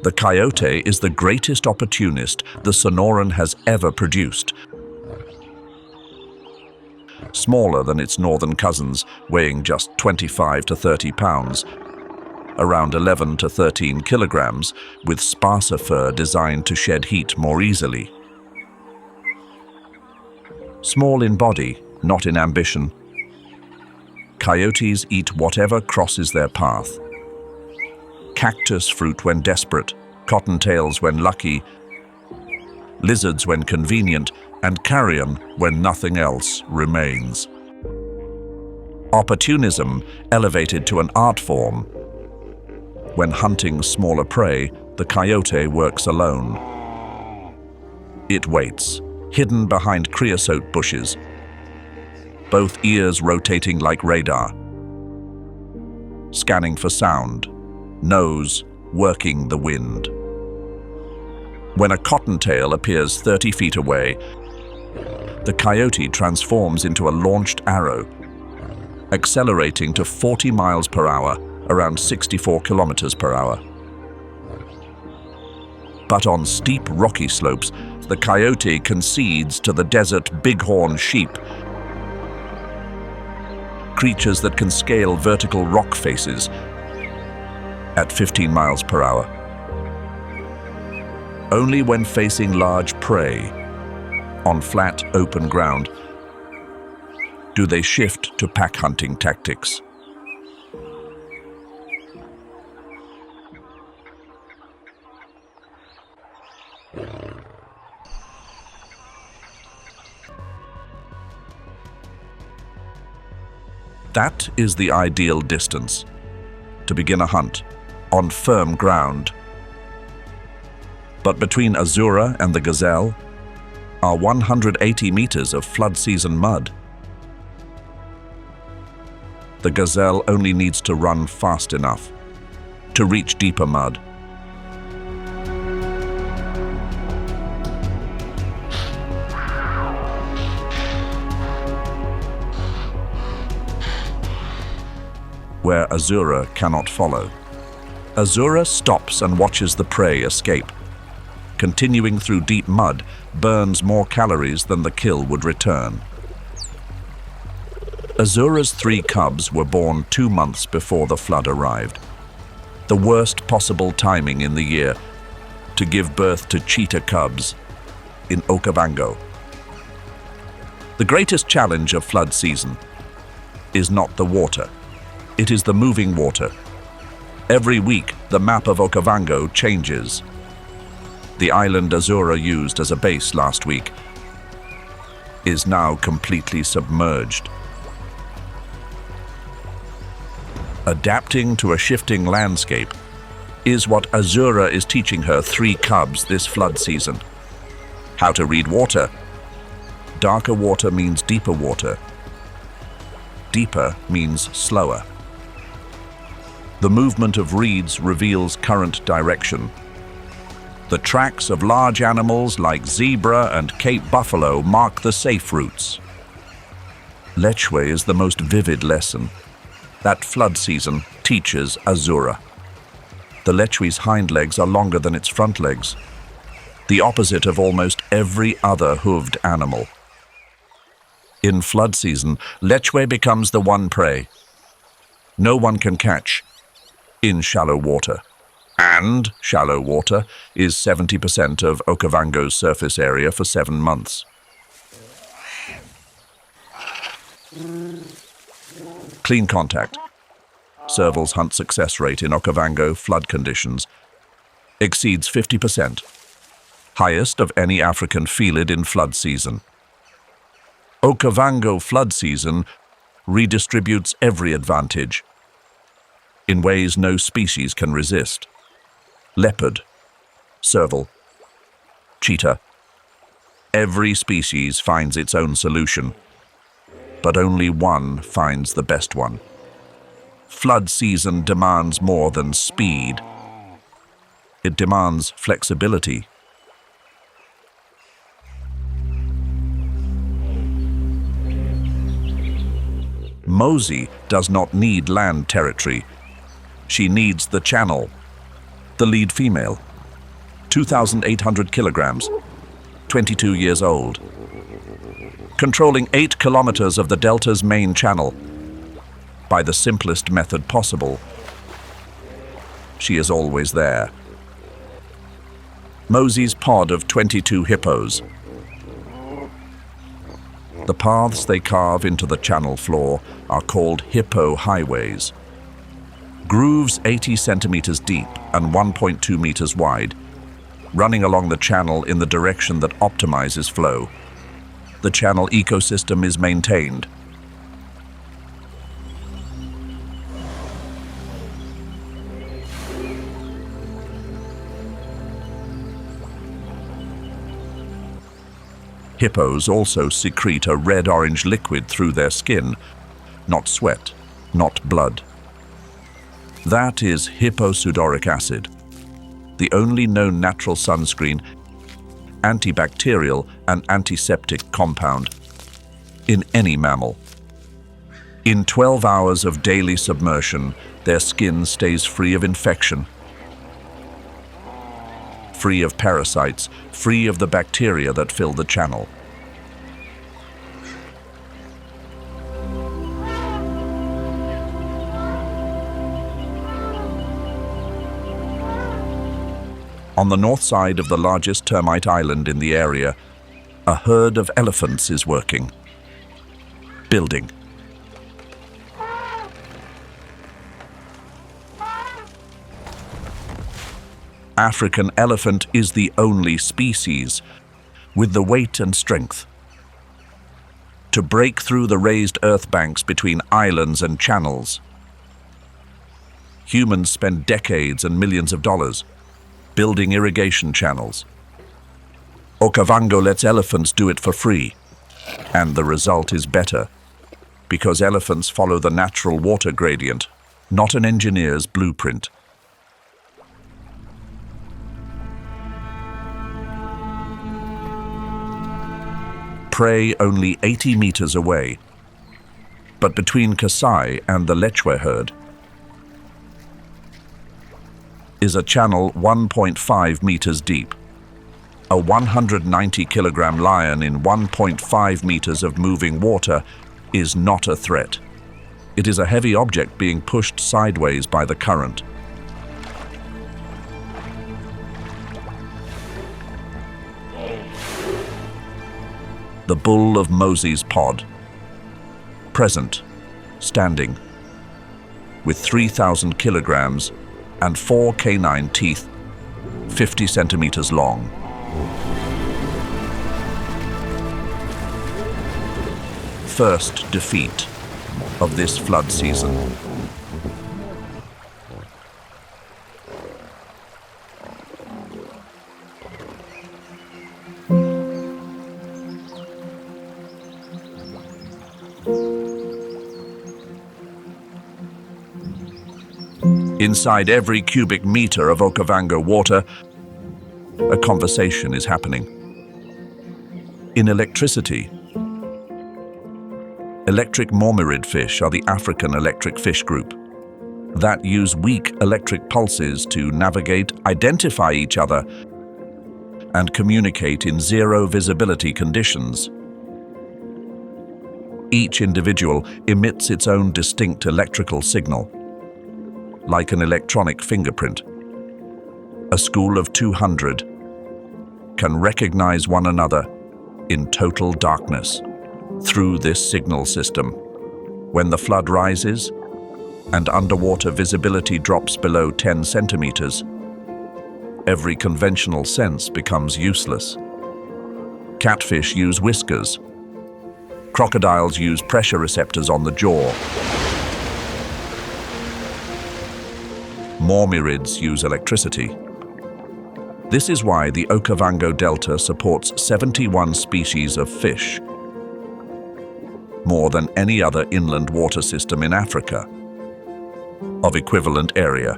The coyote is the greatest opportunist the Sonoran has ever produced. Smaller than its northern cousins, weighing just 25 to 30 pounds, around 11 to 13 kilograms, with sparser fur designed to shed heat more easily. Small in body, not in ambition, coyotes eat whatever crosses their path. Cactus fruit when desperate, cottontails when lucky, lizards when convenient, and carrion when nothing else remains. Opportunism elevated to an art form. When hunting smaller prey, the coyote works alone. It waits, hidden behind creosote bushes, both ears rotating like radar, scanning for sound, nose working the wind. When a cottontail appears 30 feet away, the coyote transforms into a launched arrow, accelerating to 40 miles per hour, around 64 kilometers per hour. But on steep rocky slopes, the coyote concedes to the desert bighorn sheep, creatures that can scale vertical rock faces at 15 miles per hour. Only when facing large prey on flat, open ground do they shift to pack hunting tactics. That is the ideal distance to begin a hunt on firm ground. But between Azura and the gazelle are 180 meters of flood season mud. The gazelle only needs to run fast enough to reach deeper mud. Where Azura cannot follow. Azura stops and watches the prey escape. Continuing through deep mud burns more calories than the kill would return. Azura's 3 cubs were born 2 months before the flood arrived. The worst possible timing in the year to give birth to cheetah cubs in Okavango. The greatest challenge of flood season is not the water. It is the moving water. Every week, the map of Okavango changes. The island Azura used as a base last week is now completely submerged. Adapting to a shifting landscape is what Azura is teaching her 3 cubs this flood season. How to read water. Darker water means deeper water. Deeper means slower. The movement of reeds reveals current direction. The tracks of large animals like zebra and Cape buffalo mark the safe routes. Lechwe is the most vivid lesson that flood season teaches Azura. The lechwe's hind legs are longer than its front legs, the opposite of almost every other hooved animal. In flood season, lechwe becomes the one prey no one can catch in shallow water. And shallow water is 70% of Okavango's surface area for 7 months. Clean contact. Serval's hunt success rate in Okavango flood conditions exceeds 50%, highest of any African felid in flood season. Okavango flood season redistributes every advantage in ways no species can resist. Leopard, serval, cheetah. Every species finds its own solution, but only one finds the best one. Flood season demands more than speed. It demands flexibility. Mosey does not need land territory. She needs the channel. The lead female, 2,800 kilograms, 22 years old. Controlling 8 kilometers of the delta's main channel by the simplest method possible. She is always there. Mosey's pod of 22 hippos. The paths they carve into the channel floor are called hippo highways. Grooves 80 centimeters deep and 1.2 meters wide, running along the channel in the direction that optimizes flow. The channel ecosystem is maintained. Hippos also secrete a red-orange liquid through their skin, not sweat, not blood. That is hipposudoric acid, the only known natural sunscreen, antibacterial and antiseptic compound in any mammal. In 12 hours of daily submersion, their skin stays free of infection, free of parasites, free of the bacteria that fill the channel. On the north side of the largest termite island in the area, a herd of elephants is working, building. African elephant is the only species with the weight and strength to break through the raised earth banks between islands and channels. Humans spend decades and millions of dollars building irrigation channels. Okavango lets elephants do it for free, and the result is better, because elephants follow the natural water gradient, not an engineer's blueprint. Prey only 80 meters away, but between Kasai and the Lechwe herd is a channel 1.5 meters deep. A 190-kilogram lion in 1.5 meters of moving water is not a threat. It is a heavy object being pushed sideways by the current. The bull of Mosey's pod, present, standing, with 3,000 kilograms and 4 canine teeth, 50 centimeters long. First defeat of this flood season. Inside every cubic meter of Okavango water, a conversation is happening. In electricity, electric mormarid fish are the African electric fish group that use weak electric pulses to navigate, identify each other, and communicate in zero visibility conditions. Each individual emits its own distinct electrical signal, like an electronic fingerprint. A school of 200 can recognize one another in total darkness through this signal system. When the flood rises and underwater visibility drops below 10 centimeters, every conventional sense becomes useless. Catfish use whiskers, Crocodiles use pressure receptors on the jaw. Mormyrids use electricity. This is why the Okavango Delta supports 71 species of fish, more than any other inland water system in Africa of equivalent area.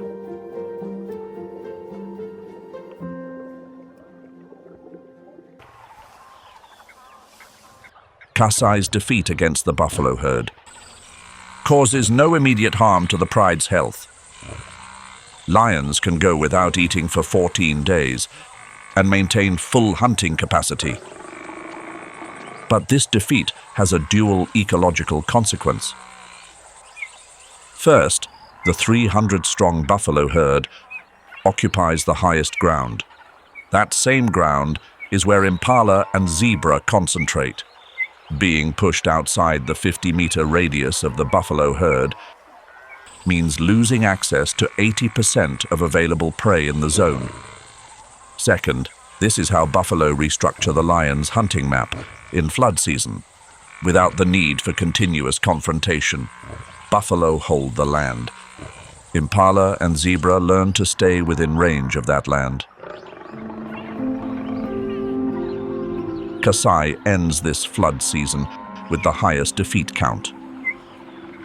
Kasai's defeat against the buffalo herd causes no immediate harm to the pride's health. Lions can go without eating for 14 days and maintain full hunting capacity. But this defeat has a dual ecological consequence. First, the 300-strong buffalo herd occupies the highest ground. That same ground is where impala and zebra concentrate. Being pushed outside the 50-meter radius of the buffalo herd means losing access to 80% of available prey in the zone. Second, this is how buffalo restructure the lion's hunting map in flood season. Without the need for continuous confrontation, buffalo hold the land. Impala and zebra learn to stay within range of that land. Kasai ends this flood season with the highest defeat count.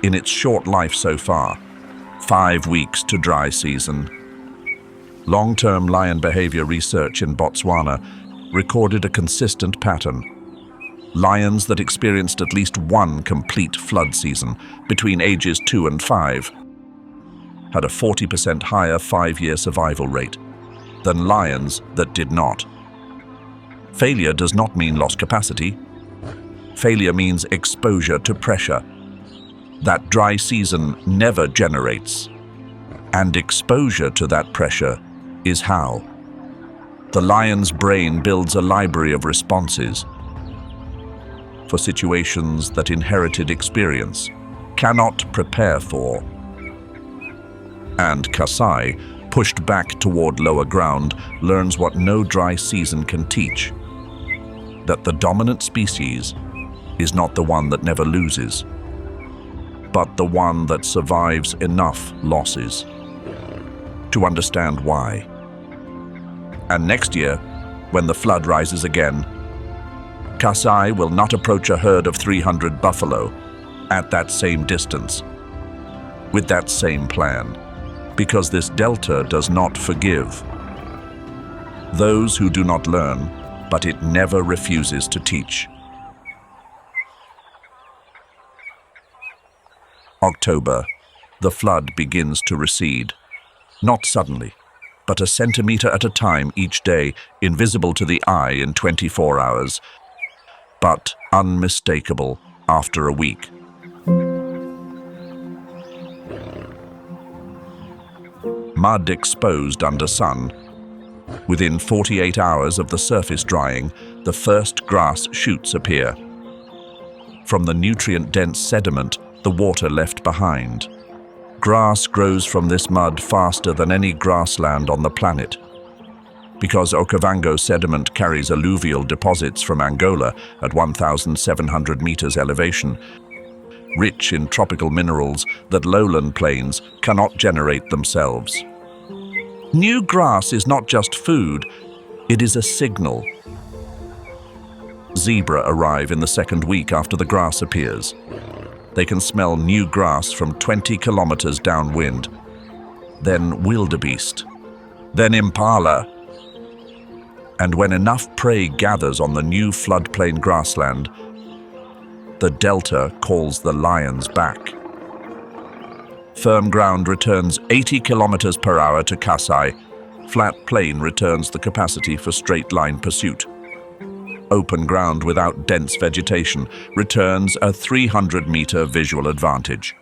In its short life so far, 5 weeks to dry season, long-term lion behavior research in Botswana recorded a consistent pattern. Lions that experienced at least one complete flood season between ages 2 and 5 had a 40% higher 5-year survival rate than lions that did not. Failure does not mean lost capacity. Failure means exposure to pressure that dry season never generates. And exposure to that pressure is how the lion's brain builds a library of responses for situations that inherited experience cannot prepare for. And Kasai, pushed back toward lower ground, learns what no dry season can teach: that the dominant species is not the one that never loses, but the one that survives enough losses to understand why. And next year, when the flood rises again, Kasai will not approach a herd of 300 buffalo at that same distance, with that same plan, because this delta does not forgive those who do not learn, but it never refuses to teach. October, the flood begins to recede. Not suddenly, but a centimeter at a time each day, invisible to the eye in 24 hours, but unmistakable after a week. Mud exposed under sun. Within 48 hours of the surface drying, the first grass shoots appear. From the nutrient-dense sediment, the water left behind. Grass grows from this mud faster than any grassland on the planet. Because Okavango sediment carries alluvial deposits from Angola at 1,700 meters elevation, rich in tropical minerals that lowland plains cannot generate themselves. New grass is not just food, it is a signal. Zebra arrive in the second week after the grass appears. They can smell new grass from 20 kilometers downwind. Then wildebeest. Then impala. And when enough prey gathers on the new floodplain grassland, the delta calls the lions back. Firm ground returns 80 kilometers per hour to Kasai. Flat plain returns the capacity for straight-line pursuit. Open ground without dense vegetation returns a 300-meter visual advantage.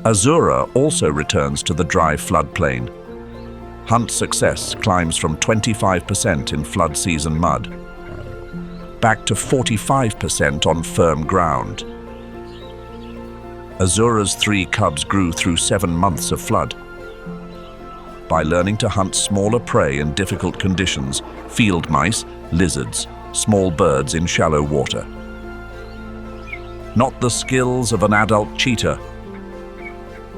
Azura also returns to the dry floodplain. Hunt success climbs from 25% in flood season mud back to 45% on firm ground. Azura's 3 cubs grew through 7 months of flood. By learning to hunt smaller prey in difficult conditions, field mice, lizards, small birds in shallow water, Not the skills of an adult cheetah,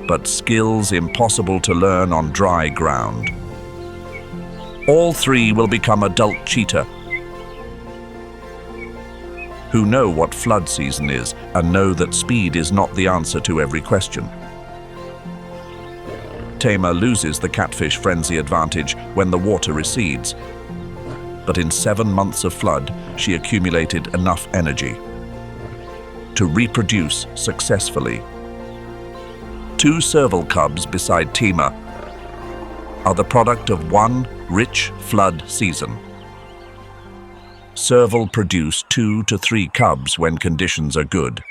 but skills impossible to learn on dry ground. All three will become adult cheetah, who know what flood season is and know that speed is not the answer to every question. Tamar loses the catfish frenzy advantage when the water recedes, but in 7 months of flood, she accumulated enough energy to reproduce successfully. 2 serval cubs beside Tamar are the product of one rich flood season. Serval produce 2 to 3 cubs when conditions are good,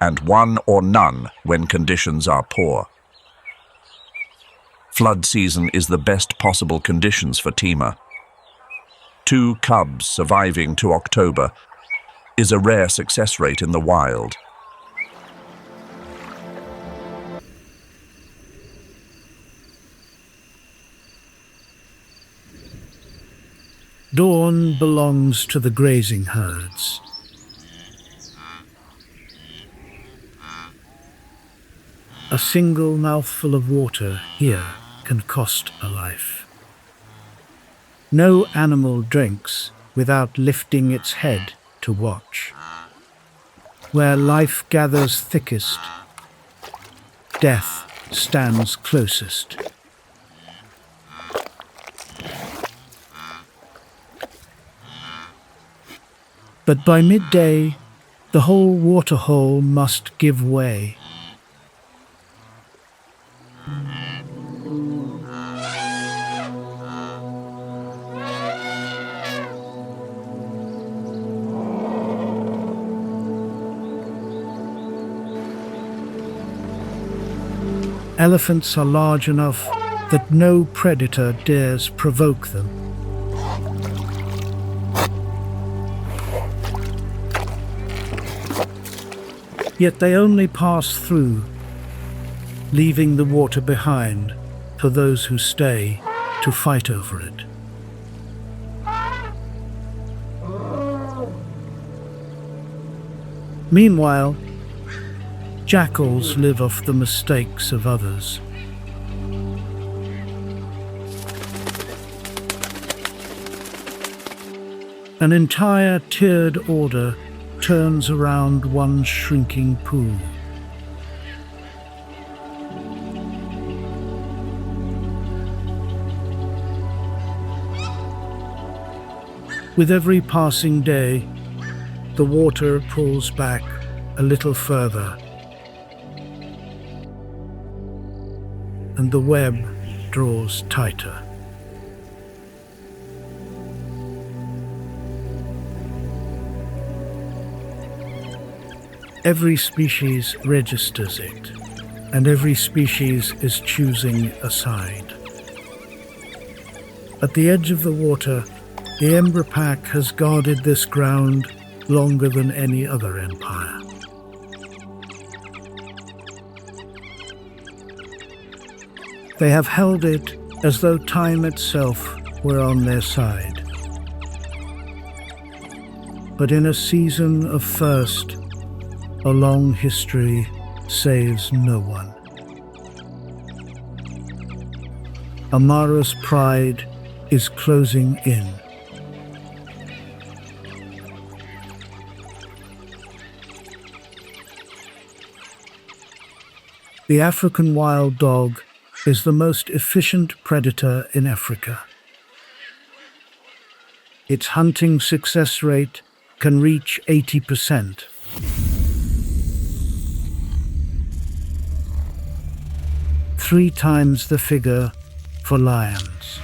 and 1 or none when conditions are poor. Flood season is the best possible conditions for Tamar. 2 cubs surviving to October is a rare success rate in the wild. Dawn belongs to the grazing herds. A single mouthful of water here can cost a life. No animal drinks without lifting its head to watch. Where life gathers thickest, death stands closest. But by midday, the whole waterhole must give way. Elephants are large enough that no predator dares provoke them. Yet they only pass through, leaving the water behind for those who stay to fight over it. Meanwhile, jackals live off the mistakes of others. An entire tiered order turns around one shrinking pool. With every passing day, the water pulls back a little further, and the web draws tighter. Every species registers it, and every species is choosing a side. At the edge of the water, the Ember Pack has guarded this ground longer than any other empire. They have held it as though time itself were on their side. But in a season of thirst, a long history saves no one. Amara's pride is closing in. The African wild dog is the most efficient predator in Africa. Its hunting success rate can reach 80%. Three times the figure for lions.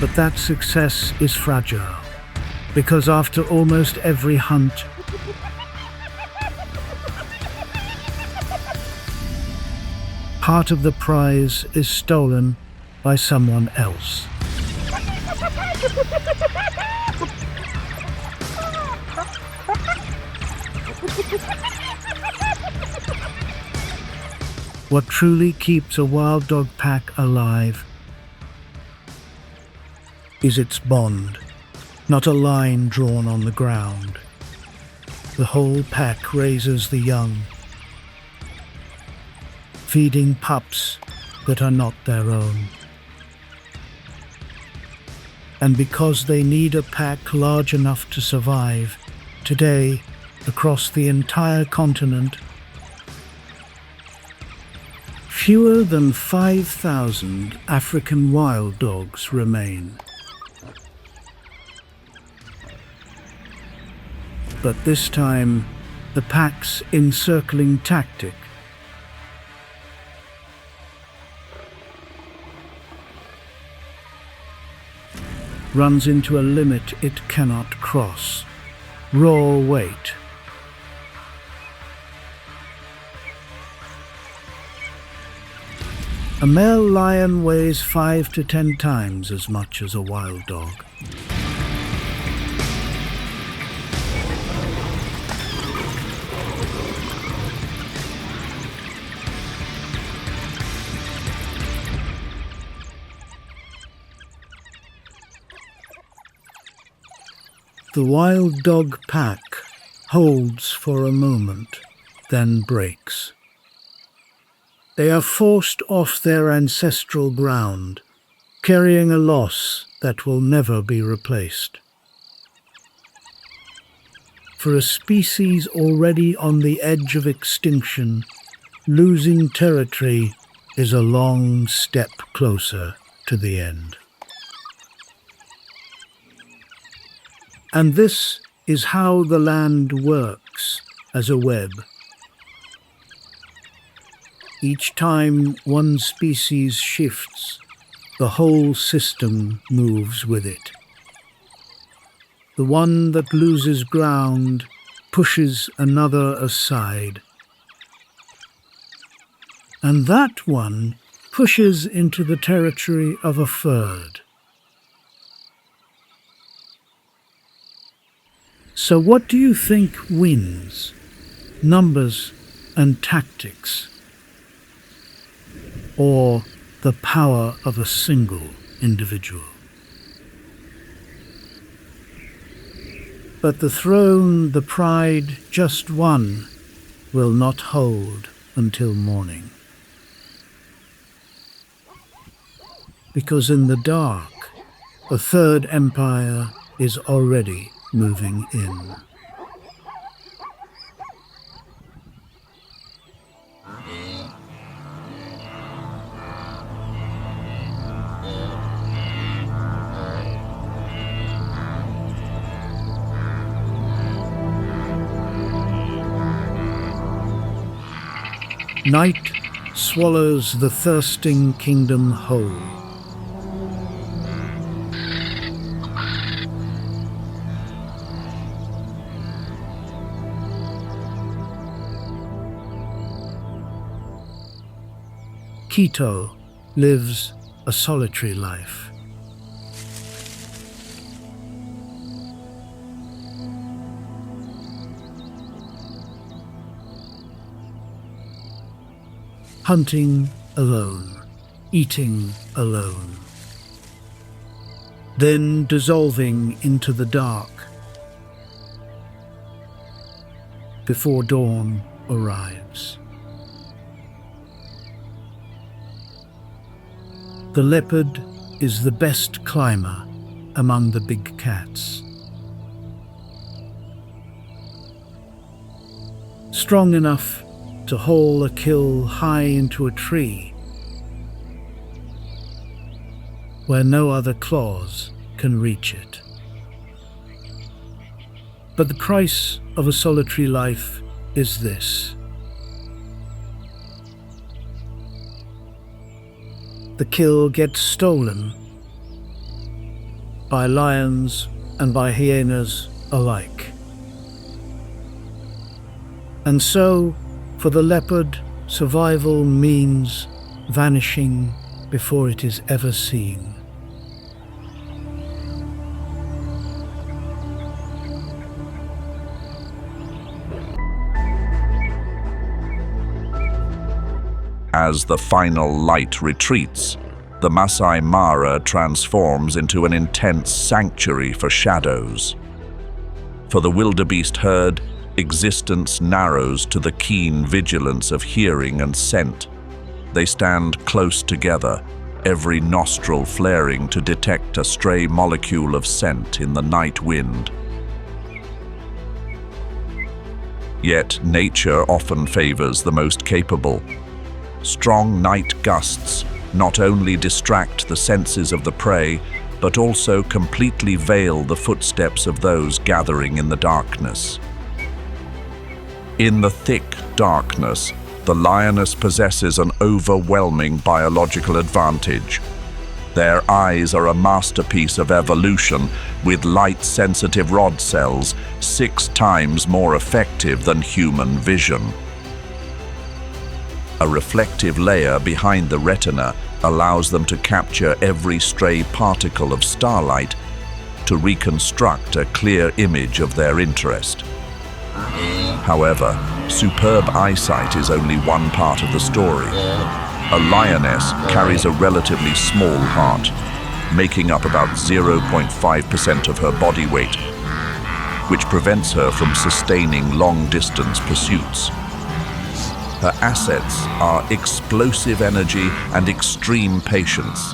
But that success is fragile, because after almost every hunt, part of the prize is stolen by someone else. What truly keeps a wild dog pack alive is its bond, not a line drawn on the ground. The whole pack raises the young, feeding pups that are not their own. And because they need a pack large enough to survive, today, across the entire continent, fewer than 5,000 African wild dogs remain. But this time, the pack's encircling tactic runs into a limit it cannot cross: raw weight. A male lion weighs 5 to 10 times as much as a wild dog. The wild dog pack holds for a moment, then breaks. They are forced off their ancestral ground, carrying a loss that will never be replaced. For a species already on the edge of extinction, losing territory is a long step closer to the end. And this is how the land works as a web. Each time one species shifts, the whole system moves with it. The one that loses ground pushes another aside. And that one pushes into the territory of a third. So what do you think wins? Numbers and tactics? Or the power of a single individual? But the throne the pride just won will not hold until morning. Because in the dark, a third empire is already moving in. Night swallows the thirsting kingdom whole. Quito lives a solitary life. Hunting alone, eating alone, then dissolving into the dark before dawn arrives. The leopard is the best climber among the big cats. Strong enough to haul a kill high into a tree where no other claws can reach it. But the price of a solitary life is this: the kill gets stolen by lions and by hyenas alike. And so, for the leopard, survival means vanishing before it is ever seen. As the final light retreats, the Masai Mara transforms into an intense sanctuary for shadows. For the wildebeest herd, existence narrows to the keen vigilance of hearing and scent. They stand close together, every nostril flaring to detect a stray molecule of scent in the night wind. Yet nature often favors the most capable. Strong night gusts not only distract the senses of the prey, but also completely veil the footsteps of those gathering in the darkness. In the thick darkness, the lioness possesses an overwhelming biological advantage. Their eyes are a masterpiece of evolution, with light-sensitive rod cells 6 times more effective than human vision. A reflective layer behind the retina allows them to capture every stray particle of starlight to reconstruct a clear image of their interest. However, superb eyesight is only one part of the story. A lioness carries a relatively small heart, making up about 0.5% of her body weight, which prevents her from sustaining long-distance pursuits. Her assets are explosive energy and extreme patience.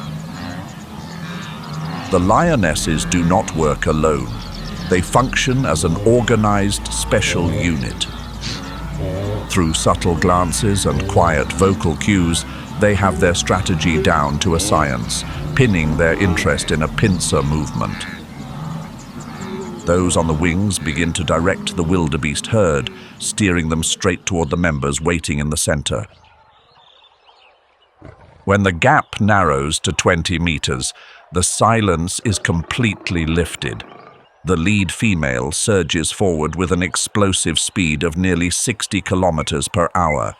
The lionesses do not work alone. They function as an organized special unit. Through subtle glances and quiet vocal cues, they have their strategy down to a science, pinning their interest in a pincer movement. Those on the wings begin to direct the wildebeest herd, steering them straight toward the members waiting in the center. When the gap narrows to 20 meters, the silence is completely lifted. The lead female surges forward with an explosive speed of nearly 60 kilometers per hour.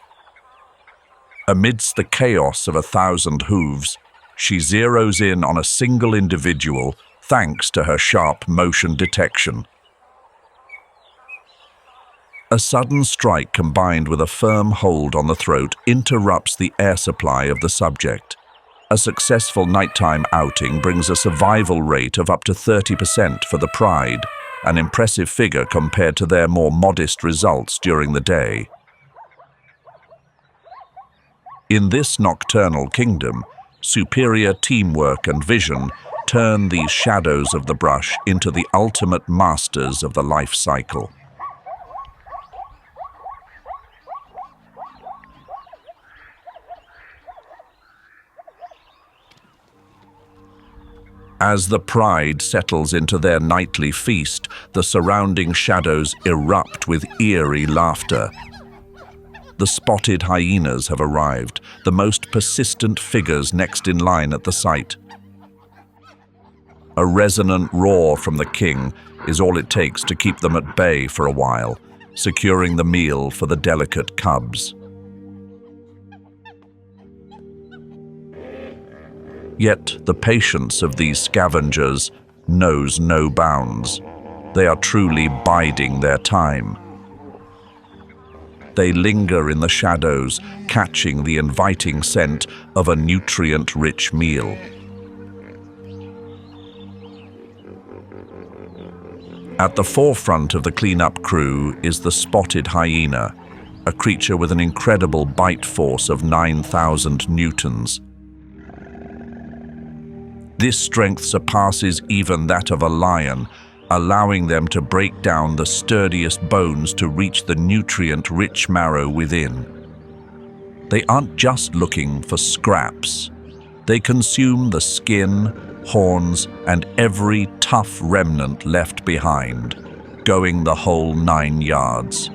Amidst the chaos of 1,000 hooves, she zeroes in on a single individual thanks to her sharp motion detection. A sudden strike combined with a firm hold on the throat interrupts the air supply of the subject. A successful nighttime outing brings a survival rate of up to 30% for the pride, an impressive figure compared to their more modest results during the day. In this nocturnal kingdom, superior teamwork and vision turn these shadows of the brush into the ultimate masters of the life cycle. As the pride settles into their nightly feast, the surrounding shadows erupt with eerie laughter. The spotted hyenas have arrived, the most persistent figures next in line at the site. A resonant roar from the king is all it takes to keep them at bay for a while, securing the meal for the delicate cubs. Yet the patience of these scavengers knows no bounds. They are truly biding their time. They linger in the shadows, catching the inviting scent of a nutrient-rich meal. At the forefront of the cleanup crew is the spotted hyena, a creature with an incredible bite force of 9,000 newtons. This strength surpasses even that of a lion, allowing them to break down the sturdiest bones to reach the nutrient-rich marrow within. They aren't just looking for scraps. They consume the skin, horns, and every tough remnant left behind, going the whole 9 yards.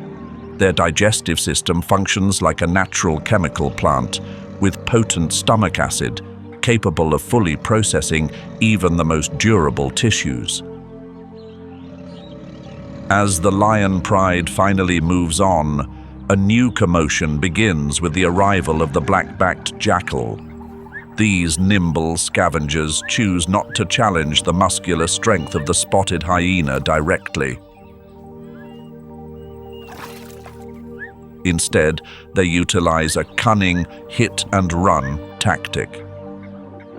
Their digestive system functions like a natural chemical plant, with potent stomach acid, capable of fully processing even the most durable tissues. As the lion pride finally moves on, a new commotion begins with the arrival of the black-backed jackal. These nimble scavengers choose not to challenge the muscular strength of the spotted hyena directly. Instead, they utilize a cunning hit-and-run tactic.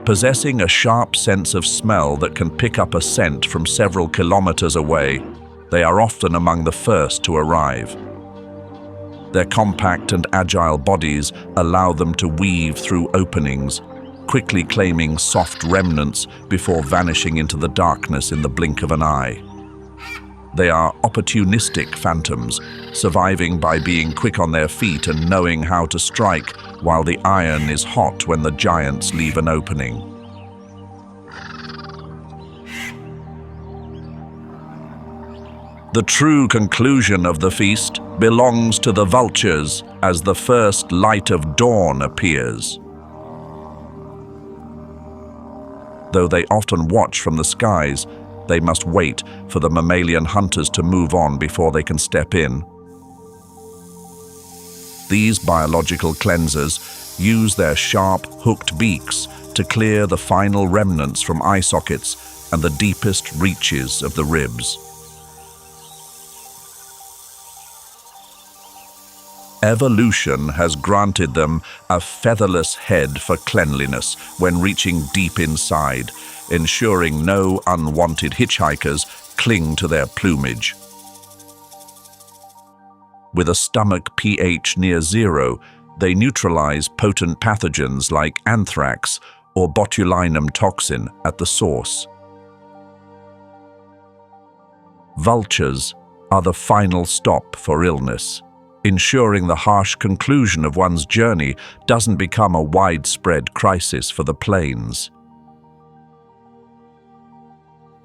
Possessing a sharp sense of smell that can pick up a scent from several kilometers away, they are often among the first to arrive. Their compact and agile bodies allow them to weave through openings, quickly claiming soft remnants before vanishing into the darkness in the blink of an eye. They are opportunistic phantoms, surviving by being quick on their feet and knowing how to strike while the iron is hot when the giants leave an opening. The true conclusion of the feast belongs to the vultures as the first light of dawn appears. Though they often watch from the skies, they must wait for the mammalian hunters to move on before they can step in. These biological cleansers use their sharp, hooked beaks to clear the final remnants from eye sockets and the deepest reaches of the ribs. Evolution has granted them a featherless head for cleanliness when reaching deep inside, ensuring no unwanted hitchhikers cling to their plumage. With a stomach pH near 0, they neutralize potent pathogens like anthrax or botulinum toxin at the source. Vultures are the final stop for illness, ensuring the harsh conclusion of one's journey doesn't become a widespread crisis for the plains.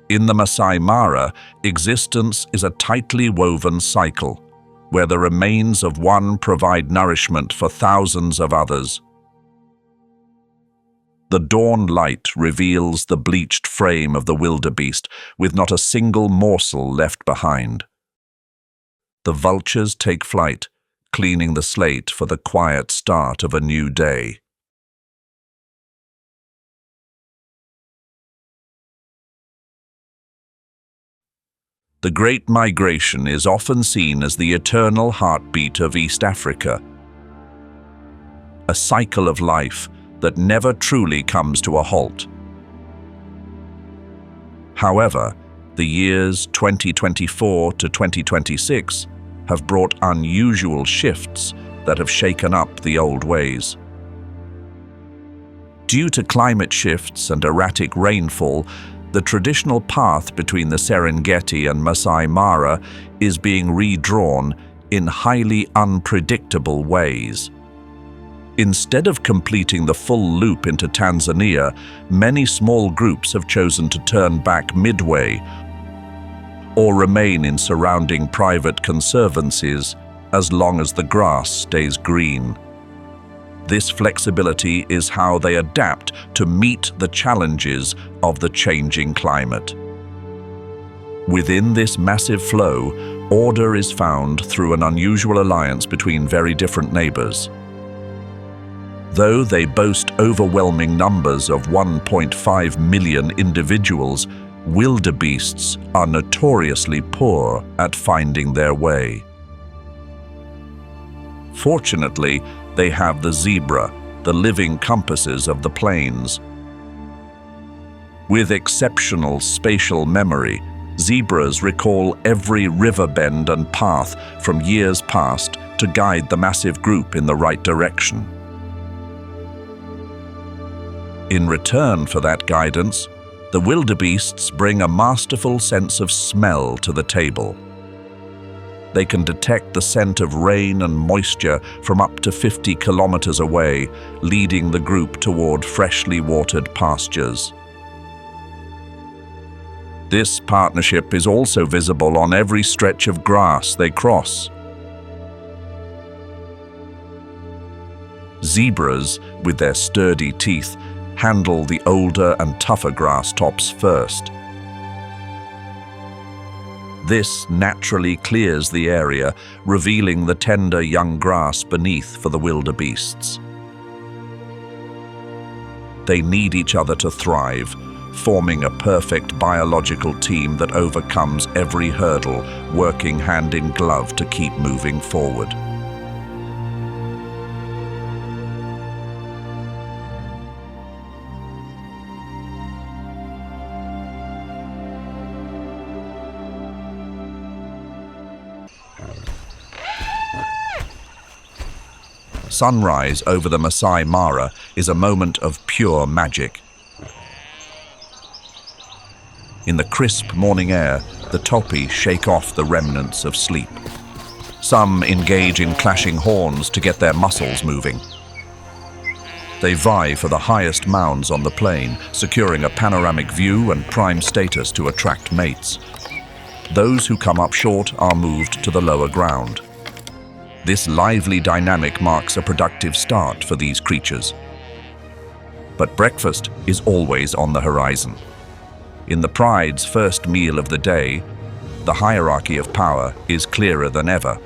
In the Masai Mara, existence is a tightly woven cycle, where the remains of one provide nourishment for thousands of others. The dawn light reveals the bleached frame of the wildebeest, with not a single morsel left behind. The vultures take flight, cleaning the slate for the quiet start of a new day. The Great Migration is often seen as the eternal heartbeat of East Africa, a cycle of life that never truly comes to a halt. However, the years 2024 to 2026 have brought unusual shifts that have shaken up the old ways. Due to climate shifts and erratic rainfall, the traditional path between the Serengeti and Masai Mara is being redrawn in highly unpredictable ways. Instead of completing the full loop into Tanzania, many small groups have chosen to turn back midway or remain in surrounding private conservancies as long as the grass stays green. This flexibility is how they adapt to meet the challenges of the changing climate. Within this massive flow, order is found through an unusual alliance between very different neighbors. Though they boast overwhelming numbers of 1.5 million individuals, wildebeests are notoriously poor at finding their way. Fortunately, they have the zebra, the living compasses of the plains. With exceptional spatial memory, zebras recall every river bend and path from years past to guide the massive group in the right direction. In return for that guidance, the wildebeests bring a masterful sense of smell to the table. They can detect the scent of rain and moisture from up to 50 kilometers away, leading the group toward freshly watered pastures. This partnership is also visible on every stretch of grass they cross. Zebras, with their sturdy teeth, handle the older and tougher grass tops first. This naturally clears the area, revealing the tender young grass beneath for the wildebeests. They need each other to thrive, forming a perfect biological team that overcomes every hurdle, working hand in glove to keep moving forward. sunrise over the Masai Mara is a moment of pure magic. In the crisp morning air, the topi shake off the remnants of sleep. Some engage in clashing horns to get their muscles moving. They vie for the highest mounds on the plain, securing a panoramic view and prime status to attract mates. Those who come up short are moved to the lower ground. This lively dynamic marks a productive start for these creatures. But breakfast is always on the horizon. In the pride's first meal of the day, the hierarchy of power is clearer than ever.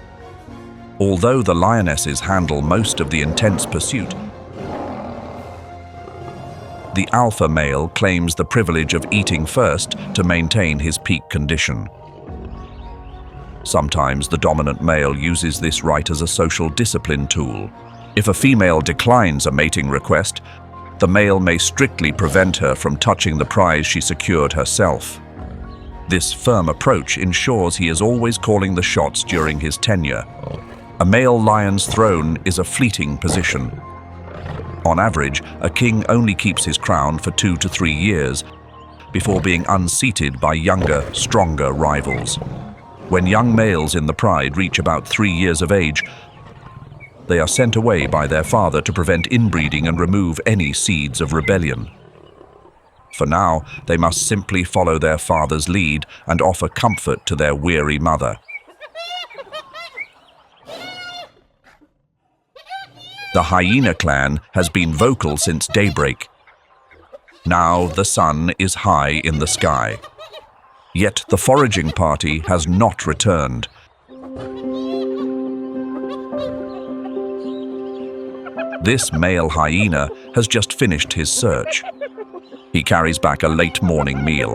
Although the lionesses handle most of the intense pursuit, the alpha male claims the privilege of eating first to maintain his peak condition. Sometimes the dominant male uses this right as a social discipline tool. If a female declines a mating request, the male may strictly prevent her from touching the prize she secured herself. This firm approach ensures he is always calling the shots during his tenure. A male lion's throne is a fleeting position. On average, a king only keeps his crown for 2 to 3 years before being unseated by younger, stronger rivals. When young males in the pride reach about 3 years of age, they are sent away by their father to prevent inbreeding and remove any seeds of rebellion. For now, they must simply follow their father's lead and offer comfort to their weary mother. The hyena clan has been vocal since daybreak. Now the sun is high in the sky. Yet the foraging party has not returned. This male hyena has just finished his search. He carries back a late morning meal.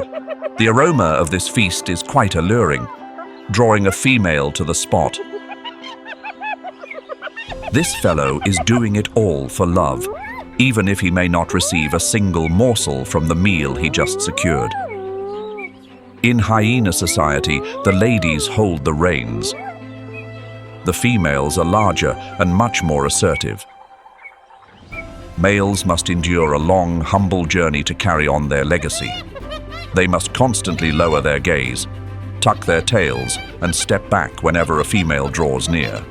The aroma of this feast is quite alluring, drawing a female to the spot. This fellow is doing it all for love, even if he may not receive a single morsel from the meal he just secured. In hyena society, the ladies hold the reins. The females are larger and much more assertive. Males must endure a long, humble journey to carry on their legacy. They must constantly lower their gaze, tuck their tails, and step back whenever a female draws near.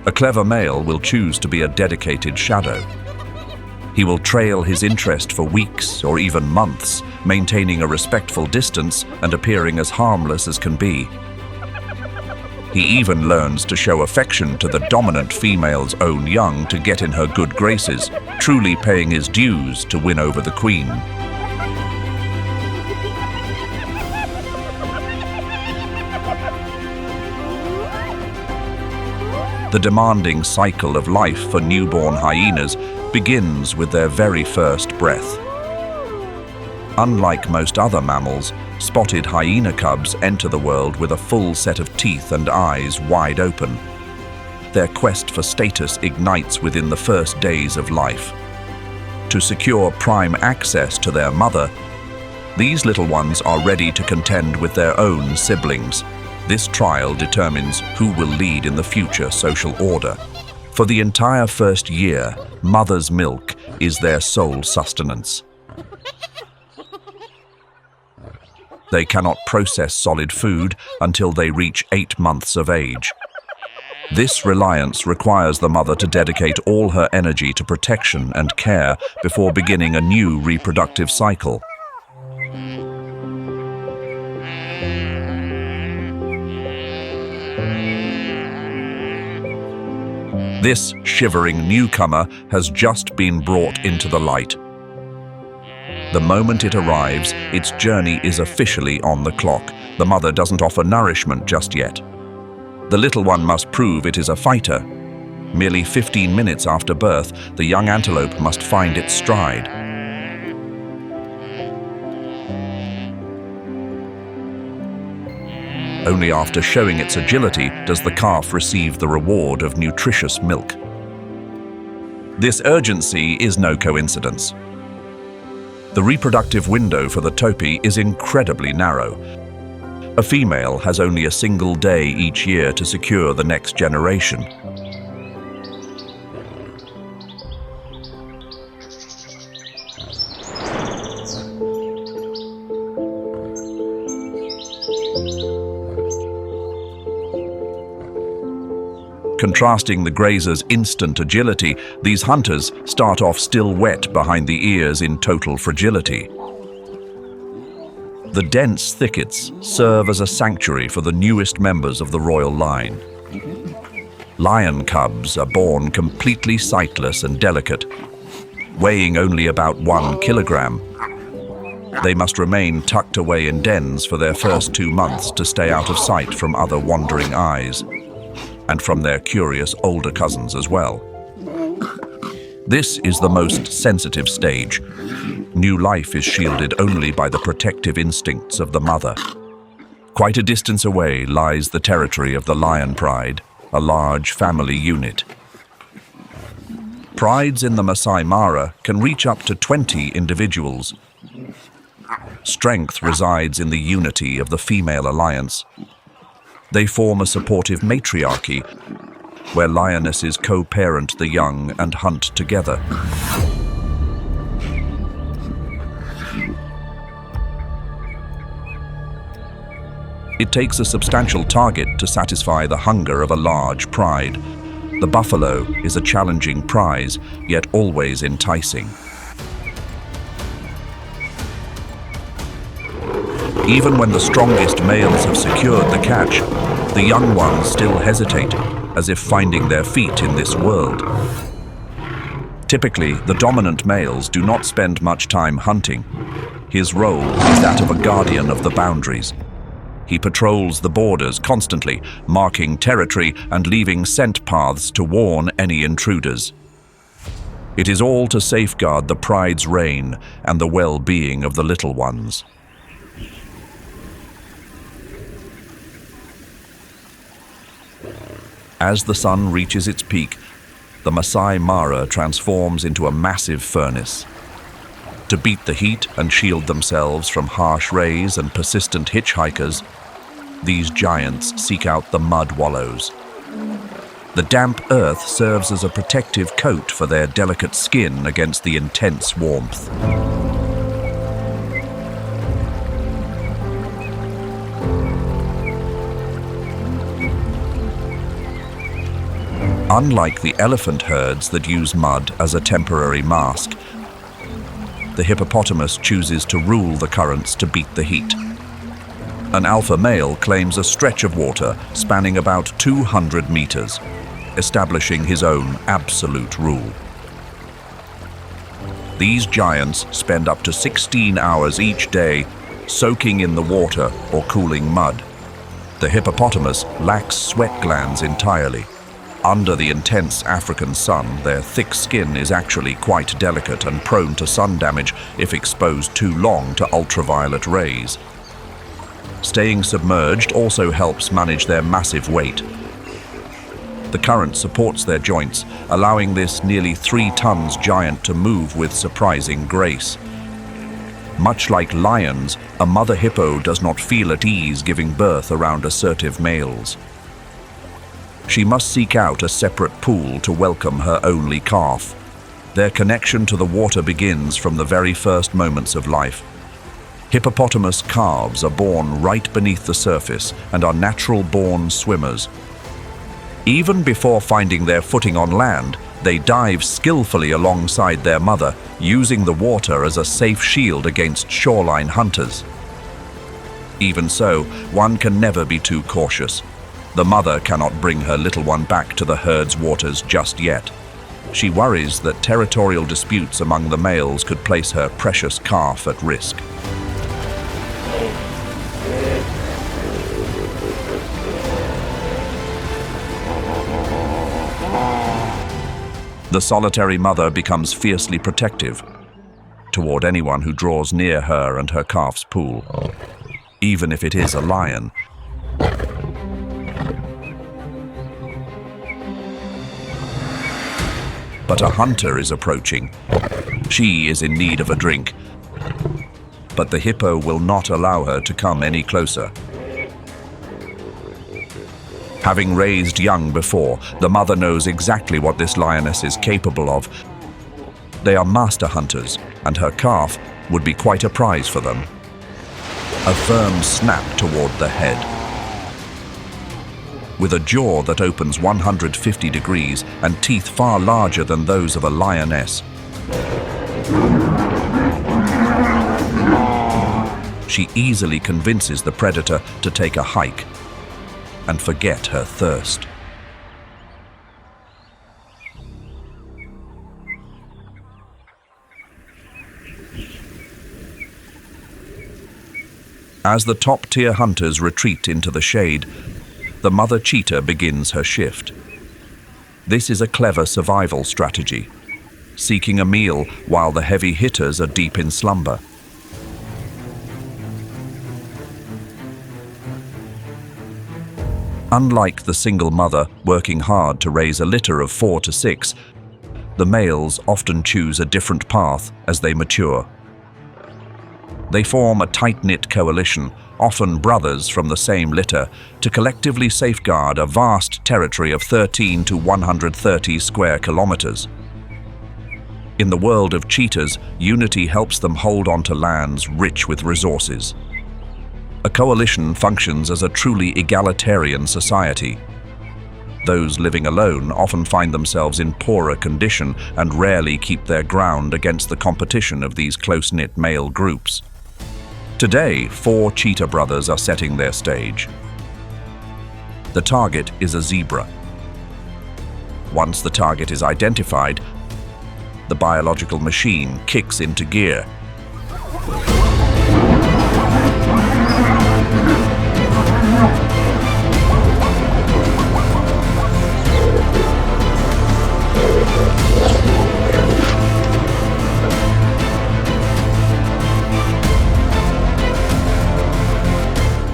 A clever male will choose to be a dedicated shadow. He will trail his interest for weeks or even months, maintaining a respectful distance and appearing as harmless as can be. He even learns to show affection to the dominant female's own young to get in her good graces, truly paying his dues to win over the queen. The demanding cycle of life for newborn hyenas begins with their very first breath. Unlike most other mammals, spotted hyena cubs enter the world with a full set of teeth and eyes wide open. Their quest for status ignites within the first days of life. To secure prime access to their mother, these little ones are ready to contend with their own siblings. This trial determines who will lead in the future social order. For the entire first year, mother's milk is their sole sustenance. They cannot process solid food until they reach 8 months of age. This reliance requires the mother to dedicate all her energy to protection and care before beginning a new reproductive cycle. This shivering newcomer has just been brought into the light. The moment it arrives, its journey is officially on the clock. The mother doesn't offer nourishment just yet. The little one must prove it is a fighter. Merely 15 minutes after birth, the young antelope must find its stride. Only after showing its agility does the calf receive the reward of nutritious milk. This urgency is no coincidence. The reproductive window for the topi is incredibly narrow. A female has only a single day each year to secure the next generation. Contrasting the grazer's instant agility, these hunters start off still wet behind the ears in total fragility. The dense thickets serve as a sanctuary for the newest members of the royal line. Lion cubs are born completely sightless and delicate, weighing only about 1 kilogram. They must remain tucked away in dens for their first 2 months to stay out of sight from other wandering eyes, and from their curious older cousins as well. This is the most sensitive stage. New life is shielded only by the protective instincts of the mother. Quite a distance away lies the territory of the lion pride, a large family unit. Prides in the Masai Mara can reach up to 20 individuals. Strength resides in the unity of the female alliance. They form a supportive matriarchy, where lionesses co-parent the young and hunt together. It takes a substantial target to satisfy the hunger of a large pride. The buffalo is a challenging prize, yet always enticing. Even when the strongest males have secured the catch, the young ones still hesitate, as if finding their feet in this world. Typically, the dominant males do not spend much time hunting. His role is that of a guardian of the boundaries. He patrols the borders constantly, marking territory and leaving scent paths to warn any intruders. It is all to safeguard the pride's reign and the well-being of the little ones. As the sun reaches its peak, the Masai Mara transforms into a massive furnace. To beat the heat and shield themselves from harsh rays and persistent hitchhikers, these giants seek out the mud wallows. The damp earth serves as a protective coat for their delicate skin against the intense warmth. Unlike the elephant herds that use mud as a temporary mask, the hippopotamus chooses to rule the currents to beat the heat. An alpha male claims a stretch of water spanning about 200 meters, establishing his own absolute rule. These giants spend up to 16 hours each day soaking in the water or cooling mud. The hippopotamus lacks sweat glands entirely. Under the intense African sun, their thick skin is actually quite delicate and prone to sun damage if exposed too long to ultraviolet rays. Staying submerged also helps manage their massive weight. The current supports their joints, allowing this nearly 3 tons giant to move with surprising grace. Much like lions, a mother hippo does not feel at ease giving birth around assertive males. She must seek out a separate pool to welcome her only calf. Their connection to the water begins from the very first moments of life. Hippopotamus calves are born right beneath the surface and are natural-born swimmers. Even before finding their footing on land, they dive skillfully alongside their mother, using the water as a safe shield against shoreline hunters. Even so, one can never be too cautious. The mother cannot bring her little one back to the herd's waters just yet. She worries that territorial disputes among the males could place her precious calf at risk. The solitary mother becomes fiercely protective toward anyone who draws near her and her calf's pool, even if it is a lion. But a hunter is approaching. She is in need of a drink, but the hippo will not allow her to come any closer. Having raised young before, the mother knows exactly what this lioness is capable of. They are master hunters, and her calf would be quite a prize for them. A firm snap toward the head. with a jaw that opens 150 degrees and teeth far larger than those of a lioness. She easily convinces the predator to take a hike and forget her thirst. As the top-tier hunters retreat into the shade, the mother cheetah begins her shift. This is a clever survival strategy, seeking a meal while the heavy hitters are deep in slumber. Unlike the single mother working hard to raise a litter of 4 to 6, the males often choose a different path as they mature. They form a tight-knit coalition, often brothers from the same litter, to collectively safeguard a vast territory of 13 to 130 square kilometers. In the world of cheetahs, unity helps them hold on to lands rich with resources. A coalition functions as a truly egalitarian society. Those living alone often find themselves in poorer condition and rarely keep their ground against the competition of these close-knit male groups. Today, 4 cheetah brothers are setting their stage. The target is a zebra. Once the target is identified, the biological machine kicks into gear.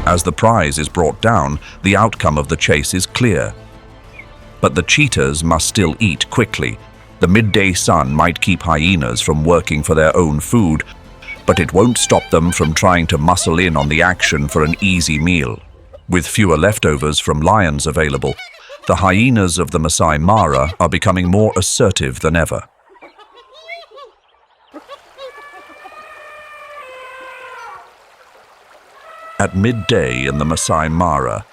As the prize is brought down, the outcome of the chase is clear. But the cheetahs must still eat quickly. The midday sun might keep hyenas from working for their own food, but it won't stop them from trying to muscle in on the action for an easy meal. With fewer leftovers from lions available, the hyenas of the Masai Mara are becoming more assertive than ever. At midday in the Masai Mara,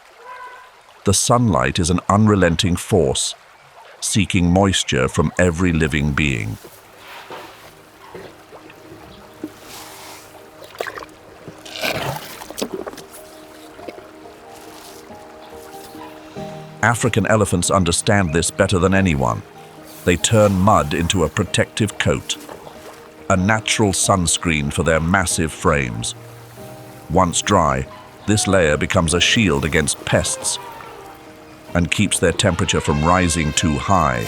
the sunlight is an unrelenting force, seeking moisture from every living being. African elephants understand this better than anyone. They turn mud into a protective coat, a natural sunscreen for their massive frames. Once dry, this layer becomes a shield against pests and keeps their temperature from rising too high.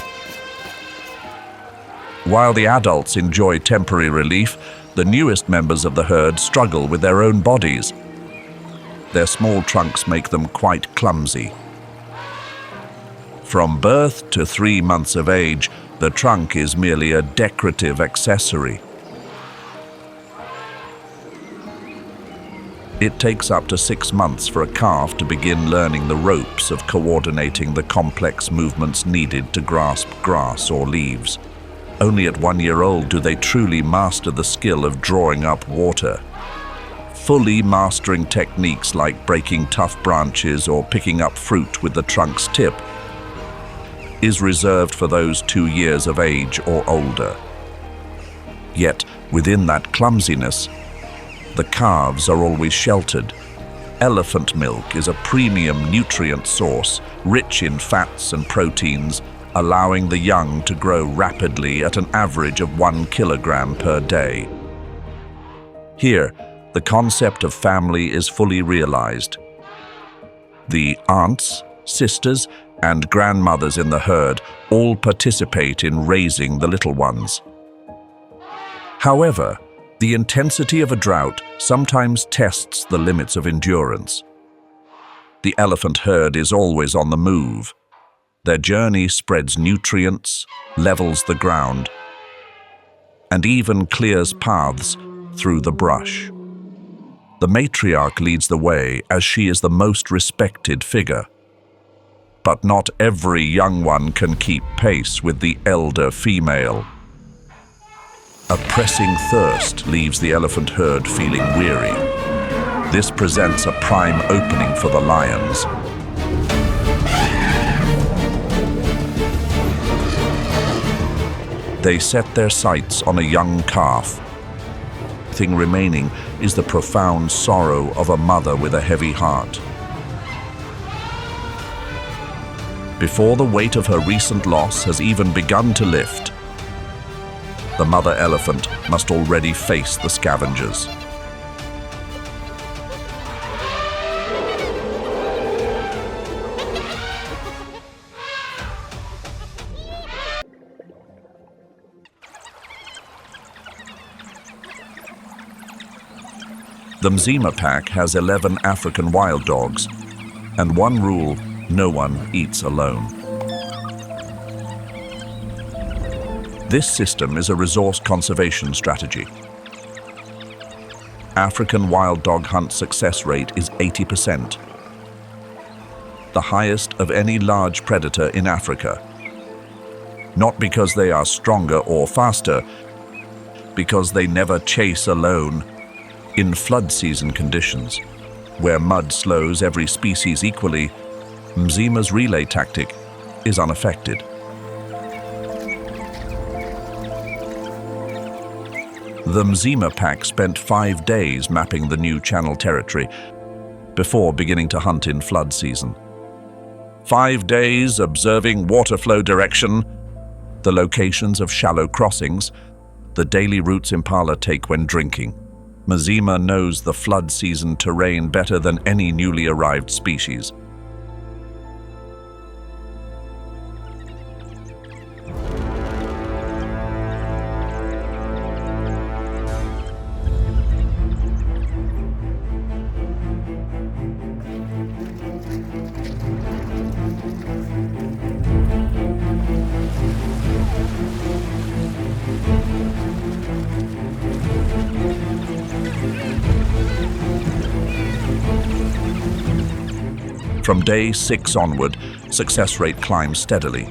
While the adults enjoy temporary relief, the newest members of the herd struggle with their own bodies. Their small trunks make them quite clumsy. From birth to 3 months of age, the trunk is merely a decorative accessory. It takes up to 6 months for a calf to begin learning the ropes of coordinating the complex movements needed to grasp grass or leaves. Only at 1 year old do they truly master the skill of drawing up water. Fully mastering techniques like breaking tough branches or picking up fruit with the trunk's tip is reserved for those 2 years of age or older. Yet, within that clumsiness, the calves are always sheltered. Elephant milk is a premium nutrient source, rich in fats and proteins, allowing the young to grow rapidly at an average of 1 kilogram per day. Here, the concept of family is fully realized. The aunts, sisters, and grandmothers in the herd all participate in raising the little ones. However, the intensity of a drought sometimes tests the limits of endurance. The elephant herd is always on the move. Their journey spreads nutrients, levels the ground, and even clears paths through the brush. The matriarch leads the way as she is the most respected figure. But not every young one can keep pace with the elder female. A pressing thirst leaves the elephant herd feeling weary. This presents a prime opening for the lions. They set their sights on a young calf. The thing remaining is the profound sorrow of a mother with a heavy heart. Before the weight of her recent loss has even begun to lift, the mother elephant must already face the scavengers. The Mzima pack has 11 African wild dogs, and one rule: no one eats alone. This system is a resource conservation strategy. African wild dog hunt success rate is 80%, the highest of any large predator in Africa. Not because they are stronger or faster, because they never chase alone. In flood season conditions, where mud slows every species equally, Mzima's relay tactic is unaffected. The Mzima pack spent 5 days mapping the new Channel territory before beginning to hunt in flood season. 5 days observing water flow direction, the locations of shallow crossings, the daily routes impala take when drinking. Mzima knows the flood season terrain better than any newly arrived species. From day 6 onward, success rate climbs steadily,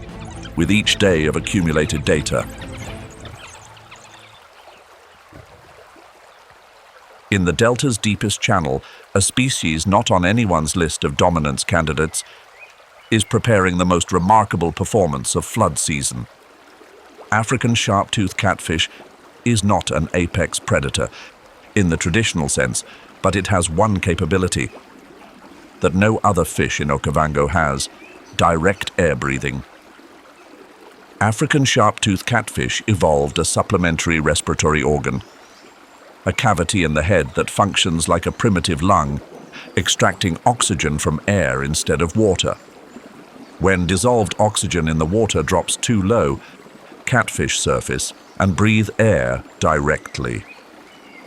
with each day of accumulated data. In the Delta's deepest channel, a species not on anyone's list of dominance candidates is preparing the most remarkable performance of flood season. African sharp-toothed catfish is not an apex predator in the traditional sense, but it has one capability that no other fish in Okavango has: direct air breathing. African sharp-toothed catfish evolved a supplementary respiratory organ, a cavity in the head that functions like a primitive lung, extracting oxygen from air instead of water. When dissolved oxygen in the water drops too low, catfish surface and breathe air directly.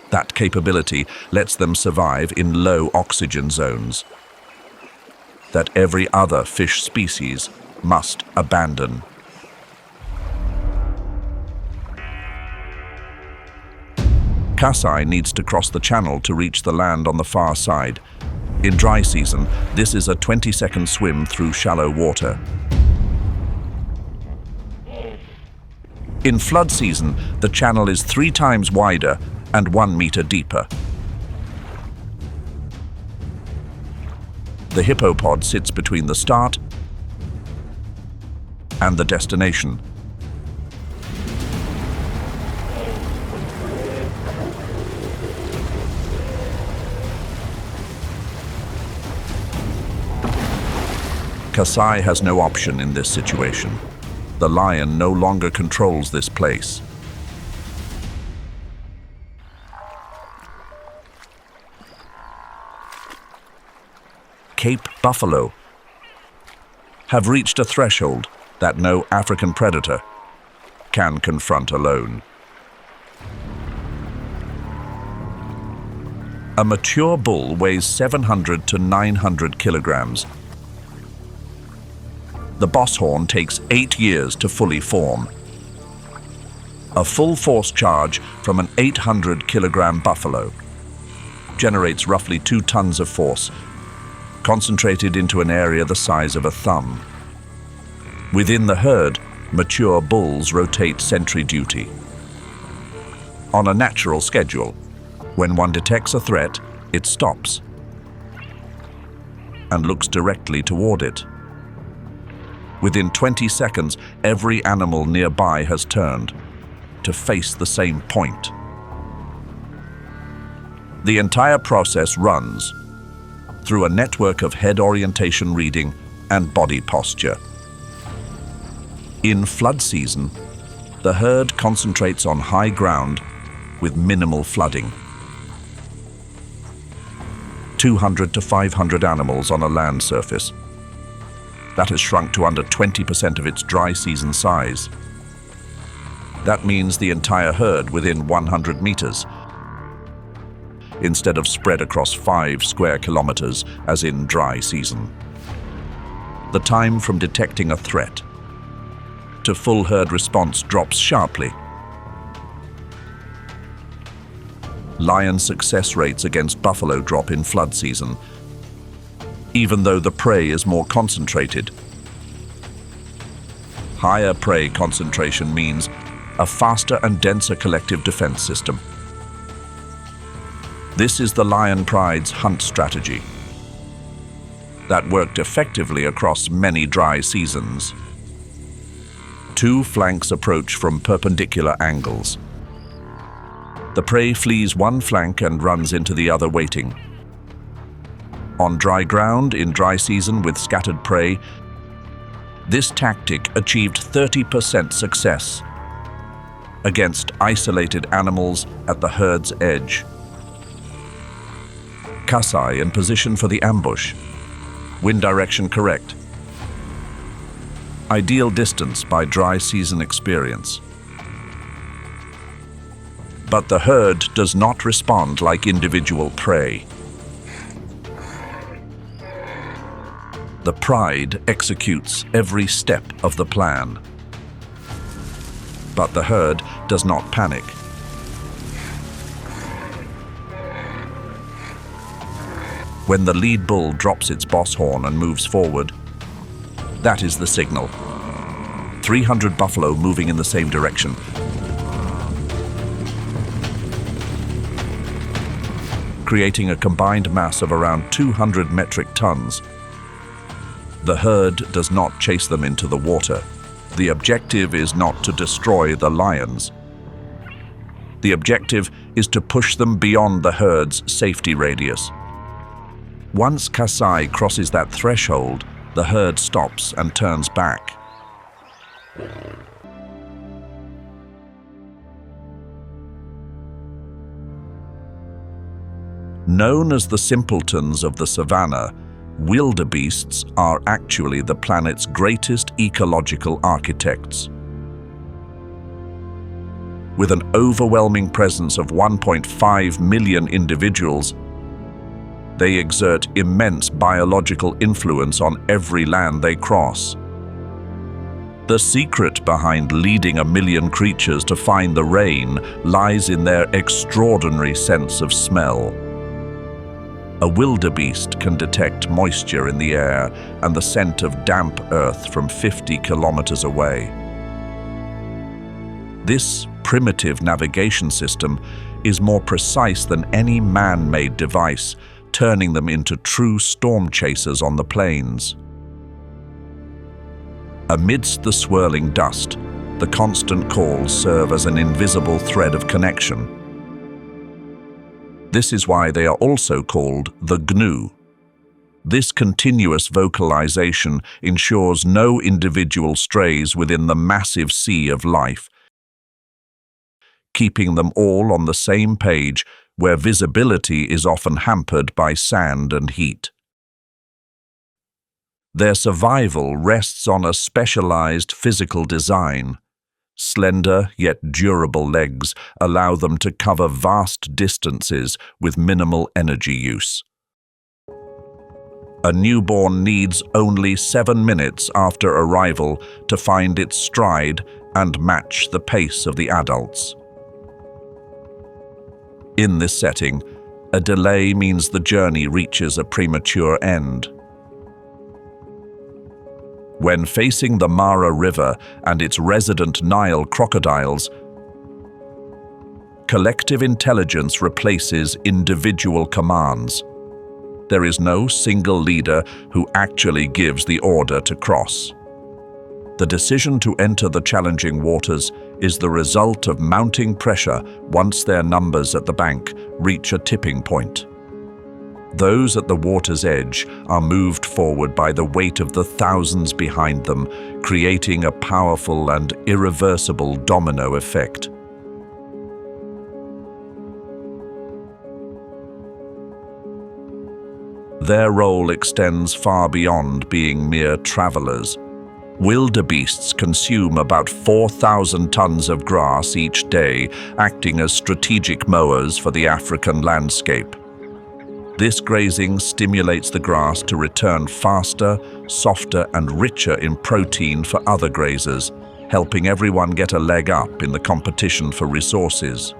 That capability lets them survive in low oxygen zones that every other fish species must abandon. Kasai needs to cross the channel to reach the land on the far side. In dry season, this is a 20-second swim through shallow water. In flood season, the channel is 3 times wider and 1 meter deeper. The hippopod sits between the start and the destination. Kasai has no option in this situation. The lion no longer controls this place. Cape buffalo have reached a threshold that no African predator can confront alone. A mature bull weighs 700 to 900 kilograms. The boss horn takes 8 years to fully form. A full force charge from an 800-kilogram buffalo generates roughly 2 tons of force, concentrated into an area the size of a thumb. Within the herd, mature bulls rotate sentry duty. On a natural schedule, when one detects a threat, it stops and looks directly toward it. Within 20 seconds, every animal nearby has turned, to face the same point. The entire process runs through a network of head orientation reading and body posture. In flood season, the herd concentrates on high ground with minimal flooding. 200 to 500 animals on a land surface. That has shrunk to under 20% of its dry season size. That means the entire herd within 100 meters, instead of spread across 5 square kilometers as in dry season. The time from detecting a threat to full herd response drops sharply. Lion success rates against buffalo drop in flood season, even though the prey is more concentrated. Higher prey concentration means a faster and denser collective defense system. This is the lion pride's hunt strategy that worked effectively across many dry seasons. 2 flanks approach from perpendicular angles. The prey flees one flank and runs into the other waiting. On dry ground in dry season with scattered prey, this tactic achieved 30% success against isolated animals at the herd's edge. Kasai in position for the ambush. Wind direction correct. Ideal distance by dry season experience. But the herd does not respond like individual prey. The pride executes every step of the plan. But the herd does not panic. When the lead bull drops its boss horn and moves forward, that is the signal. 300 buffalo moving in the same direction. Creating a combined mass of around 200 metric tons. The herd does not chase them into the water. The objective is not to destroy the lions. The objective is to push them beyond the herd's safety radius. Once Kasai crosses that threshold, the herd stops and turns back. Known as the simpletons of the savannah, wildebeests are actually the planet's greatest ecological architects. With an overwhelming presence of 1.5 million individuals, they exert immense biological influence on every land they cross. The secret behind leading 1 million creatures to find the rain lies in their extraordinary sense of smell. A wildebeest can detect moisture in the air and the scent of damp earth from 50 kilometers away. This primitive navigation system is more precise than any man-made device, turning them into true storm chasers on the plains. Amidst the swirling dust, the constant calls serve as an invisible thread of connection. This is why they are also called the gnu. This continuous vocalization ensures no individual strays within the massive sea of life, keeping them all on the same page where visibility is often hampered by sand and heat. Their survival rests on a specialized physical design. Slender yet durable legs allow them to cover vast distances with minimal energy use. A newborn needs only 7 minutes after arrival to find its stride and match the pace of the adults. In this setting, a delay means the journey reaches a premature end. When facing the Mara River and its resident Nile crocodiles, collective intelligence replaces individual commands. There is no single leader who actually gives the order to cross. The decision to enter the challenging waters is the result of mounting pressure once their numbers at the bank reach a tipping point. Those at the water's edge are moved forward by the weight of the thousands behind them, creating a powerful and irreversible domino effect. Their role extends far beyond being mere travelers. Wildebeests consume about 4,000 tons of grass each day, acting as strategic mowers for the African landscape. This grazing stimulates the grass to return faster, softer, and richer in protein for other grazers, helping everyone get a leg up in the competition for resources.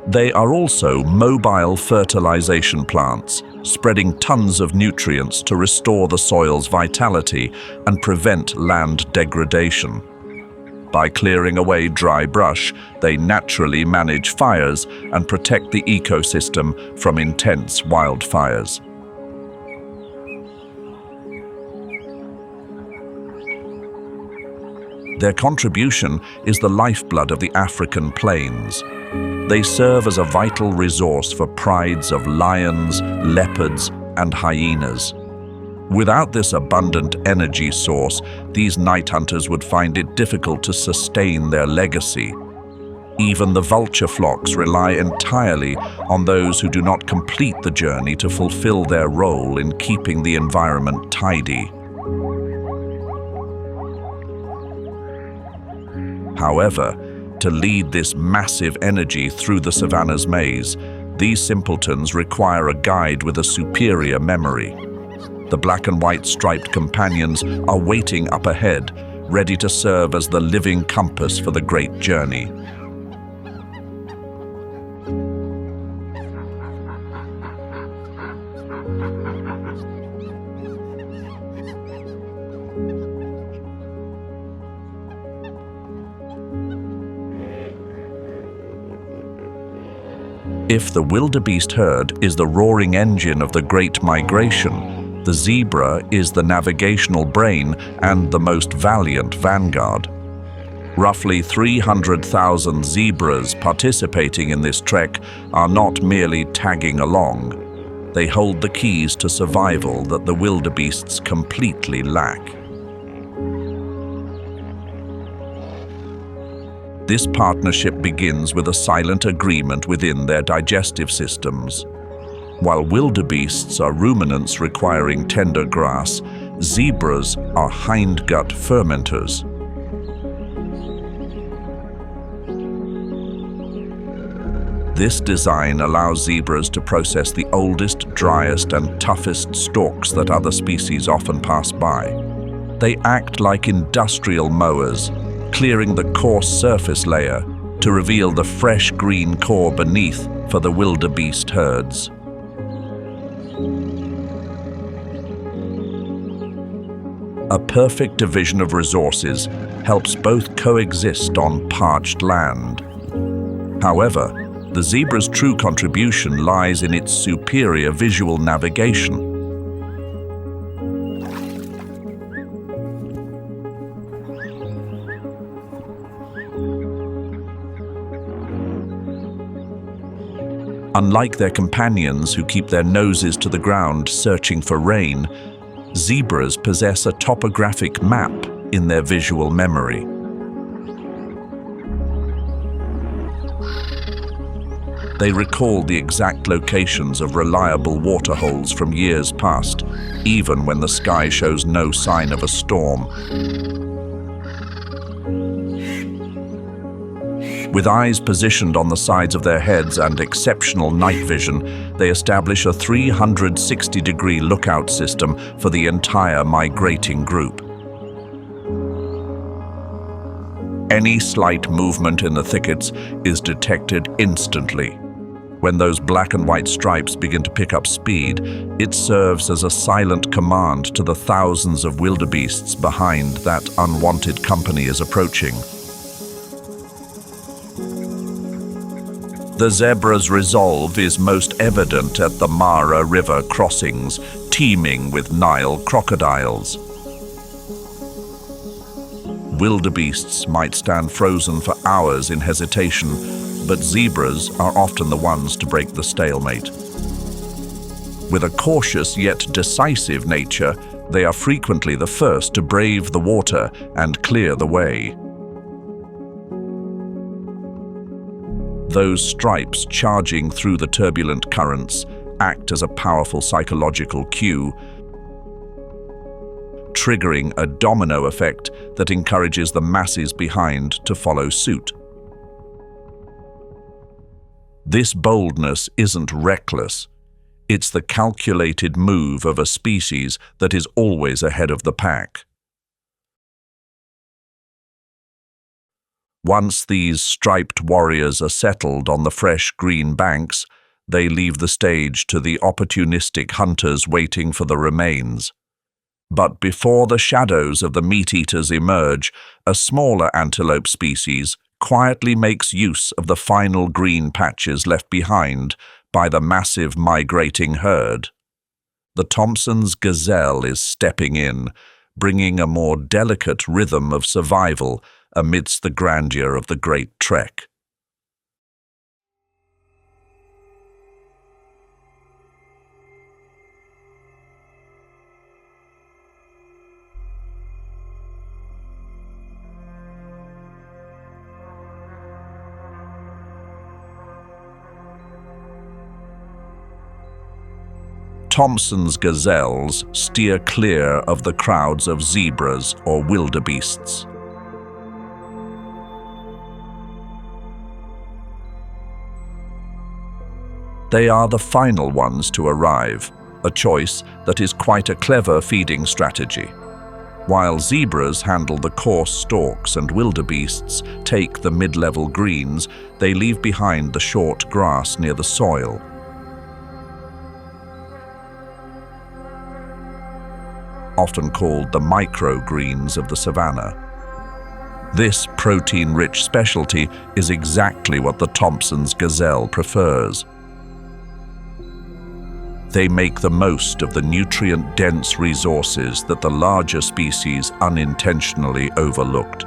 They are also mobile fertilization plants, spreading tons of nutrients to restore the soil's vitality and prevent land degradation. By clearing away dry brush, they naturally manage fires and protect the ecosystem from intense wildfires. Their contribution is the lifeblood of the African plains. They serve as a vital resource for prides of lions, leopards, and hyenas. Without this abundant energy source, these night hunters would find it difficult to sustain their legacy. Even the vulture flocks rely entirely on those who do not complete the journey to fulfill their role in keeping the environment tidy. However, to lead this massive energy through the savannah's maze, these simpletons require a guide with a superior memory. The black and white striped companions are waiting up ahead, ready to serve as the living compass for the great journey. If the wildebeest herd is the roaring engine of the Great Migration, the zebra is the navigational brain and the most valiant vanguard. Roughly 300,000 zebras participating in this trek are not merely tagging along. They hold the keys to survival that the wildebeests completely lack. This partnership begins with a silent agreement within their digestive systems. While wildebeests are ruminants requiring tender grass, zebras are hindgut fermenters. This design allows zebras to process the oldest, driest, and toughest stalks that other species often pass by. They act like industrial mowers, clearing the coarse surface layer to reveal the fresh green core beneath for the wildebeest herds. A perfect division of resources helps both coexist on parched land. However, the zebra's true contribution lies in its superior visual navigation. Unlike their companions who keep their noses to the ground searching for rain, zebras possess a topographic map in their visual memory. They recall the exact locations of reliable waterholes from years past, even when the sky shows no sign of a storm. With eyes positioned on the sides of their heads and exceptional night vision, they establish a 360-degree lookout system for the entire migrating group. Any slight movement in the thickets is detected instantly. When those black and white stripes begin to pick up speed, it serves as a silent command to the thousands of wildebeests behind that unwanted company is approaching. The zebra's resolve is most evident at the Mara River crossings, teeming with Nile crocodiles. Wildebeests might stand frozen for hours in hesitation, but zebras are often the ones to break the stalemate. With a cautious yet decisive nature, they are frequently the first to brave the water and clear the way. Those stripes charging through the turbulent currents act as a powerful psychological cue, triggering a domino effect that encourages the masses behind to follow suit. This boldness isn't reckless. It's the calculated move of a species that is always ahead of the pack. Once these striped warriors are settled on the fresh green banks, they leave the stage to the opportunistic hunters waiting for the remains. But before the shadows of the meat-eaters emerge, a smaller antelope species quietly makes use of the final green patches left behind by the massive migrating herd. The Thompson's gazelle is stepping in, bringing a more delicate rhythm of survival amidst the grandeur of the Great Trek. Thompson's gazelles steer clear of the crowds of zebras or wildebeests. They are the final ones to arrive, a choice that is quite a clever feeding strategy. While zebras handle the coarse stalks and wildebeests take the mid-level greens, they leave behind the short grass near the soil. Often called the microgreens of the savannah. This protein-rich specialty is exactly what the Thompson's gazelle prefers. They make the most of the nutrient-dense resources that the larger species unintentionally overlooked.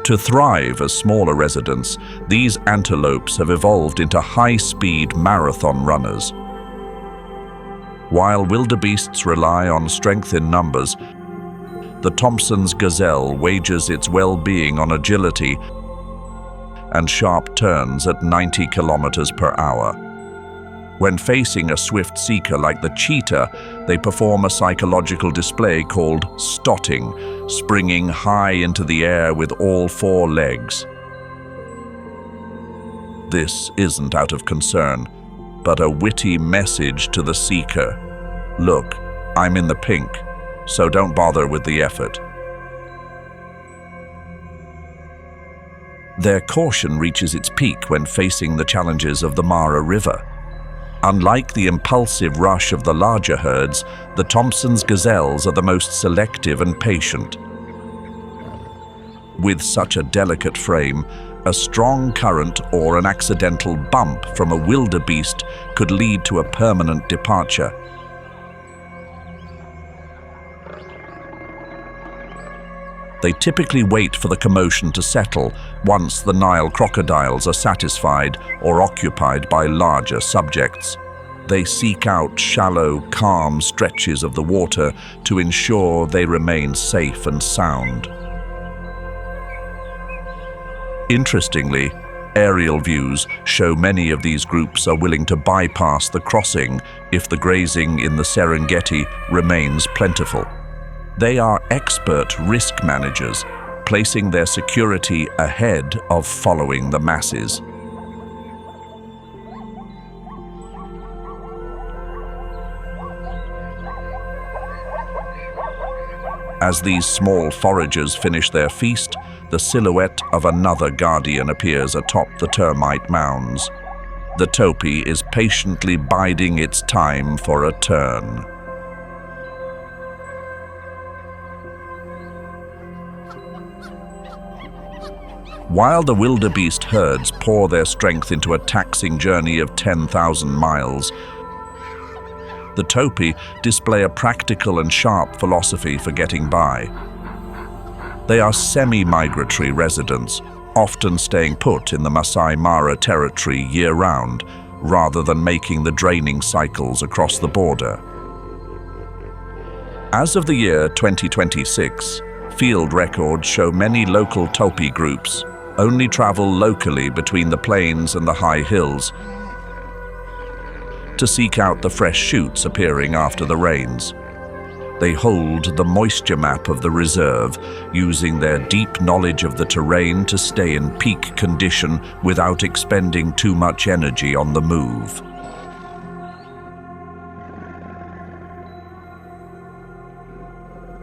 To thrive as smaller residents, these antelopes have evolved into high-speed marathon runners. While wildebeests rely on strength in numbers, the Thompson's gazelle wagers its well-being on agility and sharp turns at 90 kilometers per hour. When facing a swift seeker like the cheetah, they perform a psychological display called stotting, springing high into the air with all four legs. This isn't out of concern, but a witty message to the seeker. Look, I'm in the pink, so don't bother with the effort. Their caution reaches its peak when facing the challenges of the Mara River. Unlike the impulsive rush of the larger herds, the Thompson's gazelles are the most selective and patient. With such a delicate frame, a strong current or an accidental bump from a wildebeest could lead to a permanent departure. They typically wait for the commotion to settle once the Nile crocodiles are satisfied or occupied by larger subjects. They seek out shallow, calm stretches of the water to ensure they remain safe and sound. Interestingly, aerial views show many of these groups are willing to bypass the crossing if the grazing in the Serengeti remains plentiful. They are expert risk managers, placing their security ahead of following the masses. As these small foragers finish their feast, the silhouette of another guardian appears atop the termite mounds. The topi is patiently biding its time for a turn. While the wildebeest herds pour their strength into a taxing journey of 10,000 miles, the topi display a practical and sharp philosophy for getting by. They are semi-migratory residents, often staying put in the Masai Mara territory year-round, rather than making the draining cycles across the border. As of the year 2026, field records show many local topi groups only travel locally between the plains and the high hills to seek out the fresh shoots appearing after the rains. They hold the moisture map of the reserve, using their deep knowledge of the terrain to stay in peak condition without expending too much energy on the move.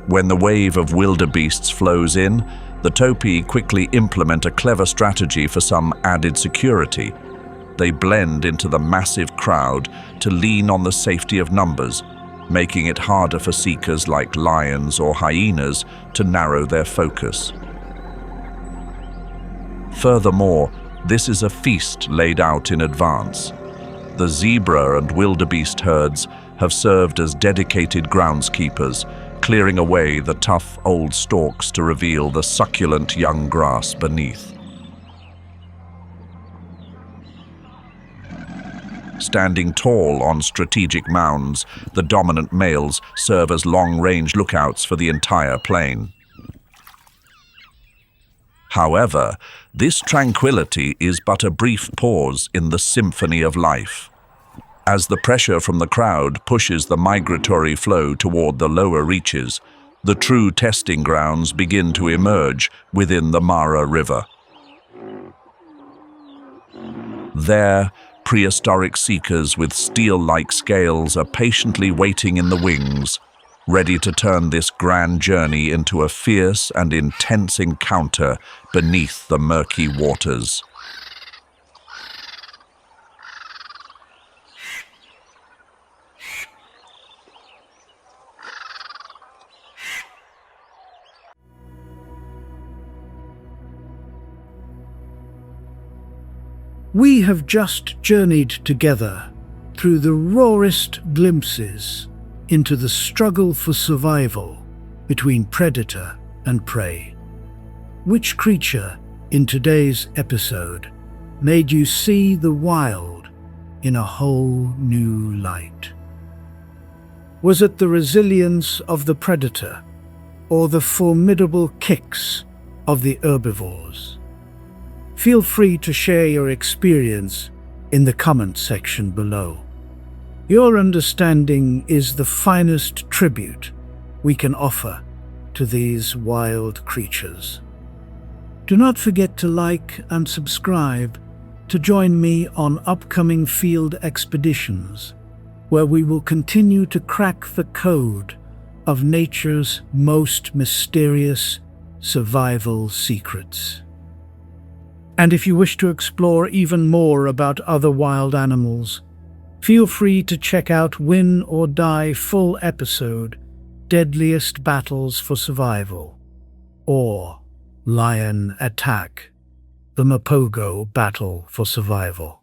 When the wave of wildebeests flows in, the topi quickly implement a clever strategy for some added security. They blend into the massive crowd to lean on the safety of numbers, making it harder for seekers like lions or hyenas to narrow their focus. Furthermore, this is a feast laid out in advance. The zebra and wildebeest herds have served as dedicated groundskeepers, clearing away the tough old stalks to reveal the succulent young grass beneath. Standing tall on strategic mounds, the dominant males serve as long-range lookouts for the entire plain. However, this tranquility is but a brief pause in the symphony of life. As the pressure from the crowd pushes the migratory flow toward the lower reaches, the true testing grounds begin to emerge within the Mara River. There, prehistoric seekers with steel-like scales are patiently waiting in the wings, ready to turn this grand journey into a fierce and intense encounter beneath the murky waters. We have just journeyed together through the rawest glimpses into the struggle for survival between predator and prey. Which creature in today's episode made you see the wild in a whole new light? Was it the resilience of the predator or the formidable kicks of the herbivores? Feel free to share your experience in the comment section below. Your understanding is the finest tribute we can offer to these wild creatures. Do not forget to like and subscribe to join me on upcoming field expeditions, where we will continue to crack the code of nature's most mysterious survival secrets. And if you wish to explore even more about other wild animals, feel free to check out Win or Die full episode, Deadliest Battles for Survival, or Lion Attack, the Mapogo Battle for Survival.